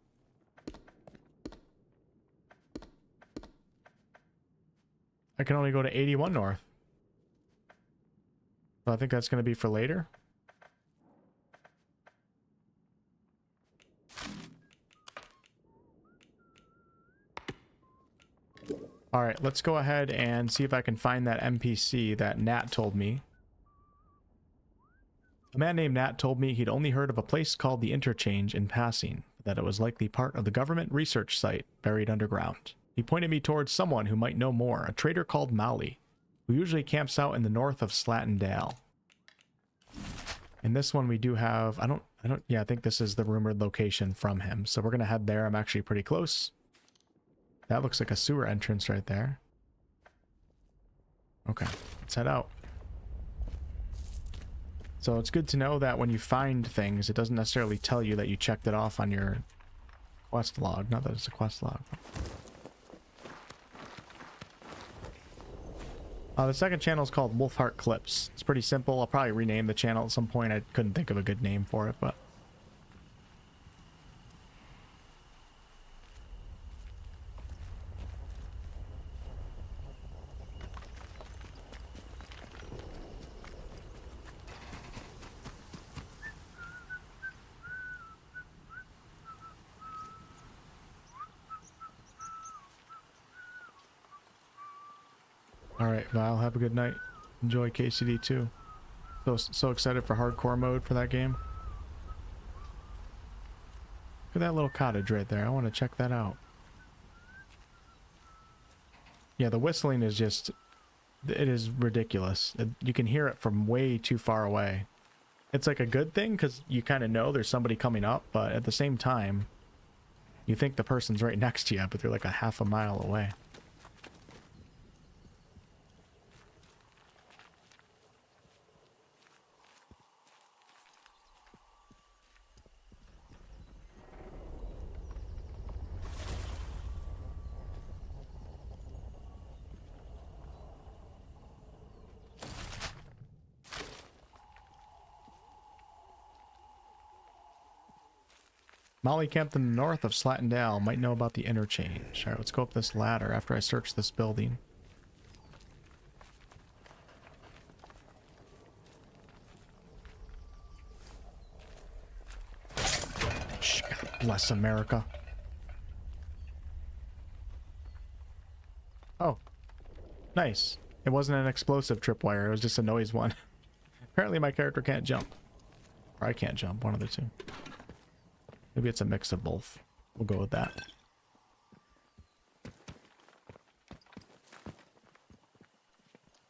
I can only go to 81 North. So I think that's going to be for later. Alright, let's go ahead and see if I can find that NPC that Nat told me. A man named Nat told me he'd only heard of a place called the Interchange in passing, that it was likely part of the government research site buried underground. He pointed me towards someone who might know more, a trader called Mali. who usually camps out in the north of Slattendale. In this one, we do have, yeah, I think this is the rumored location from him. So we're going to head there. I'm actually pretty close. That looks like a sewer entrance right there. Okay, let's head out. So it's good to know that when you find things, it doesn't necessarily tell you that you checked it off on your quest log. Not that it's a quest log. The second channel is called Wolfheart Clips. It's pretty simple. I'll probably rename the channel at some point. I couldn't think of a good name for it, but... Alright, Val, have a good night. Enjoy KCD 2. So excited for hardcore mode for that game. Look at that little cottage right there. I want to check that out. Yeah, the whistling is just... it is ridiculous. You can hear it from way too far away. It's like a good thing because you kind of know there's somebody coming up, but at the same time, you think the person's right next to you, but they're like a half a mile away. Molly camped in the north of Slattendale. Might know about the interchange. Alright, let's go up this ladder after I search this building. God bless America. Oh. Nice. It wasn't an explosive tripwire, it was just a noise one. Apparently my character can't jump. Or I can't jump, one of the two. Maybe it's a mix of both. We'll go with that.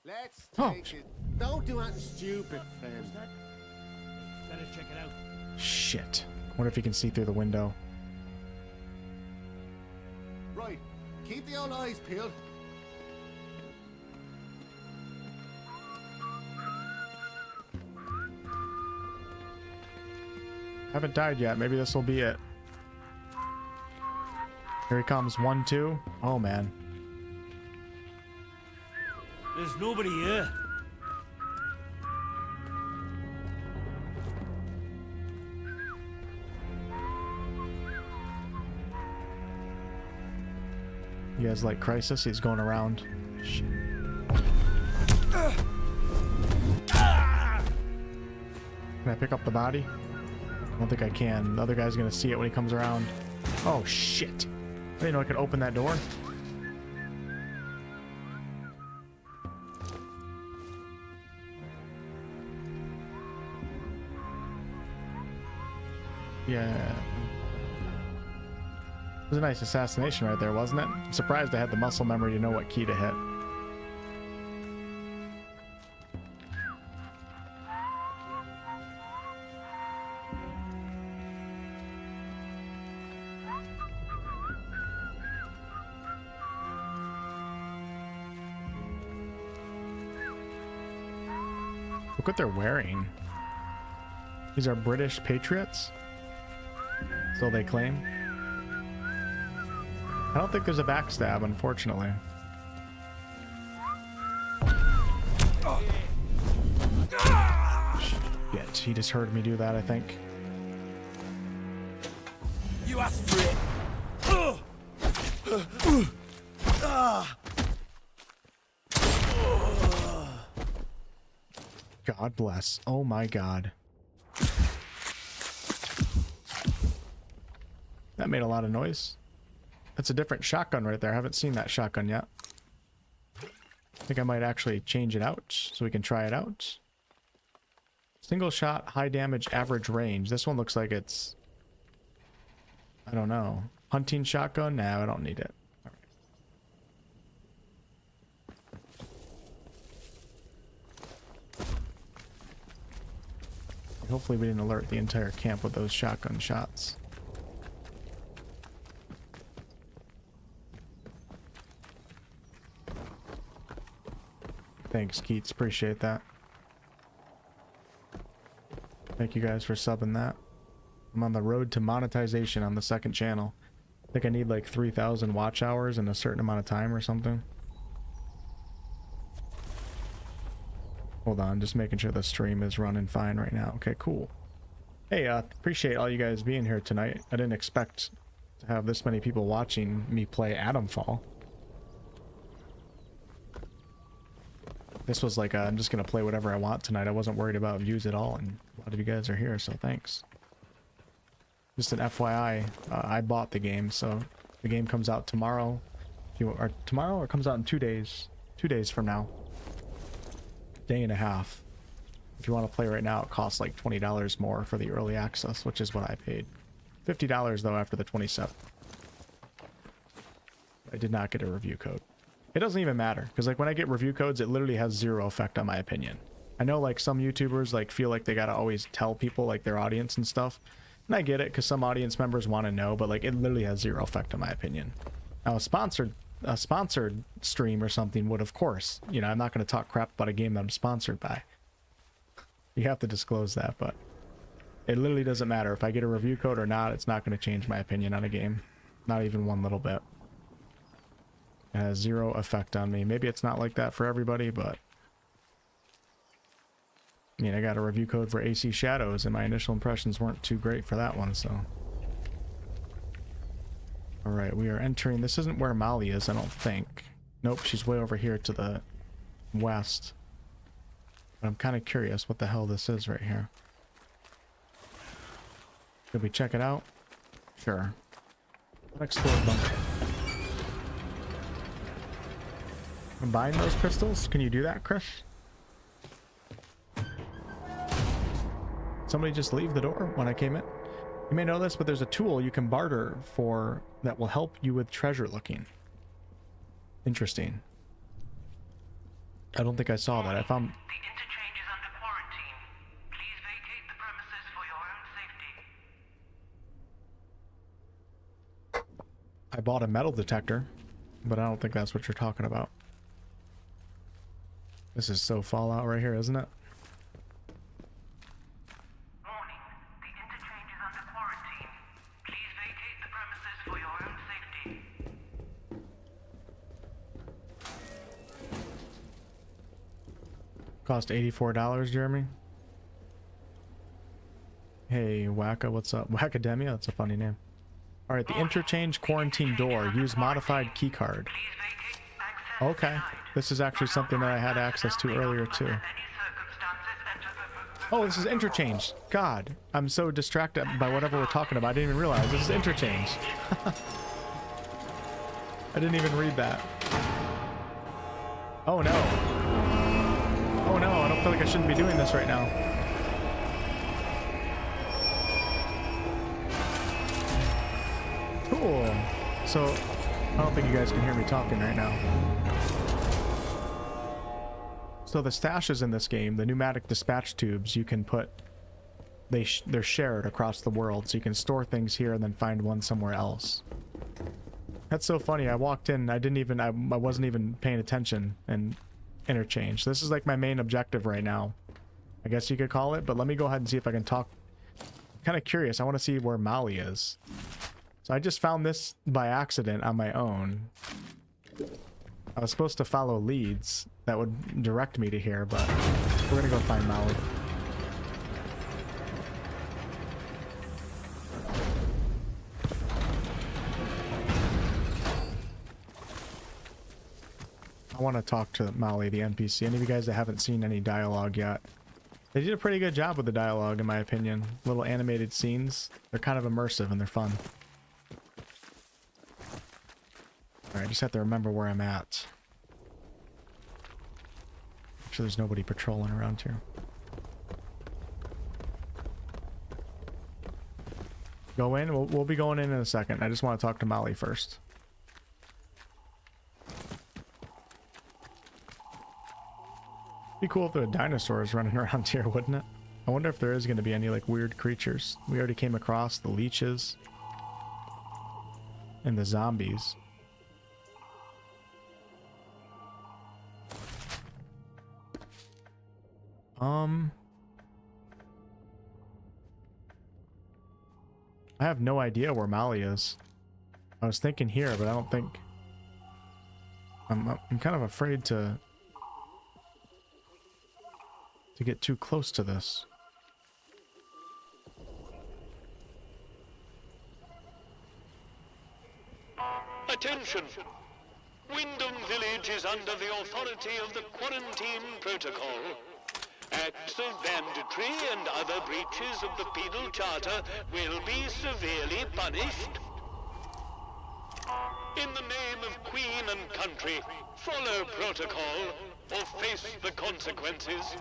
Let's take it. Don't do anything stupid, friend. Better check it out. Shit. Wonder if you can see through the window. Right. Keep the old eyes peeled. Haven't died yet. Maybe this will be it. Here he comes. 1, 2. Oh, man. There's nobody here. You guys like Crisis? He's going around. Shit. Can I pick up the body? I don't think I can. The other guy's gonna see it when he comes around. Oh, shit. I didn't know I could open that door. Yeah. It was a nice assassination right there, wasn't it? I'm surprised I had the muscle memory to know what key to hit. Look what they're wearing. These are British patriots? So they claim. I don't think there's a backstab, unfortunately. Shit, he just heard me do that, I think. You asked for it. God bless. Oh my God. That made a lot of noise. That's a different shotgun right there. I haven't seen that shotgun yet. I think I might actually change it out so we can try it out. Single shot, high damage, average range. This one looks like it's... I don't know. Hunting shotgun? Nah, I don't need it. All right. Hopefully we didn't alert the entire camp with those shotgun shots. Thanks, Keats. Appreciate that. Thank you guys for subbing that. I'm on the road to monetization on the second channel. I think I need like 3,000 watch hours in a certain amount of time or something. Hold on, just making sure the stream is running fine right now. Okay, cool. Hey, appreciate all you guys being here tonight. I didn't expect to have this many people watching me play Atomfall. This was like, I'm just gonna play whatever I want tonight. I wasn't worried about views at all, and a lot of you guys are here, so thanks. Just an FYI, I bought the game, so the game comes out tomorrow. Or tomorrow, or comes out in 2 days. 2 days from now. Day and a half. If you want to play right now, it costs like $20 more for the early access, which is what I paid. $50 though after the 27th. I did not get a review code. It doesn't even matter, because like when I get review codes, it literally has zero effect on my opinion. I know like some YouTubers like feel like they gotta always tell people, like their audience and stuff. And I get it, because some audience members want to know, but like it literally has zero effect on my opinion. Now a sponsored stream or something would, of course, you know, I'm not going to talk crap about a game that I'm sponsored by. You have to disclose that, but it literally doesn't matter if I get a review code or not. It's not going to change my opinion on a game, not even one little bit. It has zero effect on me. Maybe it's not like that for everybody, but I mean, I got a review code for AC Shadows and my initial impressions weren't too great for that one, so alright, we are entering. This isn't where Molly is, I don't think. Nope, she's way over here to the west. But I'm kind of curious what the hell this is right here. Could we check it out? Sure. Let's explore the bunker. Combine those pistols? Can you do that, Chris? Somebody just leave the door when I came in? You may know this, but there's a tool you can barter for that will help you with treasure looking. Interesting. I don't think I saw that. I found... The interchange is under quarantine. Please vacate the premises for your own safety. I bought a metal detector, but I don't think that's what you're talking about. This is so Fallout right here, isn't it? Cost $84, Jeremy. Hey, Wacka, what's up? Wackademia? That's a funny name. Alright, the interchange quarantine door. Use modified keycard. Okay. This is actually something that I had access to earlier, too. Oh, this is interchange. God, I'm so distracted by whatever we're talking about. I didn't even realize this is interchange. I didn't even read that. Oh, no. Oh no, I don't feel like I shouldn't be doing this right now. Cool. So, I don't think you guys can hear me talking right now. So the stashes in this game, the pneumatic dispatch tubes, you can put... They're shared across the world, so you can store things here and then find one somewhere else. That's so funny. I walked in, I wasn't even paying attention, and... interchange. This is like my main objective right now, I guess you could call it, but let me go ahead and see if I can talk. I'm kind of curious. I want to see where Molly is. So I just found this by accident on my own. I was supposed to follow leads that would direct me to here, but we're gonna go find Molly. I want to talk to Molly, the NPC. Any of you guys that haven't seen any dialogue yet, they did a pretty good job with the dialogue, in my opinion. Little animated scenes. They're kind of immersive and they're fun. Alright, I just have to remember where I'm at. Make sure there's nobody patrolling around here. Go in? We'll be going in a second. I just want to talk to Molly first. Be cool if there were dinosaurs running around here, wouldn't it? I wonder if there is going to be any like weird creatures. We already came across the leeches and the zombies. I have no idea where Molly is. I was thinking here, but I don't think... I'm kind of afraid to get too close to this. Attention! Wyndham Village is under the authority of the quarantine protocol. Acts of banditry and other breaches of the penal charter will be severely punished. In the name of Queen and country, follow protocol or face the consequences.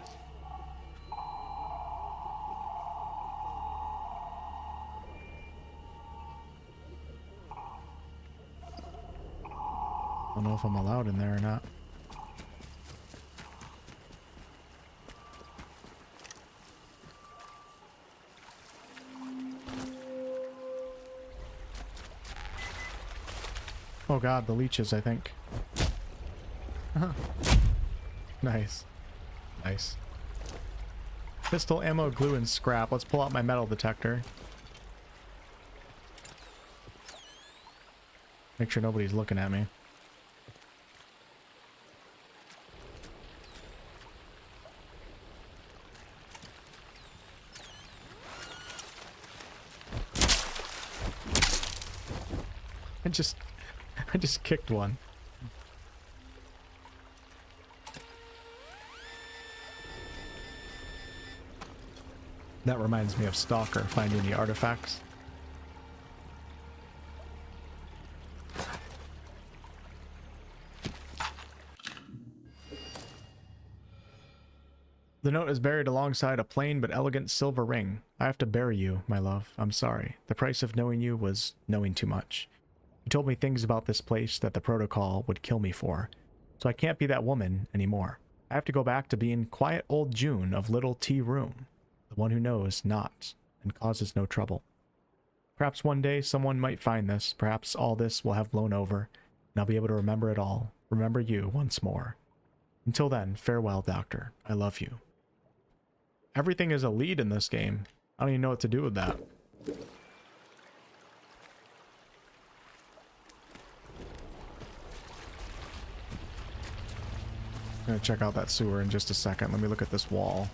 I don't know if I'm allowed in there or not. Oh god, the leeches, I think. Nice. Nice. Pistol, ammo, glue, and scrap. Let's pull out my metal detector. Make sure nobody's looking at me. I just kicked one. That reminds me of Stalker, finding the artifacts. The note is buried alongside a plain but elegant silver ring. I have to bury you, my love. I'm sorry. The price of knowing you was knowing too much. You told me things about this place that the protocol would kill me for. So I can't be that woman anymore. I have to go back to being quiet old June of Little Tea Room. The one who knows not and causes no trouble. Perhaps one day someone might find this. Perhaps all this will have blown over, and I'll be able to remember it all. Remember you once more. Until then, farewell, Doctor. I love you. Everything is a lead in this game. I don't even know what to do with that. I'm gonna check out that sewer in just a second. Let me look at this wall.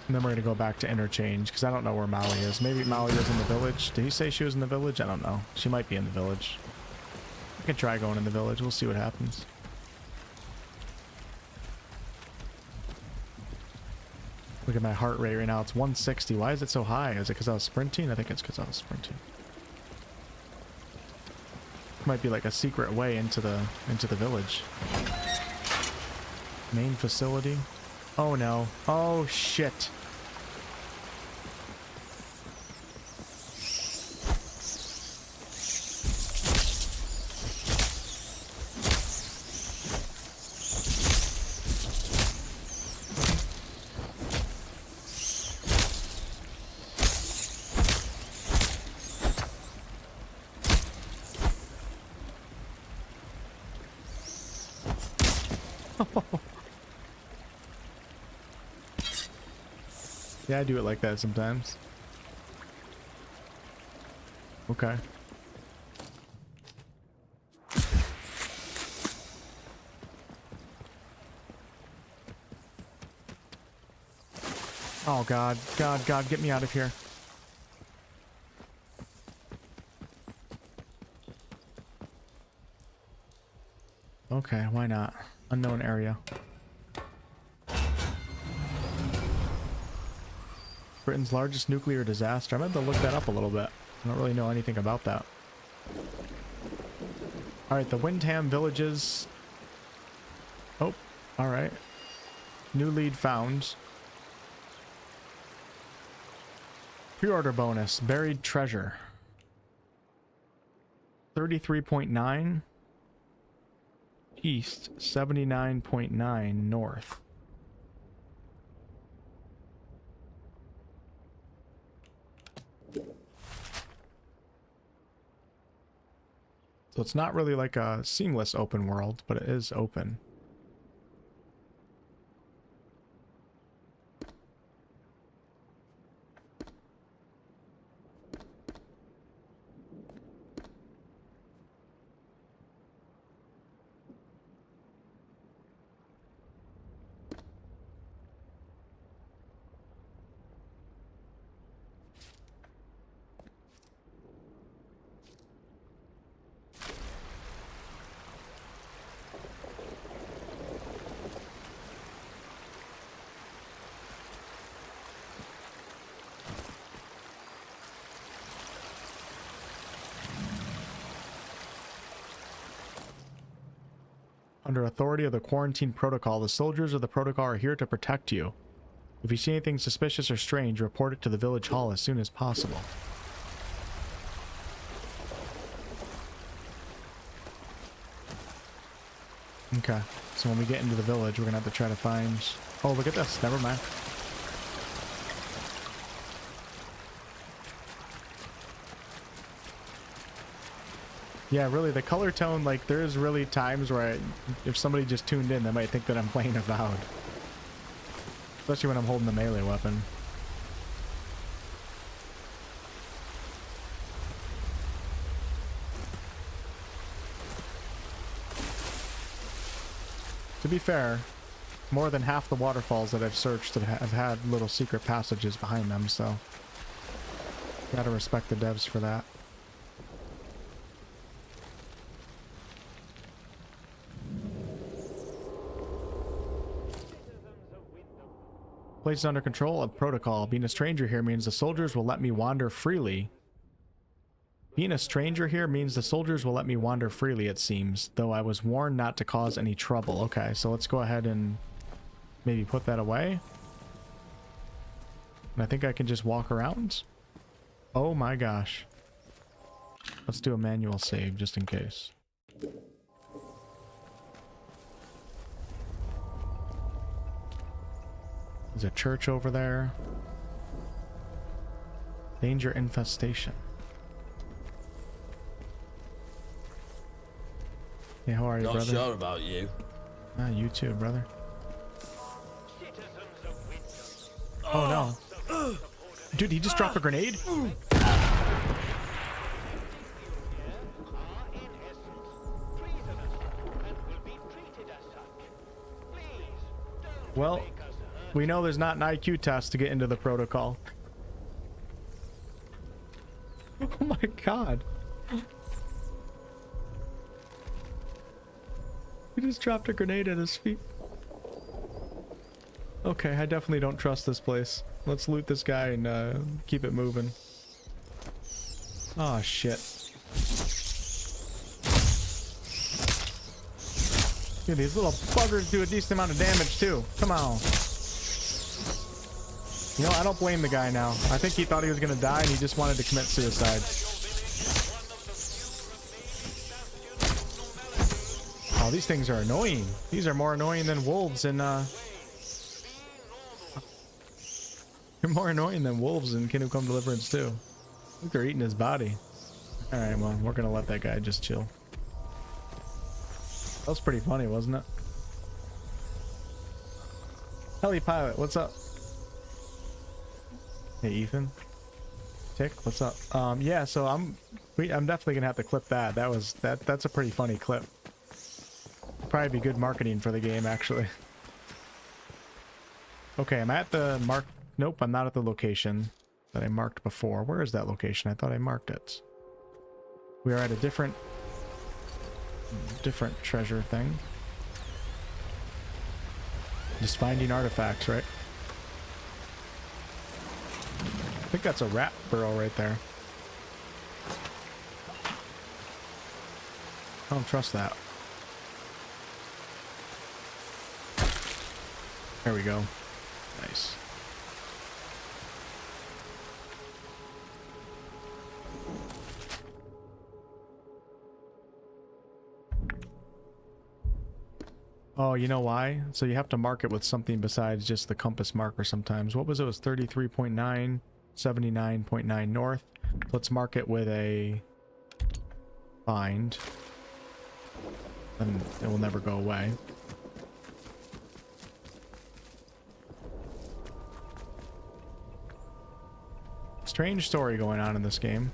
And then we're gonna go back to Interchange, because I don't know where Molly is. Maybe Molly was in the village. Did he say she was in the village? I don't know. She might be in the village. I can try going in the village. We'll see what happens. Look at my heart rate right now. It's 160. Why is it so high? Is it because I was sprinting? I think it's because I was sprinting. Might be like a secret way into the village. Main facility. Oh no. Oh shit. Yeah, I do it like that sometimes. Okay. Oh god, god, god, get me out of here. Okay, why not? Unknown area. Britain's largest nuclear disaster. I'm going to look that up a little bit. I don't really know anything about that. Alright, the Windham villages. Oh, alright. New lead found. Pre-order bonus. Buried treasure. 33.9 east, 79.9 north. So it's not really like a seamless open world, but it is open. Under authority of the quarantine protocol, the soldiers of the protocol are here to protect you. If you see anything suspicious or strange, report it to the village hall as soon as possible. Okay, so when we get into the village, we're gonna have to try to find... Oh, look at this. Never mind. Yeah, really, the color tone, like, there's really times where if somebody just tuned in, they might think that I'm playing Avowed. Especially when I'm holding the melee weapon. To be fair, more than half the waterfalls that I've searched have had little secret passages behind them, so... Gotta respect the devs for that. Place under control of protocol. Being a stranger here means the soldiers will let me wander freely. Being a stranger here means the soldiers will let me wander freely, it seems, though I was warned not to cause any trouble. Okay, so let's go ahead and maybe put that away. And I think I can just walk around. Oh my gosh. Let's do a manual save just in case. There's a church over there. Danger infestation. Hey, how are you, brother? Not sure about you. Ah, you too, brother. Oh no. Dude, he just dropped a grenade? Well, we know there's not an IQ test to get into the protocol. Oh my god. He just dropped a grenade at his feet. Okay, I definitely don't trust this place. Let's loot this guy and keep it moving. Oh shit. Dude, these little buggers do a decent amount of damage too. Come on. You know, I don't blame the guy now. I think he thought he was gonna die and he just wanted to commit suicide. Oh, these things are annoying. These are more annoying than wolves in, They're more annoying than wolves in Kingdom Come Deliverance 2. I think they're eating his body. Alright, well, we're gonna let that guy just chill. That was pretty funny, wasn't it? Heli Pilot, what's up? Hey, Ethan. Tick, what's up? Yeah, so I'm definitely gonna have to clip that. That's a pretty funny clip. Probably be good marketing for the game, actually. Okay, I'm at the mark. Nope, I'm not at the location that I marked before. Where is that location? I thought I marked it. We are at a different treasure thing. Just finding artifacts, right? I think that's a rat burrow right there. I don't trust that. There we go. Nice. Oh, you know why? So you have to mark it with something besides just the compass marker sometimes. What was it? It was 33.9, 79.9 north. Let's mark it with a find. And it will never go away. Strange story going on in this game.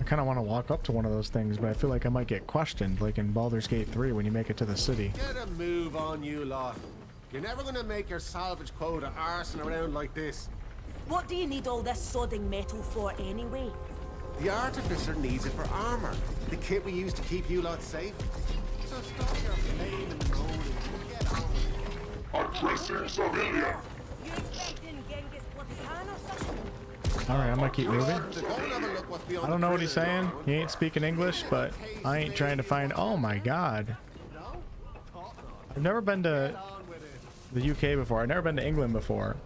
I kind of want to walk up to one of those things, but I feel like I might get questioned, like in Baldur's Gate 3 when you make it to the city. Get a move on, you lot. You're never gonna make your salvage quota arsing around like this. What do you need all this sodding metal for anyway? The artificer needs it for armor. The kit we use to keep you lot safe. So stop your playing and moaning. Get on. Addressing civilian. You expecting Genghis Khan or something? Alright, I'm gonna keep moving. I don't know what he's saying. He ain't speaking English, but I ain't trying to find... Oh my god. I've never been to the UK before. I've never been to England before.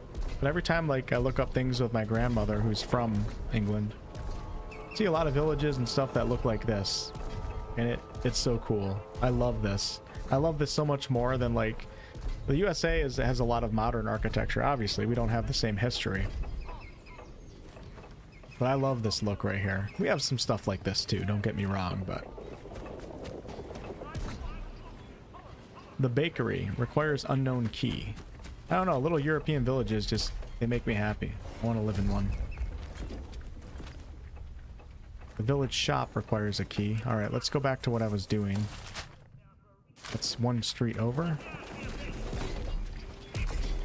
But every time, like, I look up things with my grandmother, who's from England, I see a lot of villages and stuff that look like this. And it's so cool. I love this. I love this so much more than, like... The USA has a lot of modern architecture, obviously. We don't have the same history. But I love this look right here. We have some stuff like this too, don't get me wrong, but... The bakery requires unknown key. I don't know, little European villages just, they make me happy. I want to live in one. The village shop requires a key. Alright, let's go back to what I was doing. That's one street over.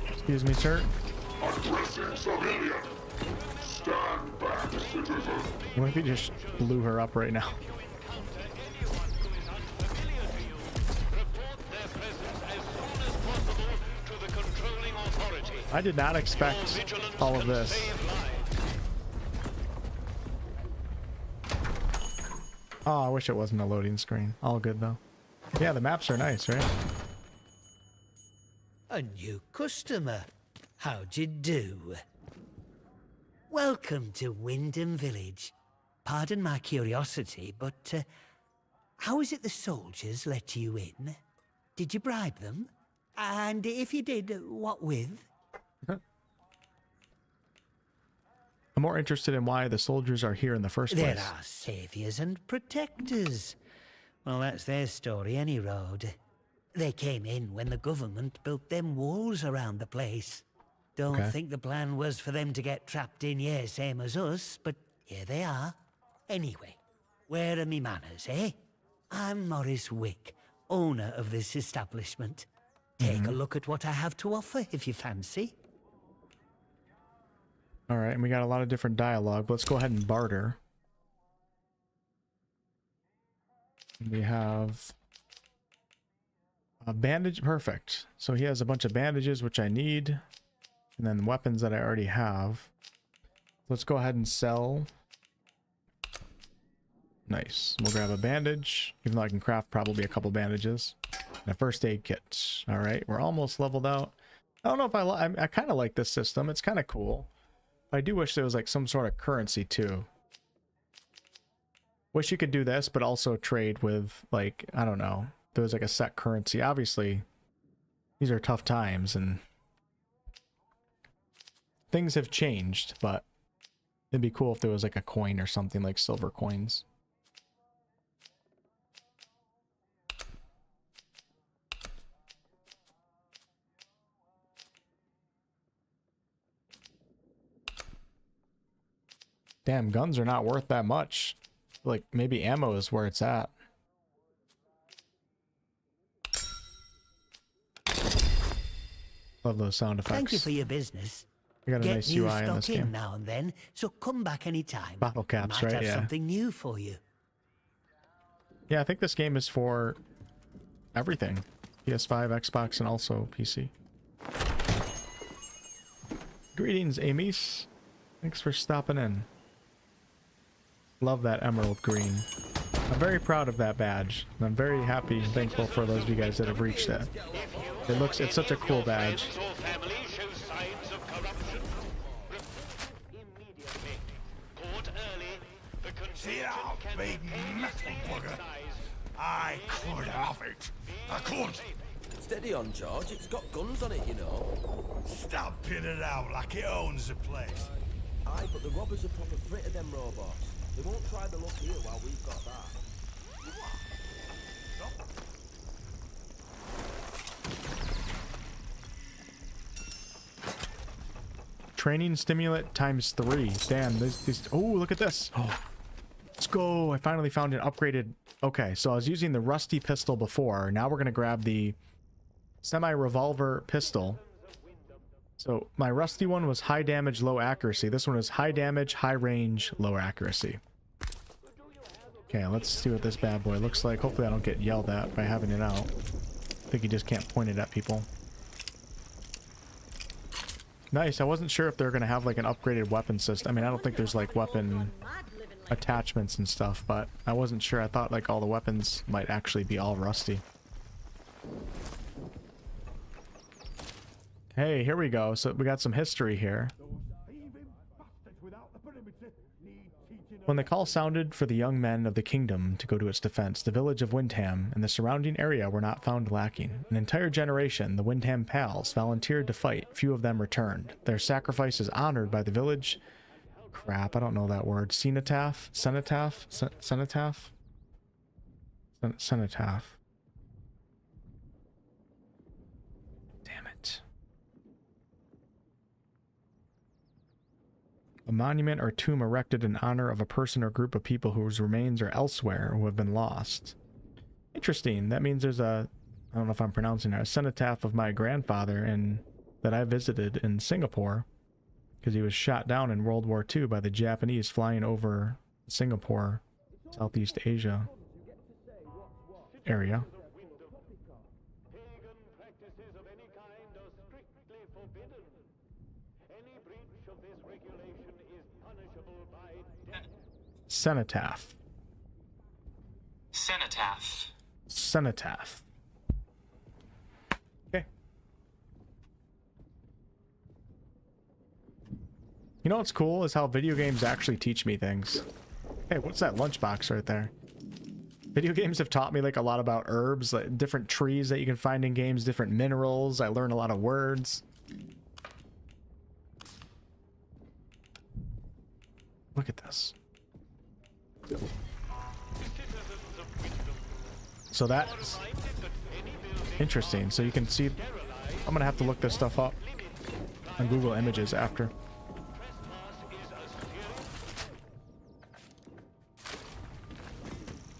Excuse me, sir. Addressing civilian. Stand back, citizen. What if he just blew her up right now? I did not expect all of this. Oh, I wish it wasn't a loading screen. All good though. Yeah, the maps are nice, right? A new customer. How'd you do? Welcome to Wyndham Village. Pardon my curiosity, but how is it the soldiers let you in? Did you bribe them? And if you did, what with? I'm more interested in why the soldiers are here in the first place. There are saviors and protectors. Well, that's their story, any road. They came in when the government built them walls around the place. Don't think the plan was for them to get trapped in here, same as us, but here they are. Anyway, where are me manners, eh? I'm Morris Wick, owner of this establishment. Take a look at what I have to offer, if you fancy. Alright, and we got a lot of different dialogue. Let's go ahead and barter. We have a bandage. Perfect. So he has a bunch of bandages, which I need. And then weapons that I already have. Let's go ahead and sell. Nice. We'll grab a bandage, even though I can craft probably a couple bandages. And a first aid kit. Alright, we're almost leveled out. I don't know if I kind of like this system. It's kind of cool. But I do wish there was like some sort of currency too. Wish you could do this, but also trade with, like, I don't know. There was like a set currency. Obviously, these are tough times and things have changed, but it'd be cool if there was like a coin or something, like silver coins. Damn, guns are not worth that much. Like, maybe ammo is where it's at. Love those sound effects. Thank you for your business. We got a Get nice new UI in stock this game. now and then, so come back anytime. Bottle caps, Might right? have Yeah. something new for you. Yeah, I think this game is for everything. PS5, Xbox, and also PC. Greetings, Amis. Thanks for stopping in. Love that emerald green. I'm very proud of that badge. And I'm very happy and thankful for those of you guys that have reached it. It's such a cool badge. See that big metal bugger? I could have it. I could. Steady on, George. It's got guns on it, you know. Stop pinning it out like it owns the place. Aye, but the robbers are proper frit of them robots. They won't try the luck here while we've got that. Training stimulant ×3. Damn, these. Oh, look at this. Oh, let's go. I finally found an upgraded. Okay, so I was using the rusty pistol before. Now we're going to grab the semi-revolver pistol. So my rusty one was high damage, low accuracy. This one is high damage, high range, low accuracy. Okay, let's see what this bad boy looks like. Hopefully I don't get yelled at by having it out. I think you just can't point it at people. Nice. I wasn't sure if they're going to have like an upgraded weapon system. I mean, I don't think there's like weapon attachments and stuff, but I wasn't sure. I thought like all the weapons might actually be all rusty. Hey, here we go. So we got some history here. When the call sounded for the young men of the kingdom to go to its defense, the village of Windham and the surrounding area were not found lacking. An entire generation, the Windham Pals, volunteered to fight. Few of them returned. Their sacrifice is honored by the village. Crap, I don't know that word. Cenotaph? Cenotaph? Cenotaph? Cenotaph. Damn it. A monument or tomb erected in honor of a person or group of people whose remains are elsewhere or who have been lost. Interesting. That means there's a, I don't know if I'm pronouncing it, a cenotaph of my grandfather that I visited in Singapore because he was shot down in World War II by the Japanese flying over Singapore, Southeast Asia area. Cenotaph. Cenotaph. Cenotaph. Okay. You know what's cool is how video games actually teach me things. Hey, what's that lunchbox right there? Video games have taught me like a lot about herbs, like different trees that you can find in games, different minerals. I learn a lot of words. Look at this. So that's interesting. So you can see, I'm gonna have to look this stuff up on Google Images after.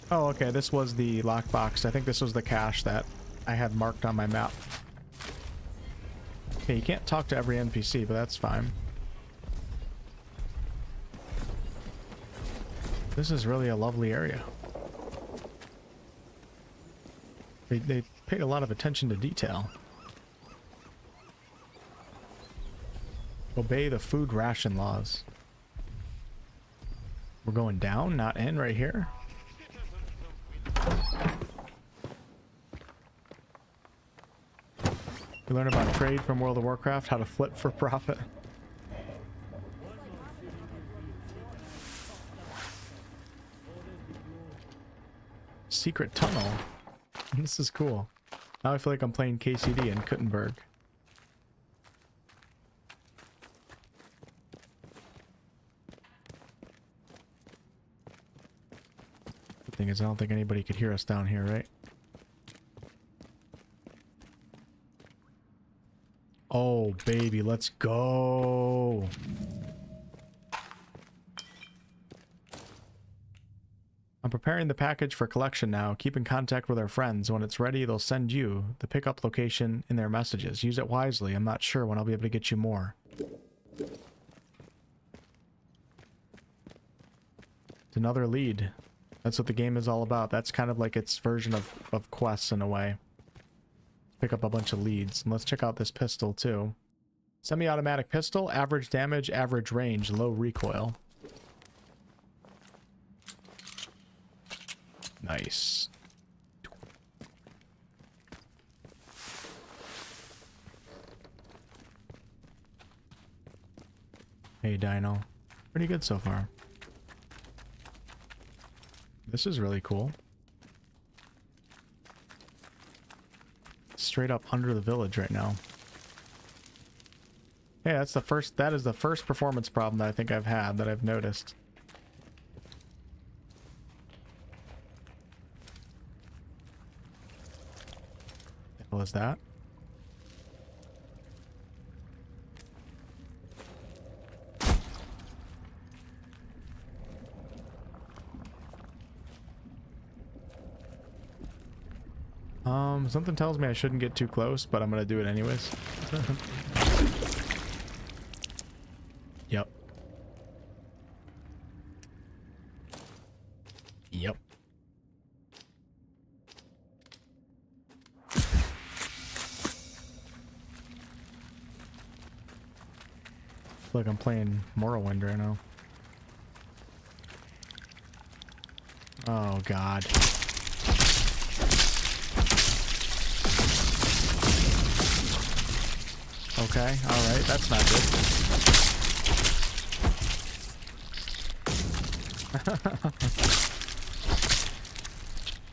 Oh, okay, this was the lockbox. I think this was the cache that I had marked on my map. Okay, you can't talk to every NPC, but that's fine. This is really a lovely area. They paid a lot of attention to detail. Obey the food ration laws. We're going down, not in, right here. We learn about trade from World of Warcraft, how to flip for profit. Secret tunnel. This is cool. Now I feel like I'm playing KCD in Kuttenberg. The thing is, I don't think anybody could hear us down here, right? Oh, baby, let's go. I'm preparing the package for collection now. Keep in contact with our friends. When it's ready, they'll send you the pickup location in their messages. Use it wisely. I'm not sure when I'll be able to get you more. It's another lead. That's what the game is all about. That's kind of like its version of quests in a way. Pick up a bunch of leads. And let's check out this pistol too. Semi-automatic pistol, average damage, average range, low recoil. Nice. Hey, Dino. Pretty good so far. This is really cool. Straight up under the village right now. Yeah, that is the first performance problem that I think I've had that I've noticed. What the hell is that? Something tells me I shouldn't get too close, but I'm gonna do it anyways. Yep. Yep. Look, I'm playing Morrowind right now. Oh, God. Okay, alright, that's not good.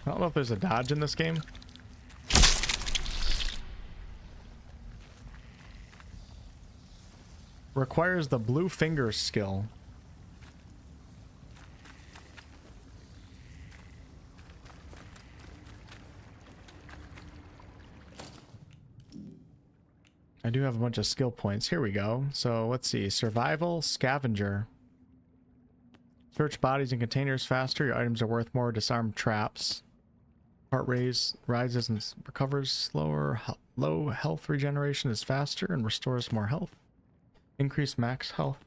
I don't know if there's a dodge in this game. Requires the blue finger skill. I do have a bunch of skill points. Here we go. So let's see. Survival, scavenger. Search bodies and containers faster. Your items are worth more. Disarm traps. Heart rate rises and recovers slower. Low health regeneration is faster and restores more health. Increase max health.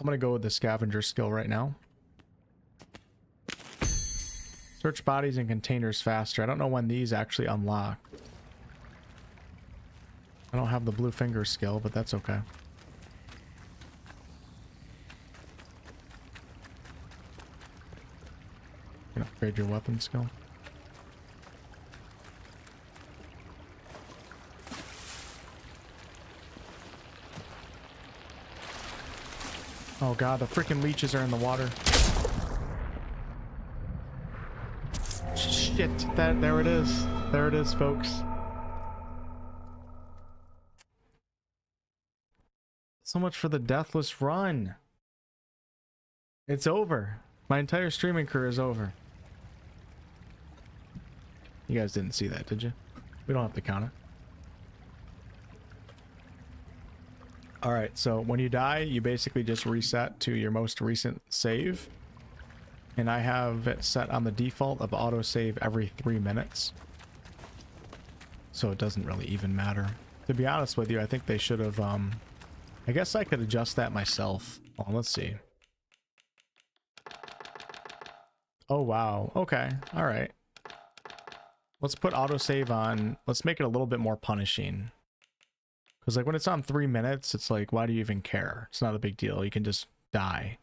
I'm going to go with the scavenger skill right now. Search bodies and containers faster. I don't know when these actually unlock. I don't have the blue finger skill, but that's okay. You can upgrade your weapon skill. Oh god, the freaking leeches are in the water. Shit, there it is. There it is, folks. So much for the deathless run. It's over. My entire streaming career is over. You guys didn't see that, did you? We don't have to count it. Alright, so when you die, you basically just reset to your most recent save. And I have it set on the default of autosave every 3 minutes. So it doesn't really even matter. To be honest with you, I think they should have, I guess I could adjust that myself. Well, let's see. Oh, wow. Okay. Alright. Let's put autosave on. Let's make it a little bit more punishing. Because, like, when it's on 3 minutes, it's like, why do you even care? It's not a big deal. You can just die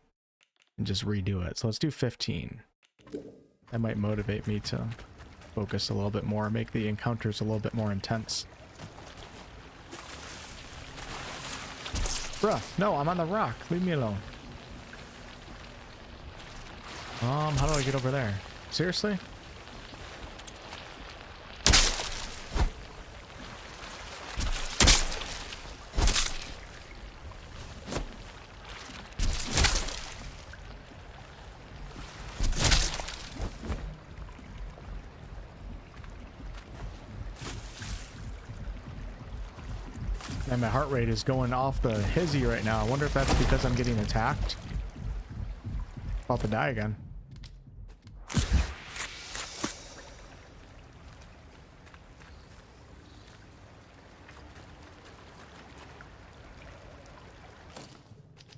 and just redo it. So let's do 15. That might motivate me to focus a little bit more, make the encounters a little bit more intense. Bruh, no, I'm on the rock. Leave me alone. How do I get over there? Seriously? And my heart rate is going off the hizzy right now. I wonder if that's because I'm getting attacked. About to die again.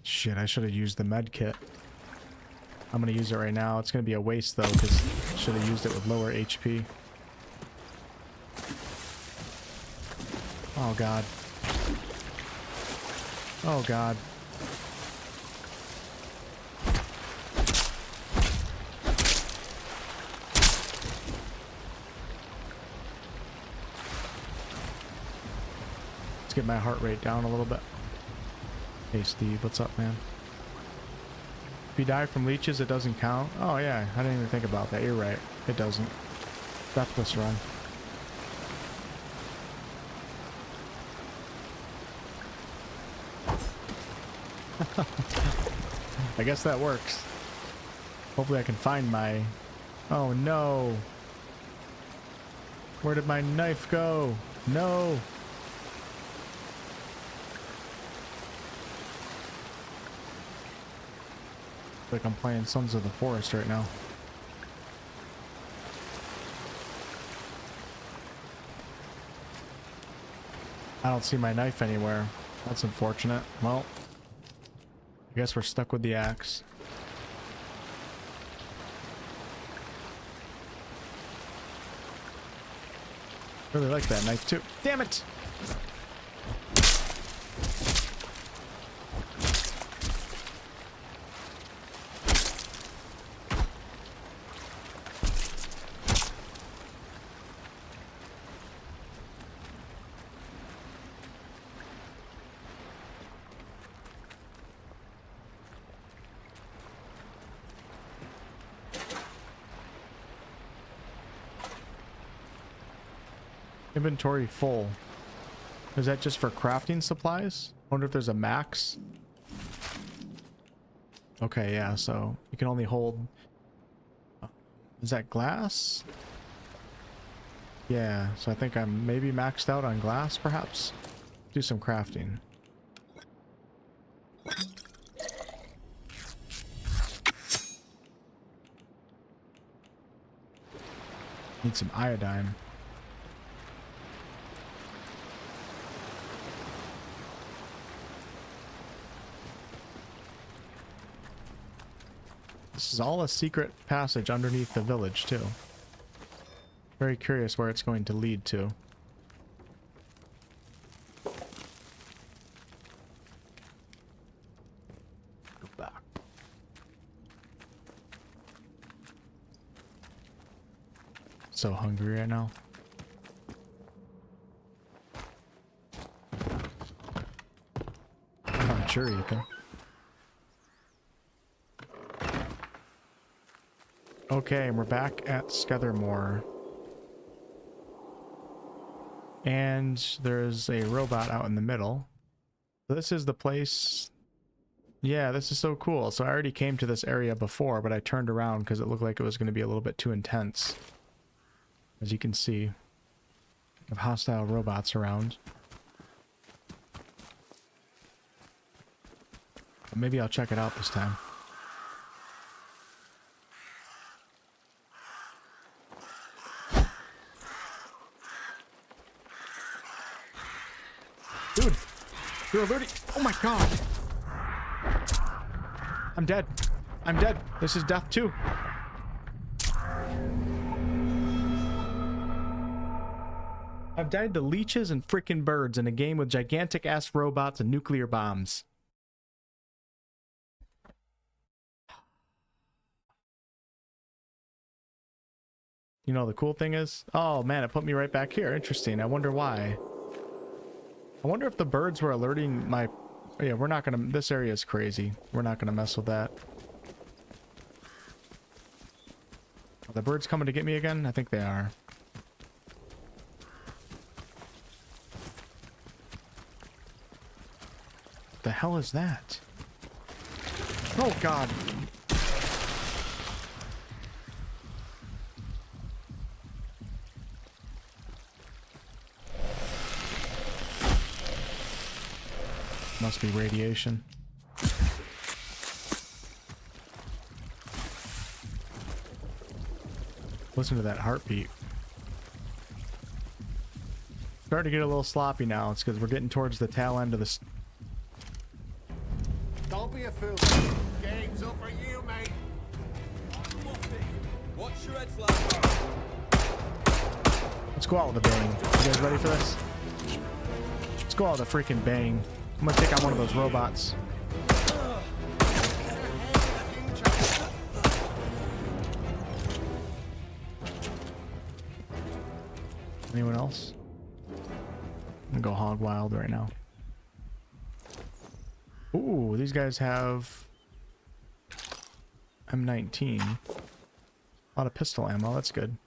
Shit, I should have used the med kit. I'm gonna use it right now. It's gonna be a waste though, because I should have used it with lower HP. Oh god. Oh god. Let's get my heart rate down a little bit. Hey Steve, what's up, man? If you die from leeches, it doesn't count? Oh yeah, I didn't even think about that. You're right. It doesn't. Deathless run. I guess that works. Hopefully I can find my... Oh no! Where did my knife go? No! Like I'm playing Sons of the Forest right now. I don't see my knife anywhere. That's unfortunate. Well, I guess we're stuck with the axe. Really like that knife too. Damn it! Inventory full. Is that just for crafting supplies? I wonder if there's a max. Okay, yeah, so you can only hold... Is that glass? Yeah, so I think I'm maybe maxed out on glass, perhaps? Do some crafting. Need some iodine. This is all a secret passage underneath the village, too. Very curious where it's going to lead to. Go back. So hungry right now. I'm sure you can. Okay, and we're back at Skethermore. And there's a robot out in the middle. This is the place. Yeah, this is so cool. So I already came to this area before, but I turned around because it looked like it was going to be a little bit too intense. As you can see, we have hostile robots around. But maybe I'll check it out this time. Dude, you're alerting. Oh my god. I'm dead. I'm dead. This is death too. I've died to leeches and freaking birds in a game with gigantic ass robots and nuclear bombs. You know the cool thing is? Oh man, it put me right back here. Interesting. I wonder why. I wonder if the birds were alerting my... Yeah, we're not gonna... This area is crazy. We're not gonna mess with that. Are the birds coming to get me again? I think they are. What the hell is that? Oh god! Must be radiation. Listen to that heartbeat. Starting to get a little sloppy now. It's because we're getting towards the tail end of this. Don't be a fool. Game's up for you, mate. Let's go out with a bang. You guys ready for this? Let's go out with a freaking bang. I'm gonna take out one of those robots. Anyone else? I'm gonna go hog wild right now. Ooh, these guys have M19. A lot of pistol ammo, that's good.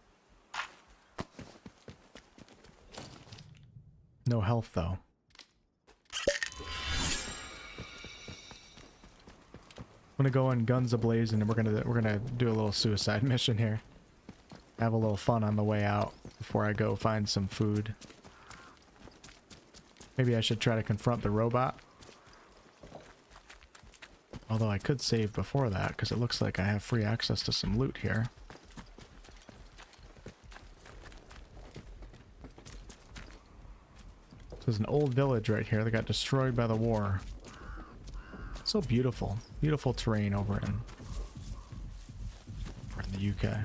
No health though. I'm gonna go in guns ablaze and we're gonna do a little suicide mission here. Have a little fun on the way out before I go find some food. Maybe I should try to confront the robot. Although I could save before that because it looks like I have free access to some loot here. So there's an old village right here that got destroyed by the war. So beautiful. Beautiful terrain over in the UK.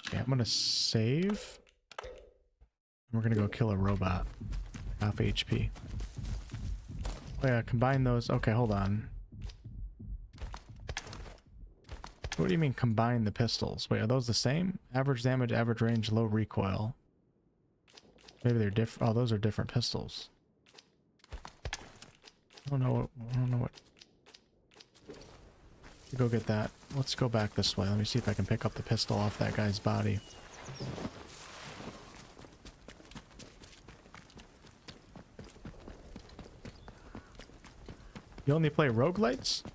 Okay, I'm gonna save. We're gonna go kill a robot. Half HP. Oh yeah, combine those. Okay, hold on. What do you mean combine the pistols? Wait, are those the same? Average damage, average range, low recoil. Maybe they're different. Oh, those are different pistols. I don't know what. Go get that. Let's go back this way. Let me see if I can pick up the pistol off that guy's body. You only play roguelites? I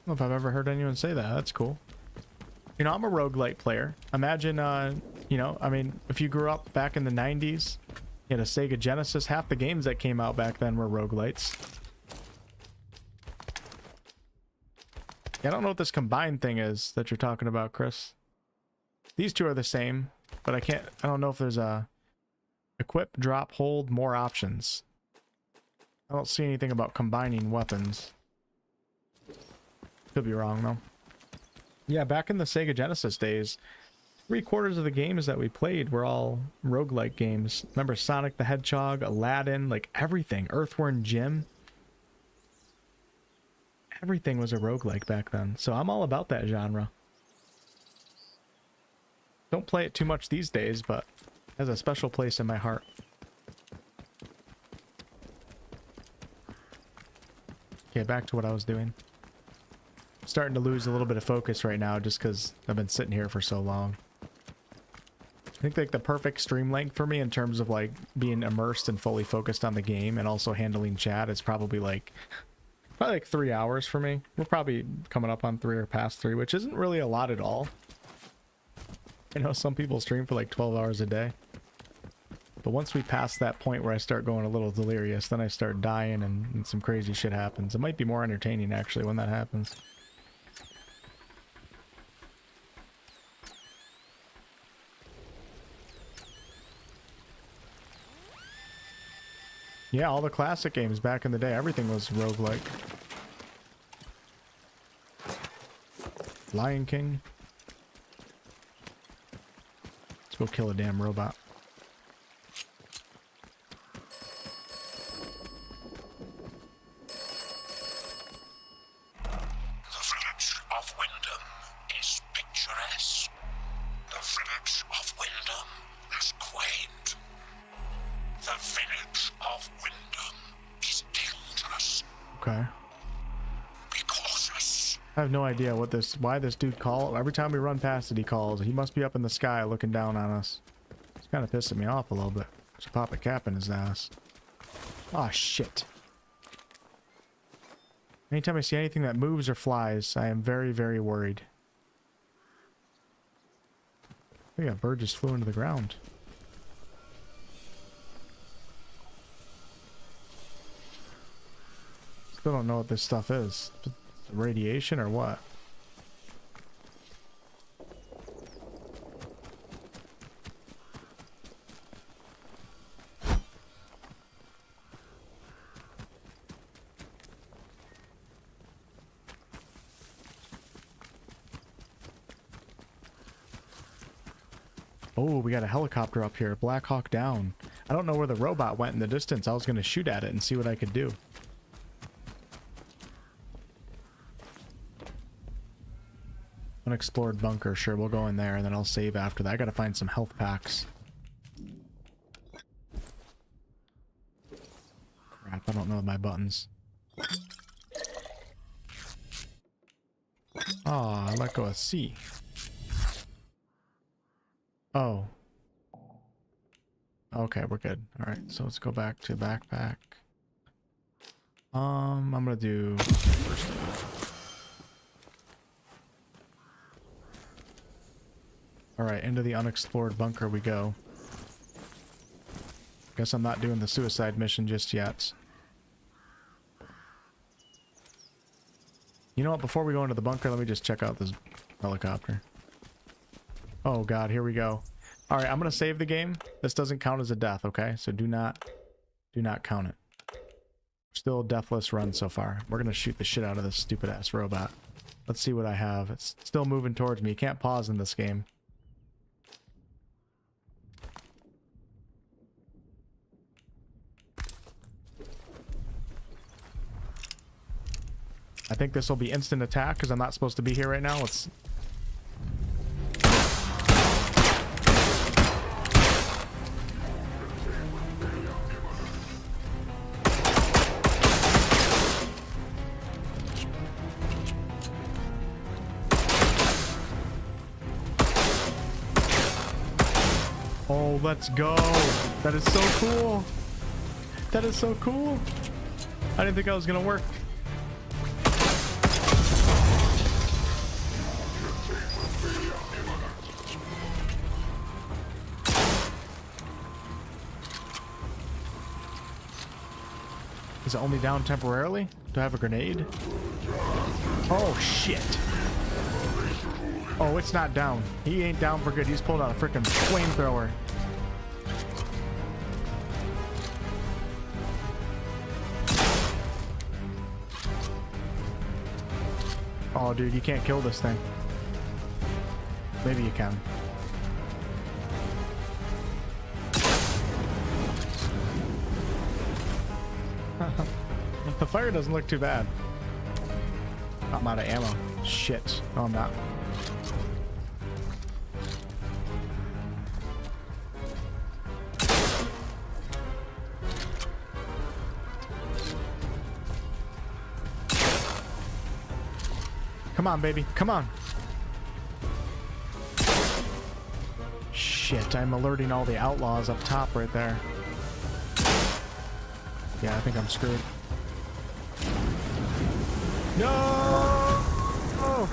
don't know if I've ever heard anyone say that. That's cool. You know, I'm a roguelite player. Imagine, you know, I mean, if you grew up back in the 90s, you had a Sega Genesis, half the games that came out back then were roguelites. Yeah, I don't know what this combined thing is that you're talking about, Chris. These two are the same, but I don't know if there's a equip, drop, hold, more options. I don't see anything about combining weapons. Could be wrong though. Yeah, back in the Sega Genesis days, 3/4 of the games that we played were all roguelike games. Remember Sonic the Hedgehog, Aladdin, like everything. Earthworm Jim. Everything was a roguelike back then, so I'm all about that genre. Don't play it too much these days, but it has a special place in my heart. Okay, back to what I was doing. I'm starting to lose a little bit of focus right now just because I've been sitting here for so long. I think like the perfect stream length for me in terms of like being immersed and fully focused on the game and also handling chat is probably like 3 hours for me. We're probably coming up on 3 or past 3, which isn't really a lot at all. I know some people stream for like 12 hours a day. But once we pass that point where I start going a little delirious, then I start dying and some crazy shit happens. It might be more entertaining actually when that happens. Yeah, all the classic games back in the day, everything was roguelike. Lion King. Let's go kill a damn robot. I have no idea why this dude calls. Every time we run past it, he calls. He must be up in the sky looking down on us. It's kind of pissing me off a little bit. Should pop a cap in his ass. Oh shit. Anytime I see anything that moves or flies, I am very, very worried. I think a bird just flew into the ground. Still don't know what this stuff is. Radiation or what? Oh, we got a helicopter up here. Black Hawk down. I don't know where the robot went in the distance. I was going to shoot at it and see what I could do. Unexplored bunker. Sure, we'll go in there and then I'll save after that. I got to find some health packs. Crap, I don't know my buttons. Oh, I let go of C. Oh. Okay, we're good. Alright, so let's go back to backpack. I'm gonna do first aid. Alright, into the unexplored bunker we go. Guess I'm not doing the suicide mission just yet. You know what, before we go into the bunker, let me just check out this helicopter. Oh god, here we go. Alright, I'm gonna save the game. This doesn't count as a death, okay? So do not count it. Still a deathless run so far. We're gonna shoot the shit out of this stupid ass robot. Let's see what I have. It's still moving towards me. You can't pause in this game. I think this will be instant attack because I'm not supposed to be here right now. Let's... Oh, let's go. That is so cool. That is so cool. I didn't think I was going to work. Is it only down temporarily? Do I have a grenade? Oh, shit. Oh, it's not down. He ain't down for good. He's pulled out a freaking flamethrower. Oh, dude, you can't kill this thing. Maybe you can. The fire doesn't look too bad. I'm out of ammo. Shit. No, I'm not. Come on, baby. Come on. Shit, I'm alerting all the outlaws up top right there. Yeah, I think I'm screwed. No! Oh.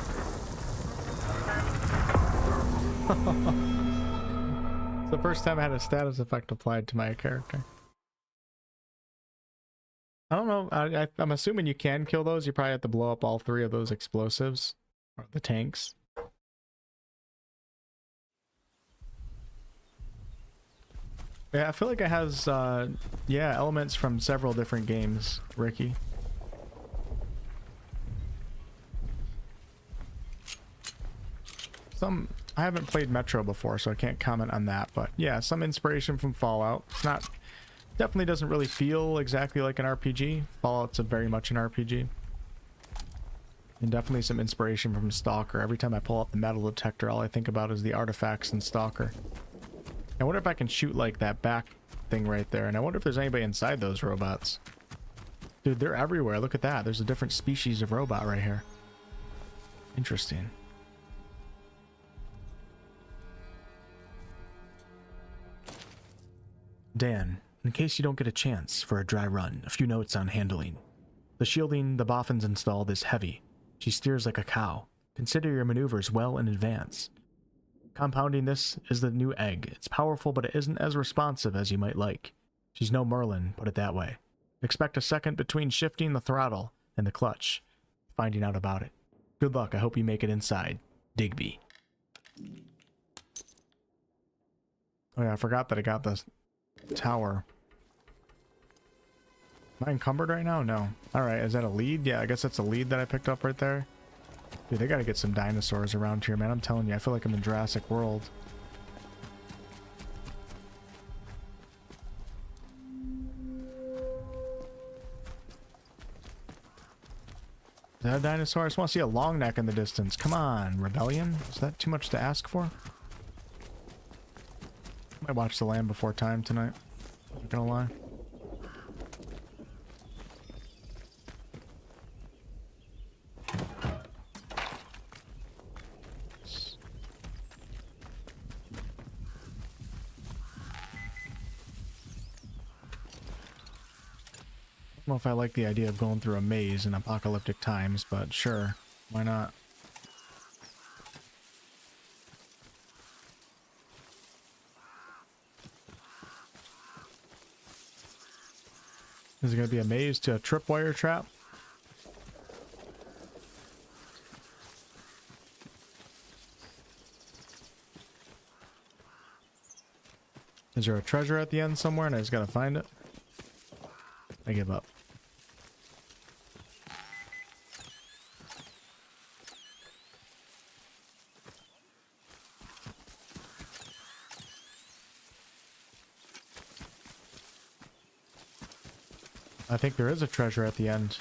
It's the first time I had a status effect applied to my character. I don't know. I'm assuming you can kill those. You probably have to blow up all 3 of those explosives. Or the tanks. Yeah, I feel like it has, yeah, elements from several different games, Ricky. I haven't played Metro before, so I can't comment on that, but yeah, some inspiration from Fallout. It's not, definitely doesn't really feel exactly like an RPG. Fallout's very much an RPG. And definitely some inspiration from Stalker. Every time I pull up the metal detector, all I think about is the artifacts in Stalker. I wonder if I can shoot like that back thing right there, and I wonder if there's anybody inside those robots. Dude, they're everywhere. Look at that. There's a different species of robot right here. Interesting. Dan, in case you don't get a chance for a dry run, a few notes on handling. The shielding the boffins installed is heavy. She steers like a cow. Consider your maneuvers well in advance. Compounding this is the new egg. It's powerful, but it isn't as responsive as you might like. She's no Merlin, put it that way. Expect a second between shifting the throttle and the clutch. Finding out about it. Good luck, I hope you make it inside. Digby. Oh yeah, I forgot that I got this tower. Am I encumbered right now? No. Alright, is that a lead? Yeah, I guess that's a lead that I picked up right there. Dude, they gotta get some dinosaurs around here, man. I'm telling you, I feel like I'm in Jurassic World. that a dinosaur? I just want to see a long neck in the distance. Come on, Rebellion. Is that too much to ask for? I might watch The Land Before Time tonight. Not gonna lie. I don't know if I like the idea of going through a maze in apocalyptic times, but sure, why not? Is it going to be a maze to a tripwire trap? Is there a treasure at the end somewhere and I just got to find it? I give up. I think there is a treasure at the end.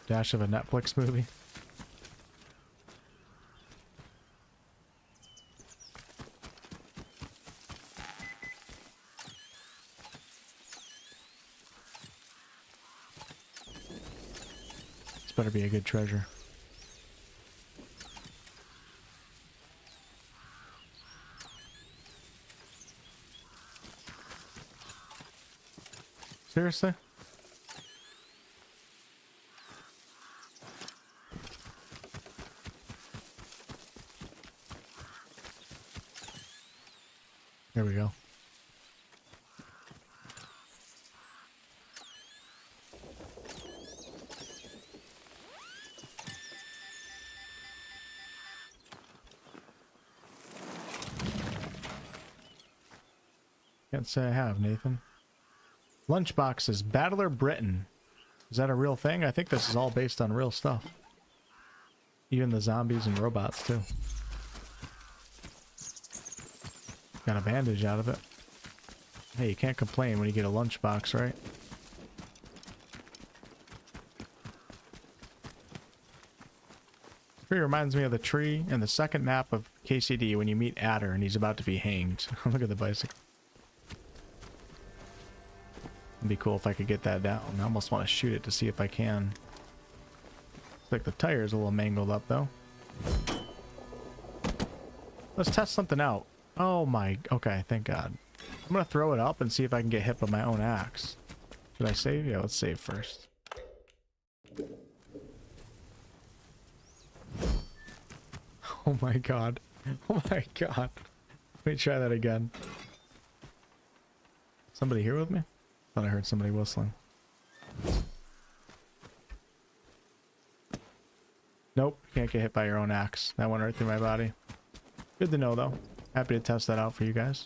Dash of a Netflix movie. This better be a good treasure. Seriously? There we go. Can't say I have, Nathan. Lunchboxes, Battler Britain. Is that a real thing? I think this is all based on real stuff. Even the zombies and robots, too. Got a bandage out of it. Hey, you can't complain when you get a lunchbox, right? Tree reminds me of the tree in the second map of KCD when you meet Adder and he's about to be hanged. Look at the bicycle. It'd be cool if I could get that down. I almost want to shoot it to see if I can. Looks like the tire's a little mangled up, though. Let's test something out. Oh my... Okay, thank God. I'm gonna throw it up and see if I can get hit by my own axe. Should I save? Yeah, let's save first. Oh my God. Oh my God. Let me try that again. Somebody here with me? Thought I heard somebody whistling. Nope, can't get hit by your own axe. That went right through my body. Good to know, though. Happy to test that out for you guys.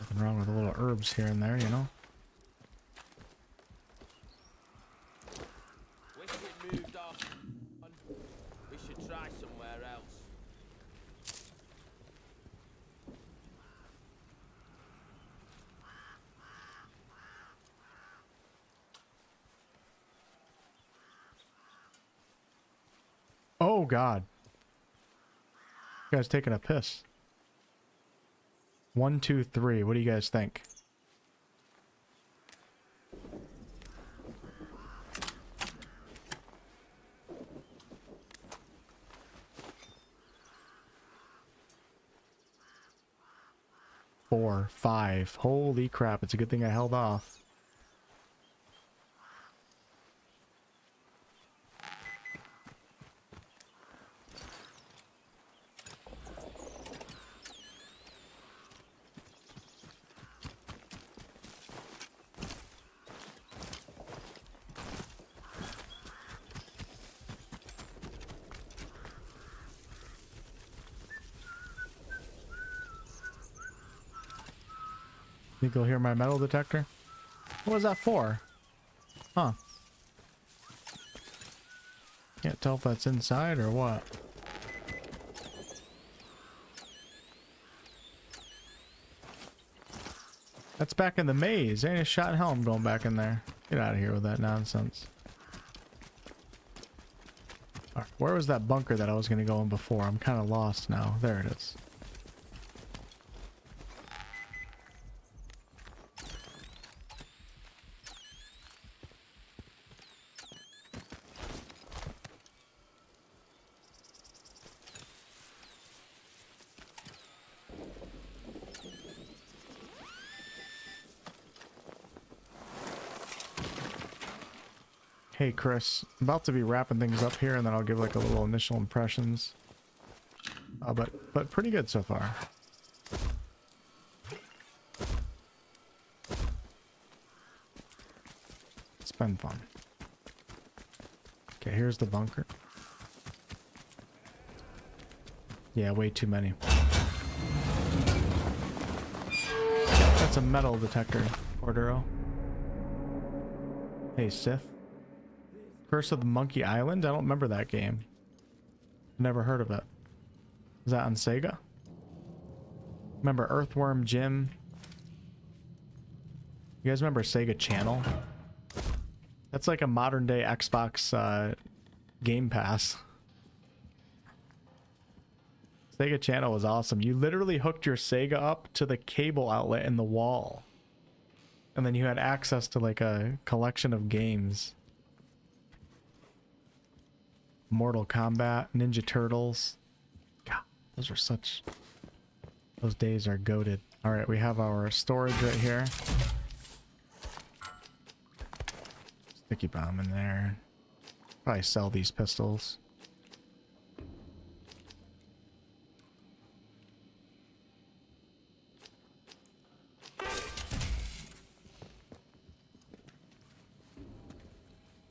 Nothing wrong with a little herbs here and there, you know? We should try somewhere else. Oh God. You guys taking a piss. 1, 2, 3. What do you guys think? Four, 5. Holy crap, it's a good thing I held off. Think you'll hear my metal detector? What was that for? Huh. Can't tell if that's inside or what. That's back in the maze. Ain't a shot in hell I'm going back in there. Get out of here with that nonsense. Alright, where was that bunker that I was going to go in before? I'm kind of lost now. There it is. Hey Chris, I'm about to be wrapping things up here and then I'll give like a little initial impressions. But pretty good so far. It's been fun. Okay, here's the bunker. Yeah, way too many. That's a metal detector, Cordero. Hey Sith. Curse of the Monkey Island? I don't remember that game. Never heard of it. Is that on Sega? Remember Earthworm Jim? You guys remember Sega Channel? That's like a modern day Xbox Game Pass. Sega Channel was awesome. You literally hooked your Sega up to the cable outlet in the wall. And then you had access to like a collection of games. Mortal Kombat, Ninja Turtles. God, those are such... Those days are goated. Alright, we have our storage right here. Sticky bomb in there. Probably sell these pistols.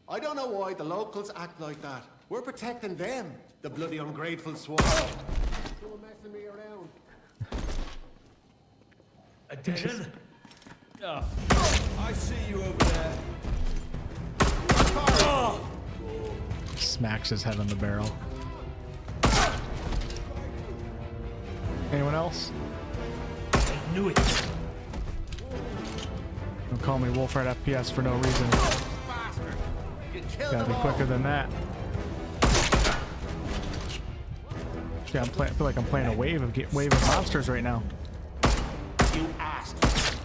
I don't know why the locals act like that. We're protecting them, the bloody ungrateful swine. Someone messing me around. A dead end? Oh. I see you over there. Oh. Smacks his head on the barrel. Anyone else? I knew it. Don't call me WolfheartFPS for no reason. Gotta be quicker than that. Yeah, I feel like I'm playing a wave of monsters right now. You asked.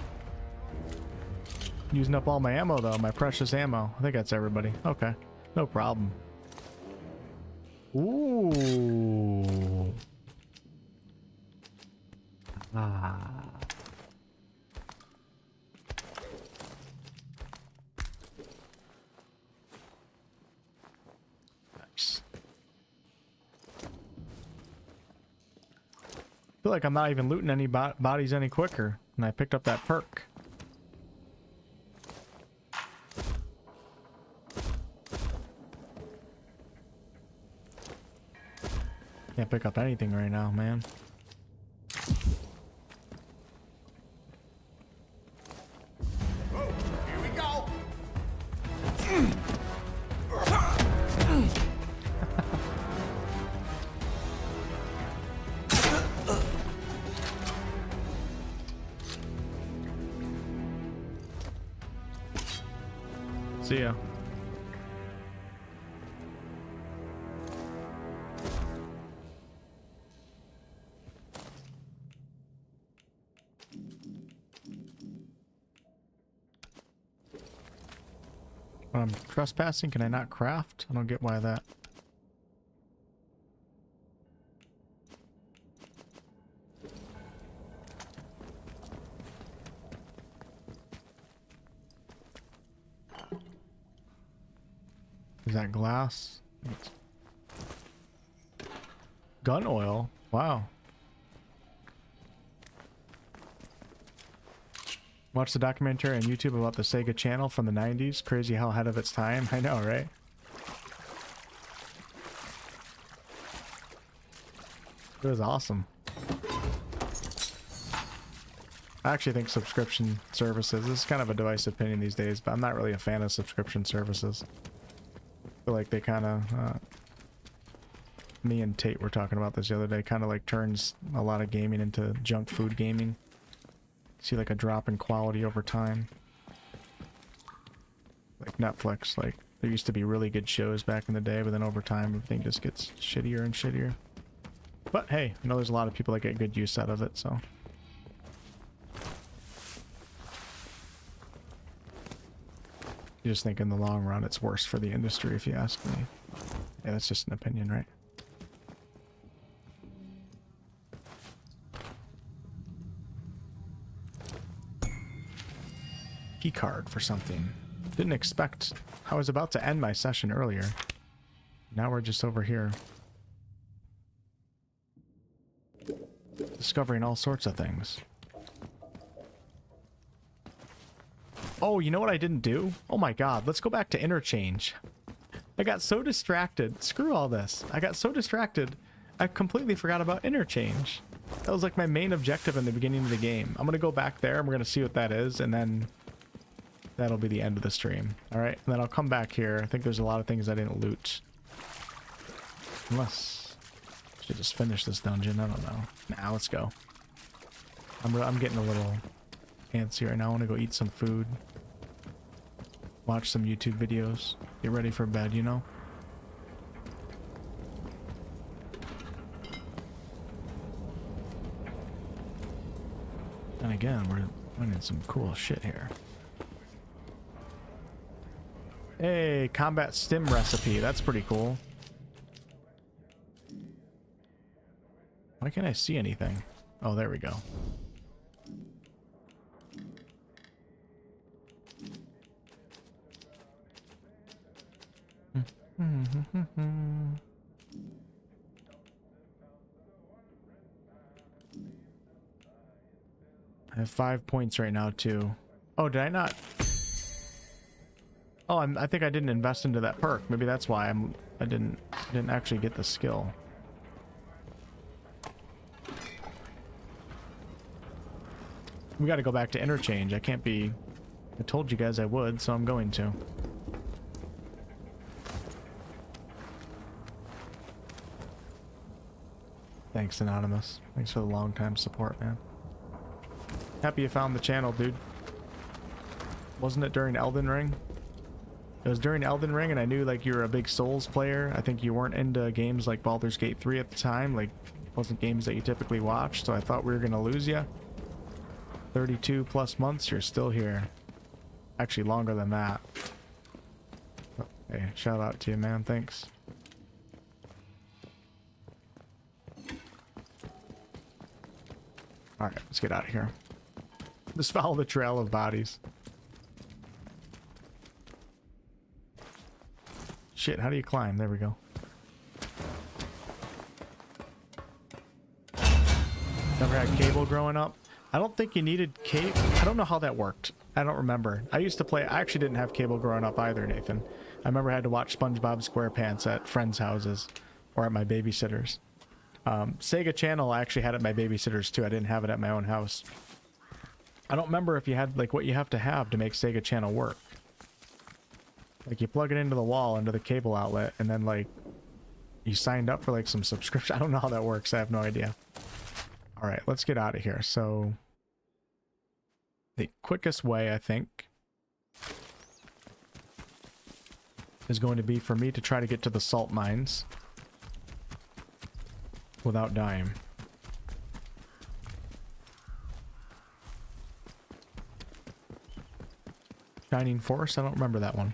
Using up all my ammo though, my precious ammo. I think that's everybody. Okay, no problem. Ooh. Ah. Nice. I feel like I'm not even looting any bodies any quicker, and I picked up that perk. Can't pick up anything right now, man. Oh, here we go. See ya. When I'm trespassing, can I not craft? I don't get why that. Is that glass? Gun oil? Wow. Watch the documentary on YouTube about the Sega Channel from the 90s. Crazy how ahead of its time. I know, right? It was awesome. I actually think subscription services, this is kind of a divisive opinion these days, but I'm not really a fan of subscription services. I feel like they kind of, me and Tate were talking about this the other day, kind of like turns a lot of gaming into junk food gaming. See like a drop in quality over time. Like Netflix, like there used to be really good shows back in the day, but then over time everything just gets shittier and shittier. But hey, I know there's a lot of people that get good use out of it, so. I just think in the long run it's worse for the industry if you ask me. Yeah, that's just an opinion, right? Key card for something. Didn't expect. I was about to end my session earlier. Now we're just over here. Discovering all sorts of things. Oh, you know what I didn't do? Oh my god, let's go back to interchange. I got so distracted. Screw all this. I got so distracted, I completely forgot about interchange. That was like my main objective in the beginning of the game. I'm gonna go back there and we're gonna see what that is, and then that'll be the end of the stream. Alright, and then I'll come back here. I think there's a lot of things I didn't loot. Unless I should just finish this dungeon. I don't know. Nah, let's go. I'm getting a little antsy right now. I want to go eat some food. Watch some YouTube videos. Get ready for bed, you know? And again, we're finding some cool shit here. Hey, combat stim recipe. That's pretty cool. Why can't I see anything? Oh, there we go. I have 5 points right now too. Oh, did I not? Oh, I think I didn't invest into that perk. Maybe that's why I didn't actually get the skill. We got to go back to interchange. I can't be. I told you guys I would, so I'm going to. Thanks, Anonymous. Thanks for the long time support, man. Happy you found the channel, dude. Wasn't it during Elden Ring? It was during Elden Ring, and I knew like you were a big Souls player. I think you weren't into games like Baldur's Gate 3 at the time. Like, it wasn't games that you typically watched, so I thought we were gonna lose you. 32 plus months, you're still here. Actually, longer than that. Oh, hey, shout out to you, man. Thanks. Alright, let's get out of here. Just follow the trail of bodies. Shit, how do you climb? There we go. Never had cable growing up. I don't think you needed cable. I don't know how that worked. I don't remember. I used to play. I actually didn't have cable growing up either, Nathan. I remember I had to watch SpongeBob SquarePants at friends' houses or at my babysitter's. Sega Channel I actually had at my babysitter's too. I didn't have it at my own house. I don't remember if you had like what you have to make Sega Channel work. Like you plug it into the wall, into the cable outlet, and then like you signed up for like some subscription. I don't know how that works. I have no idea. All right, let's get out of here. So the quickest way, I think, is going to be for me to try to get to the salt mines without dying. Shining Force? I don't remember that one.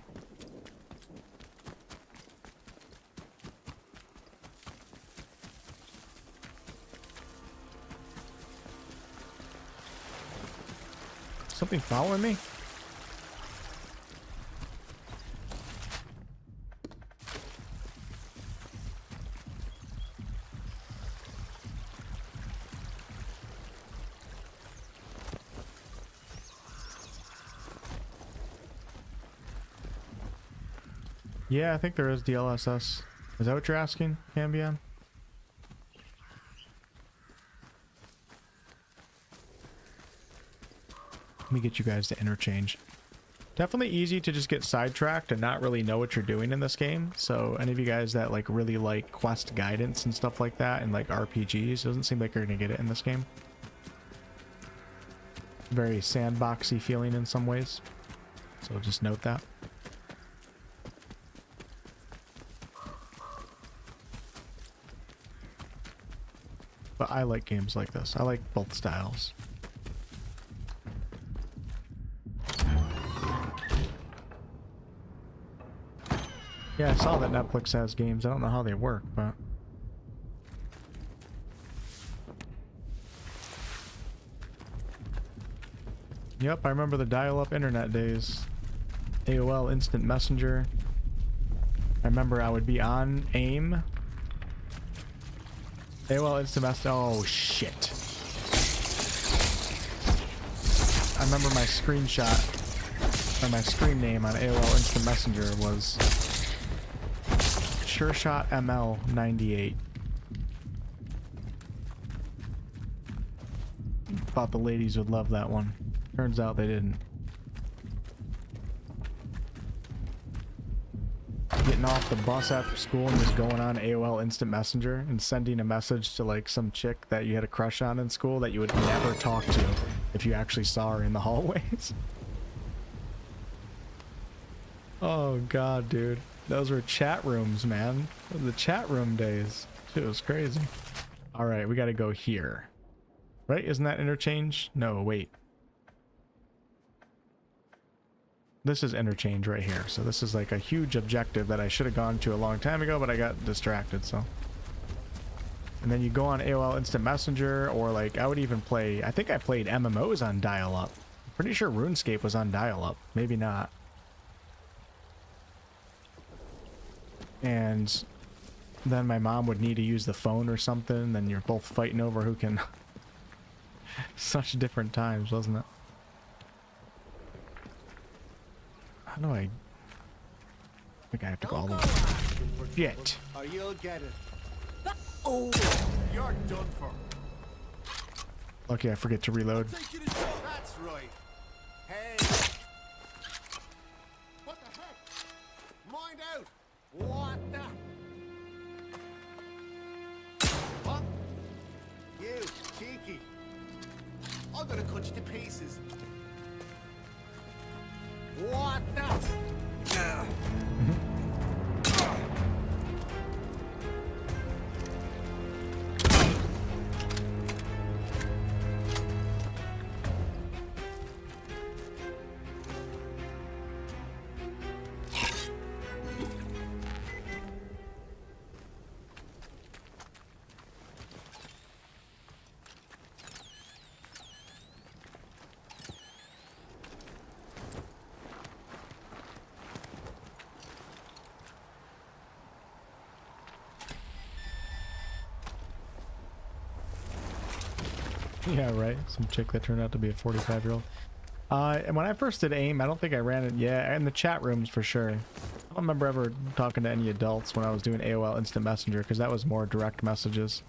Something following me? Yeah, I think there is DLSS. Is that what you're asking, Cambion? me get you guys to interchange. Definitely easy to just get sidetracked and not really know what you're doing in this game. So any of you guys that like really like quest guidance and stuff like that and like RPGs, doesn't seem like you're gonna get it in this game. Very sandboxy feeling in some ways. So just note that. But I like games like this. I like both styles. Yeah, I saw that Netflix has games. I don't know how they work, but... Yep, I remember the dial-up internet days. AOL Instant Messenger. I remember I would be on AIM. AOL Instant Messenger. Oh, shit. I remember my screenshot, or my screen name on AOL Instant Messenger was... SureShot ML98. Thought the ladies would love that one. Turns out they didn't. Getting off the bus after school and just going on AOL Instant Messenger and sending a message to like some chick that you had a crush on in school that you would never talk to if you actually saw her in the hallways. Oh god, dude. Those were chat rooms, man. The chat room days. Shit was crazy. Alright, we gotta go here. Right? Isn't that interchange? No, wait. This is interchange right here. So this is like a huge objective that I should have gone to a long time ago, but I got distracted, so. And then you go on AOL Instant Messenger, or like, I would even play... I think I played MMOs on dial-up. I'm pretty sure RuneScape was on dial-up. Maybe not. And then my mom would need to use the phone or something, then you're both fighting over who can... Such different times, wasn't it? How do I think I have to go all the way. Shit. Or you'll get it. Oh, You're done for. Lucky I forget to reload. That's right. Hey. What the heck? Mind out. What the? What? You, cheeky. I'm gonna cut you to pieces. What the? Yeah, right. Some chick that turned out to be a 45-year-old. And when I first did AIM, I don't think I ran it. Yeah, in the chat rooms for sure. I don't remember ever talking to any adults when I was doing AOL Instant Messenger, because that was more direct messages.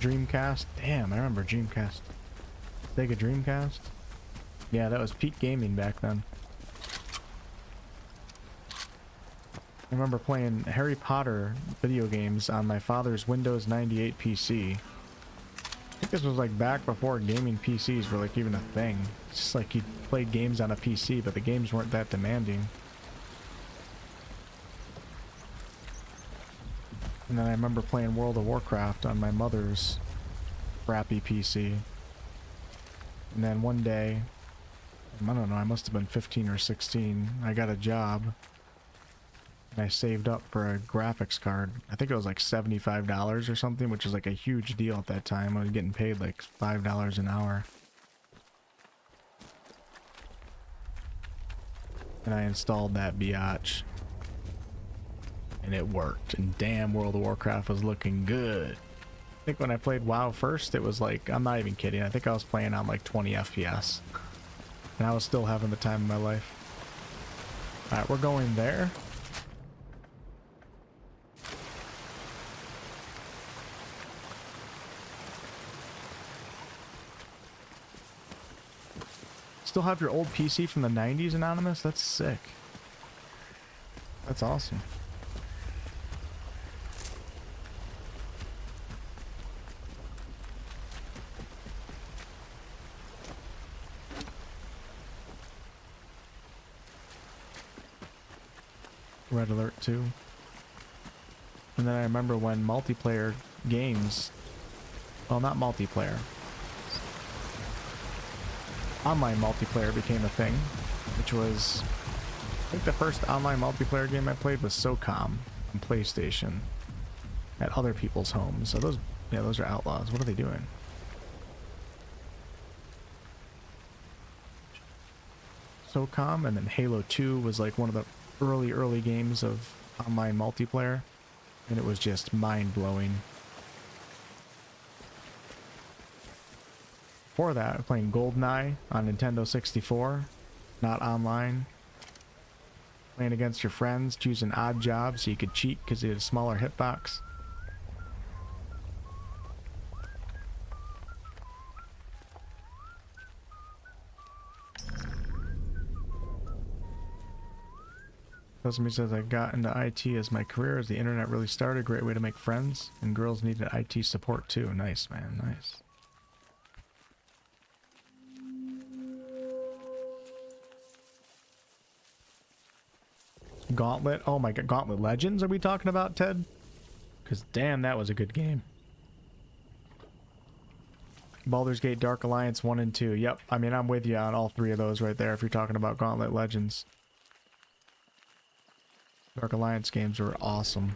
Dreamcast? Damn, I remember Dreamcast. Sega Dreamcast? Yeah, that was peak gaming back then. I remember playing Harry Potter video games on my father's Windows 98 PC. I think this was like back before gaming PCs were like even a thing. It's just like you played games on a PC, but the games weren't that demanding. And then I remember playing World of Warcraft on my mother's crappy PC. And then one day, I don't know, I must have been 15 or 16, I got a job. And I saved up for a graphics card. I think it was like $75 or something, which is like a huge deal at that time. I was getting paid like $5 an hour. And I installed that biatch. And it worked. And damn, World of Warcraft was looking good. I think when I played WoW first, it was like, I'm not even kidding, I think I was playing on like 20 FPS. And I was still having the time of my life. Alright, we're going there. Still have your old PC from the 90s, Anonymous? That's sick. That's awesome. Red Alert 2. And then I remember when multiplayer games, well, not multiplayer, online multiplayer became a thing, which was, I think the first online multiplayer game I played was SOCOM on PlayStation at other people's homes. So those, yeah, those are outlaws. What are they doing? SOCOM, and then Halo 2 was like one of the early games of online multiplayer, and it was just mind-blowing. Before that, playing GoldenEye on Nintendo 64, not online. Playing against your friends, choosing odd jobs so you could cheat because you had a smaller hitbox. Customer says, I got into IT as my career as the internet really started. Great way to make friends. And girls needed IT support too. Nice, man. Nice. Gauntlet. Oh my god. Gauntlet Legends are we talking about, Ted? Because damn, that was a good game. Baldur's Gate Dark Alliance 1 and 2. Yep. I mean, I'm with you on all three of those right there if you're talking about Gauntlet Legends. Dark Alliance games were awesome.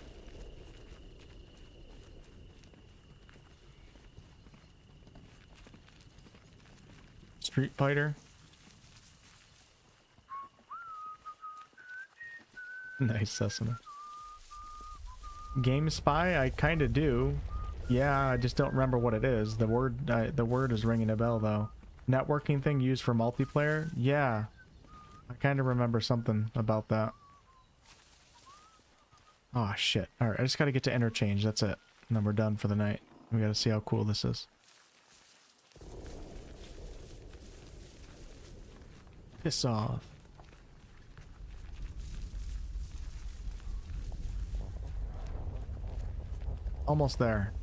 Street Fighter. Nice, Sesame. Game Spy, I kind of do. Yeah, I just don't remember what it is. The word is ringing a bell though. Networking thing used for multiplayer. Yeah, I kind of remember something about that. Oh shit. Alright, I just gotta get to interchange, that's it. And then we're done for the night. We gotta see how cool this is. Piss off. Almost there.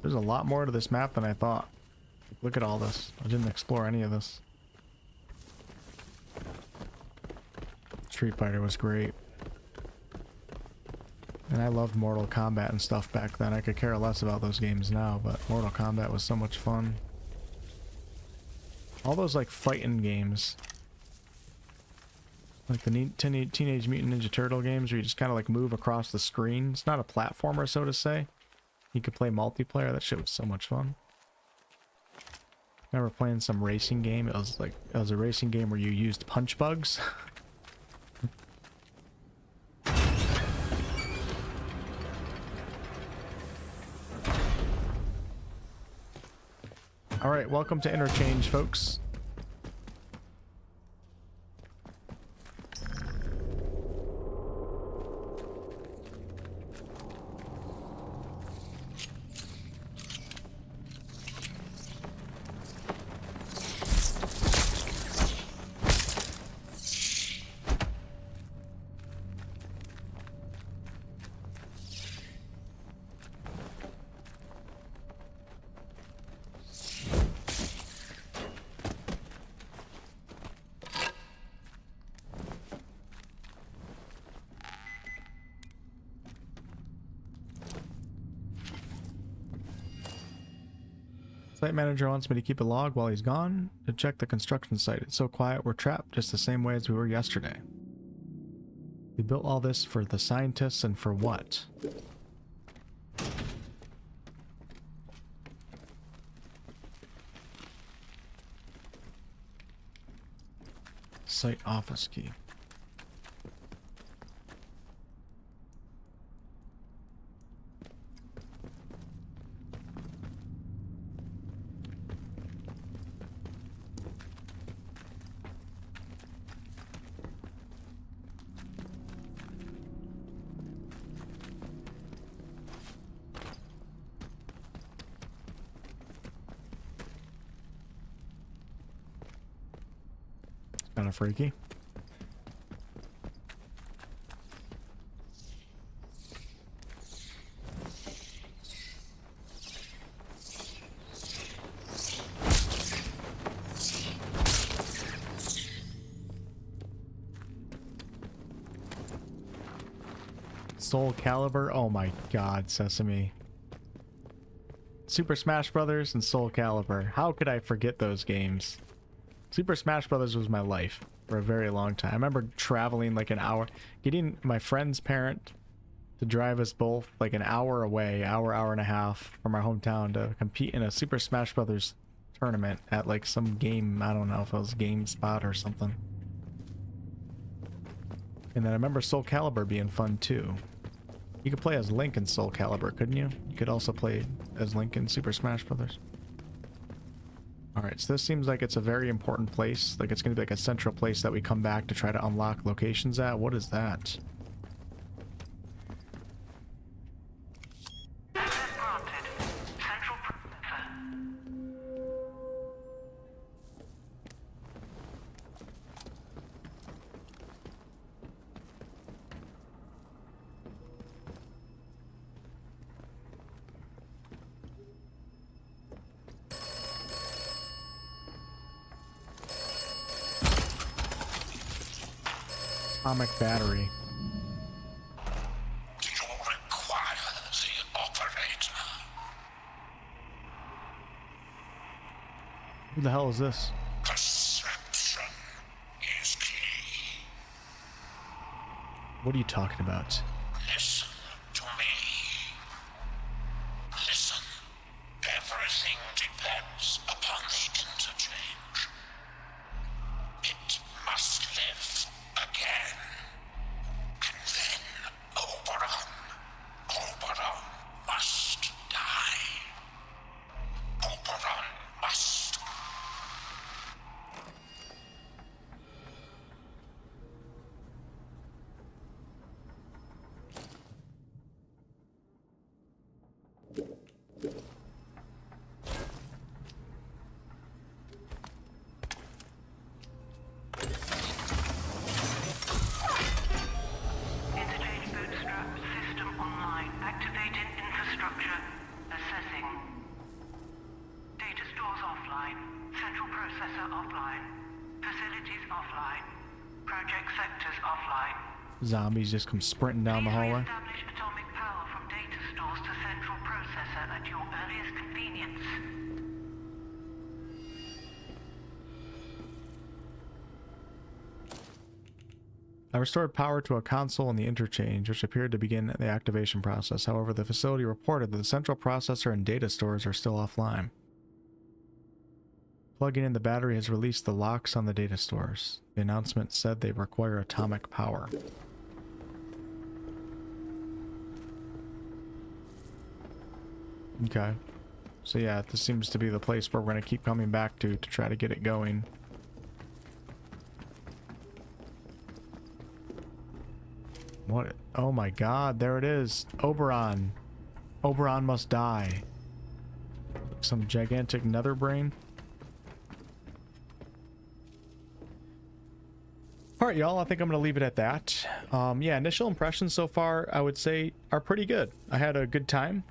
There's a lot more to this map than I thought. Look at all this. I didn't explore any of this. Street Fighter was great. And I loved Mortal Kombat and stuff back then. I could care less about those games now, but Mortal Kombat was so much fun. All those like fighting games. Like the Teenage Mutant Ninja Turtle games where you just kind of like move across the screen. It's not a platformer, so to say. You could play multiplayer. That shit was so much fun. Remember playing some racing game? It was a racing game where you used punch bugs. All right, welcome to Interchange, folks. Site manager wants me to keep a log while he's gone to check the construction site. It's so quiet, we're trapped just the same way as we were yesterday. We built all this for the scientists and for what? Site office key. Kind of freaky. Soul Calibur. Oh my god, Sesame. Super Smash Brothers and Soul Calibur. How could I forget those games? Super Smash Brothers was my life for a very long time. I remember traveling like an hour, getting my friend's parent to drive us both like an hour away, hour and a half from our hometown to compete in a Super Smash Brothers tournament at like some game, I don't know if it was GameSpot or something. And then I remember Soul Calibur being fun too. You could play as Link in Soul Calibur, couldn't you? You could also play as Link in Super Smash Brothers. Alright, so this seems like it's a very important place. Like it's going to be like a central place that we come back to try to unlock locations at. What is that? Atomic battery. Do you require the operator? Who the hell is this? Perception is key. What are you talking about? Listen to me. Listen. Everything depends upon the interchange. It must live again. And then Oberon must die. Oberon must. Interchange bootstrap system online. Activating infrastructure. Assessing. Data stores offline. Central processor offline. Facilities offline. Project sectors offline. Zombies just come sprinting down the hallway. Establish atomic power from data stores to central processor at your earliest convenience. I restored power to a console in the interchange, which appeared to begin the activation process. However, the facility reported that the central processor and data stores are still offline. Plugging in the battery has released the locks on the data stores. The announcement said they require atomic power. Okay. So yeah, this seems to be the place where we're going to keep coming back to try to get it going. What? Oh my god, there it is. Oberon. Oberon must die. Some gigantic nether brain. Alright, y'all, I think I'm going to leave it at that. Yeah, initial impressions so far, I would say, are pretty good. I had a good time.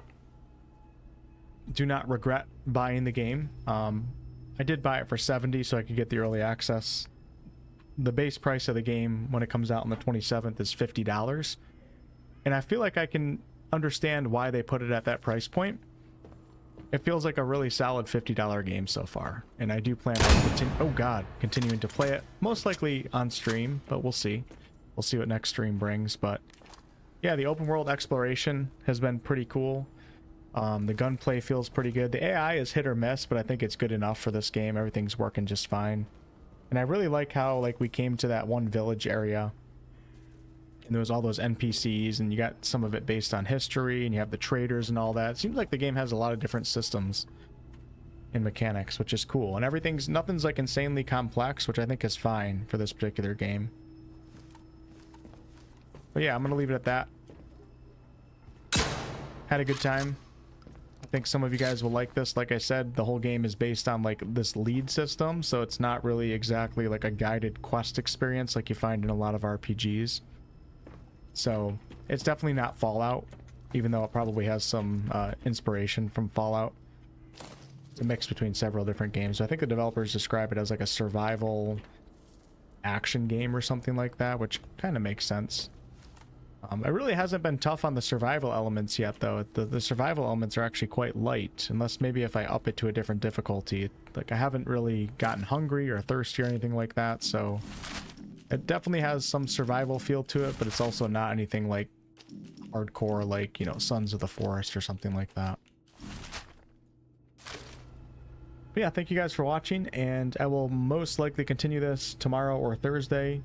Do not regret buying the game. I did buy it for $70 so I could get the early access. The base price of the game when it comes out on the 27th is $50. And I feel like I can understand why they put it at that price point. It feels like a really solid $50 game so far. And I do plan on continuing to play it. Most likely on stream, but we'll see. We'll see what next stream brings. But yeah, the open world exploration has been pretty cool. The gunplay feels pretty good. The AI is hit or miss, but I think it's good enough for this game. Everything's working just fine. And I really like how we came to that one village area and there was all those NPCs and you got some of it based on history and you have the traders and all that. It seems like the game has a lot of different systems and mechanics, which is cool. And nothing's like insanely complex, which I think is fine for this particular game. But yeah, I'm going to leave it at that. Had a good time. I think some of you guys will like this. Like I said, the whole game is based on like this lead system, so it's not really exactly like a guided quest experience like you find in a lot of RPGs. So it's definitely not Fallout, even though it probably has some inspiration from Fallout. It's a mix between several different games. So I think the developers describe it as like a survival action game or something like that, which kind of makes sense. It really hasn't been tough on the survival elements yet, though. The survival elements are actually quite light, unless maybe if I up it to a different difficulty. Like, I haven't really gotten hungry or thirsty or anything like that, so it definitely has some survival feel to it, but it's also not anything like hardcore, like, you know, Sons of the Forest or something like that. But yeah, thank you guys for watching, and I will most likely continue this tomorrow or Thursday.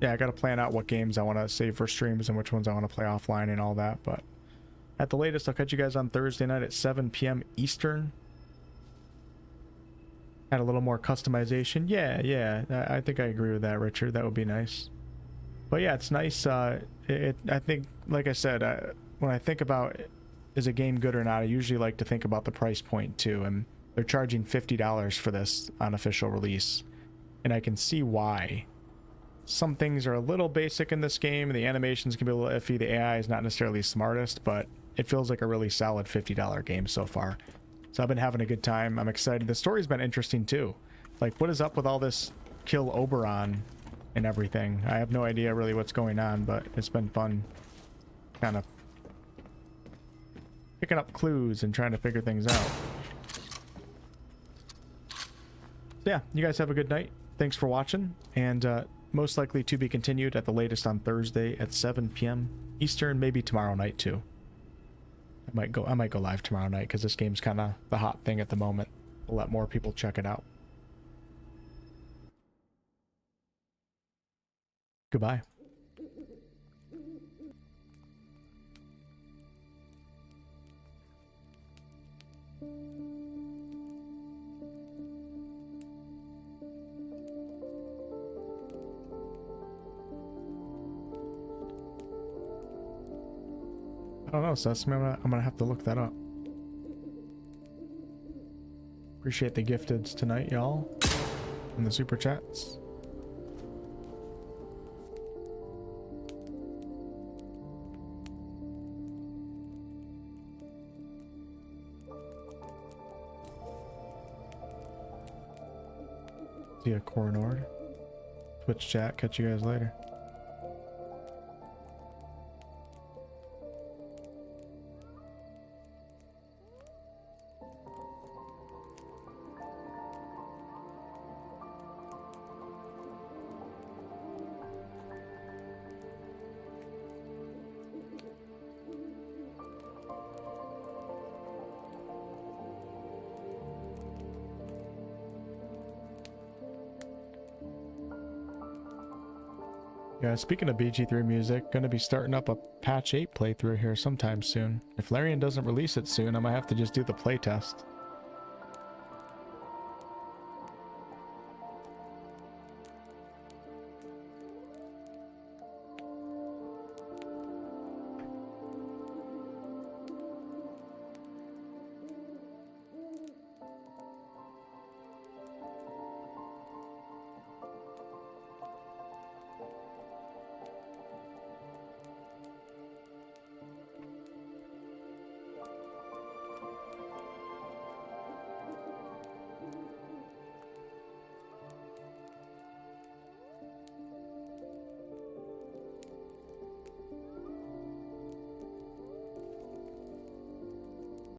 Yeah, I got to plan out what games I want to save for streams and which ones I want to play offline and all that. But at the latest, I'll catch you guys on Thursday night at 7 p.m. Eastern. Add a little more customization. Yeah, I think I agree with that, Richard. That would be nice. But yeah, it's nice. I think, like I said, when I think about is a game good or not, I usually like to think about the price point too. And they're charging $50 for this on official release. And I can see why. Some things are a little basic in this game. The animations can be a little iffy. The AI is not necessarily the smartest, but it feels like a really solid $50 game so far. So I've been having a good time. I'm excited. The story's been interesting too. Like, what is up with all this kill Oberon and everything? I have no idea really what's going on, but it's been fun kind of picking up clues and trying to figure things out. So yeah, you guys have a good night. Thanks for watching, and most likely to be continued at the latest on Thursday at 7 p.m. Eastern, maybe tomorrow night too. I might go live tomorrow night because this game's kind of the hot thing at the moment. We'll let more people check it out. Goodbye. I don't know, Sesame. I'm gonna have to look that up. Appreciate the gifteds tonight, y'all, and the super chats. See ya, Coronord. Twitch chat. Catch you guys later. Yeah, speaking of BG3 music, gonna be starting up a patch 8 playthrough here sometime soon. If Larian doesn't release it soon, I might have to just do the playtest.